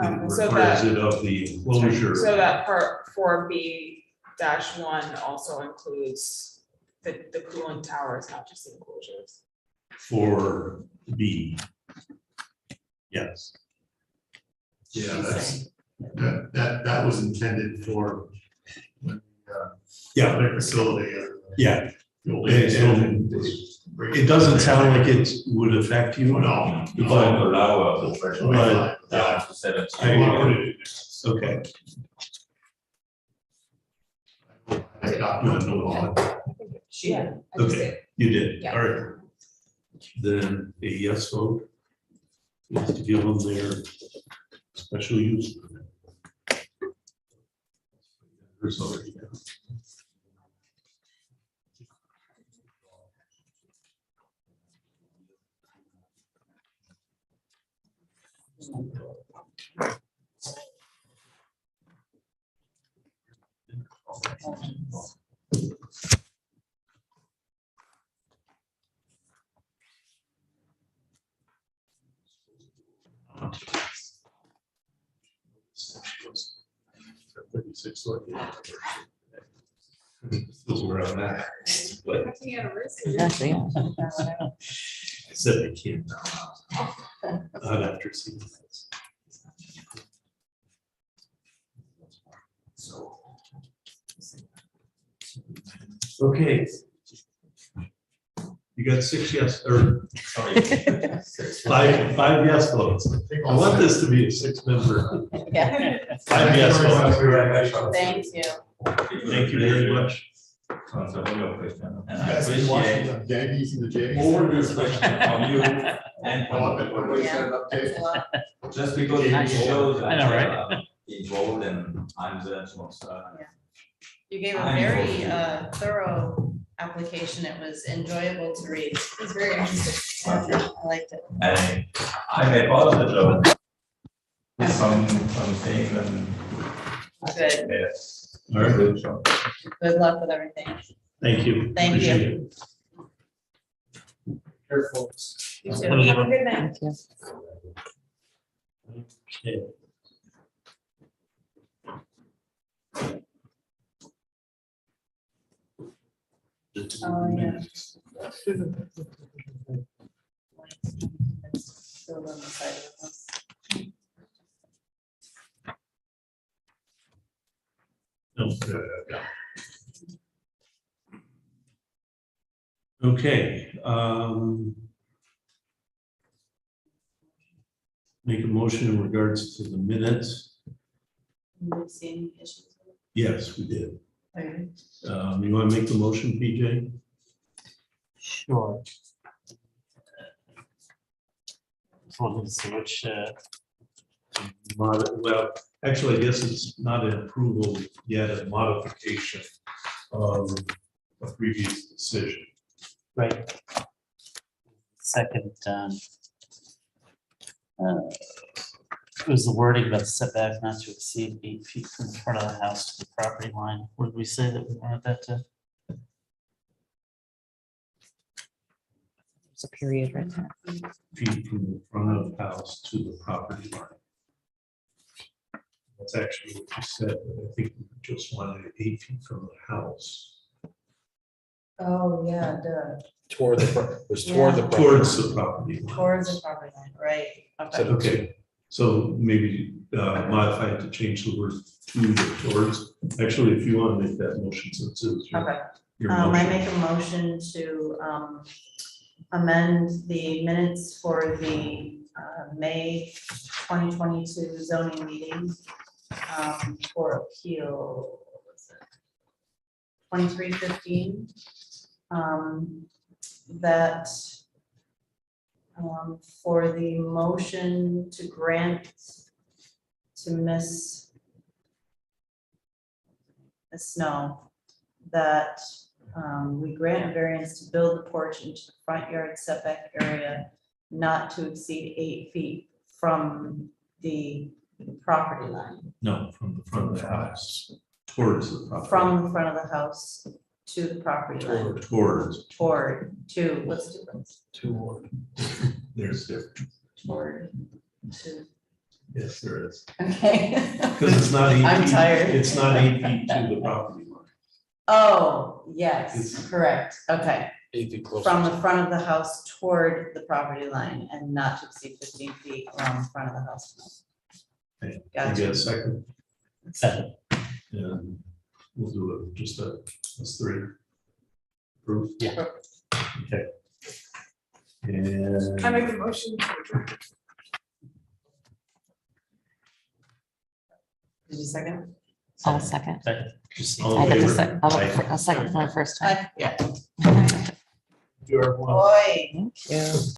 It So requires that, it of the enclosure. so that part 4B-1 also includes the cooling towers, not just the enclosures. For B. Yes. Yeah, that was intended for. Yeah. Their facility. Yeah. And it doesn't sound like it would affect you. No. But allow down to 17. Okay. I got no law. Yeah. I just Okay, did. you did, Yeah. all right. Then a yes vote is to give them their special use permit. There's already now. Those were on that. But Happy anniversary. Exactly, yeah. I said I can't. Not after seeing this. Okay. You got 6 yes, or sorry, five yes votes. I want this to be a 6-member. Yeah. 5 yes votes. Thank you. Thank you very much. And I Guys been watching appreciate the Yankees and the Jays? all the questions from you and from Yeah. just because it shows I know, right? that involved and I'm the sponsor. You gave a I'm very involved. thorough application. It was enjoyable to read. It's very interesting. I liked it. And I made part of the job. Some things and Good. yes. All right. Good job. Good luck with everything. Thank you. Thank you. Appreciate it. Careful. You too. Have a good Have a one. good night. Thank you. Okay. Oh, yeah. Still on the side of the house. No. Okay. Make a motion in regards to the minutes. Anybody see any issues? Yes, we did. Okay. You want to make the motion, PJ? Sure. So let's see which, Well, actually, I guess it's not an approval yet, a modification of a previous decision. right. Second, it was the wording about the setback not to exceed 8 feet from the front of the house to the property line. What did we say that we wanted that to? It's a period right there. Feet from the front of the house to the property line. That's actually what you said, but I think we just wanted 8 feet from the house. Oh, yeah, Toward the, was toward the. Towards the property line. towards the property line, right, okay. Okay, so maybe modify it to change the word to the towards. Actually, if you want to make that motion, since it's Okay. your I motion. make a motion to amend the minutes for the May 2022 zoning meeting for appeal, what was it? 2315. That for the motion to grant to Miss Snow, that we grant a variance to build the porch into the front yard setback area not to exceed 8 feet from the property line, No, from the front of the house, towards the property. from the front of the house to the property line. Towards, To, what's the difference? Toward. there's difference. Toward, to, Yes, there is. okay. Because it's not 8 I'm feet. tired. It's not 8 feet to the property line. Oh, yes, It's- correct, okay. 8 feet closer. From the front of the house toward the property line and not to exceed 15 feet around the front of the house. Okay, you Gotcha. get a second? Second. And we'll do it just as three. Proof? Yeah. Okay. And. I make a motion to adjourn. Did you second? I'll second. Second. All I in get to favor? sec, I'll second for the first time. Yeah. You are one. Boy. Thank you.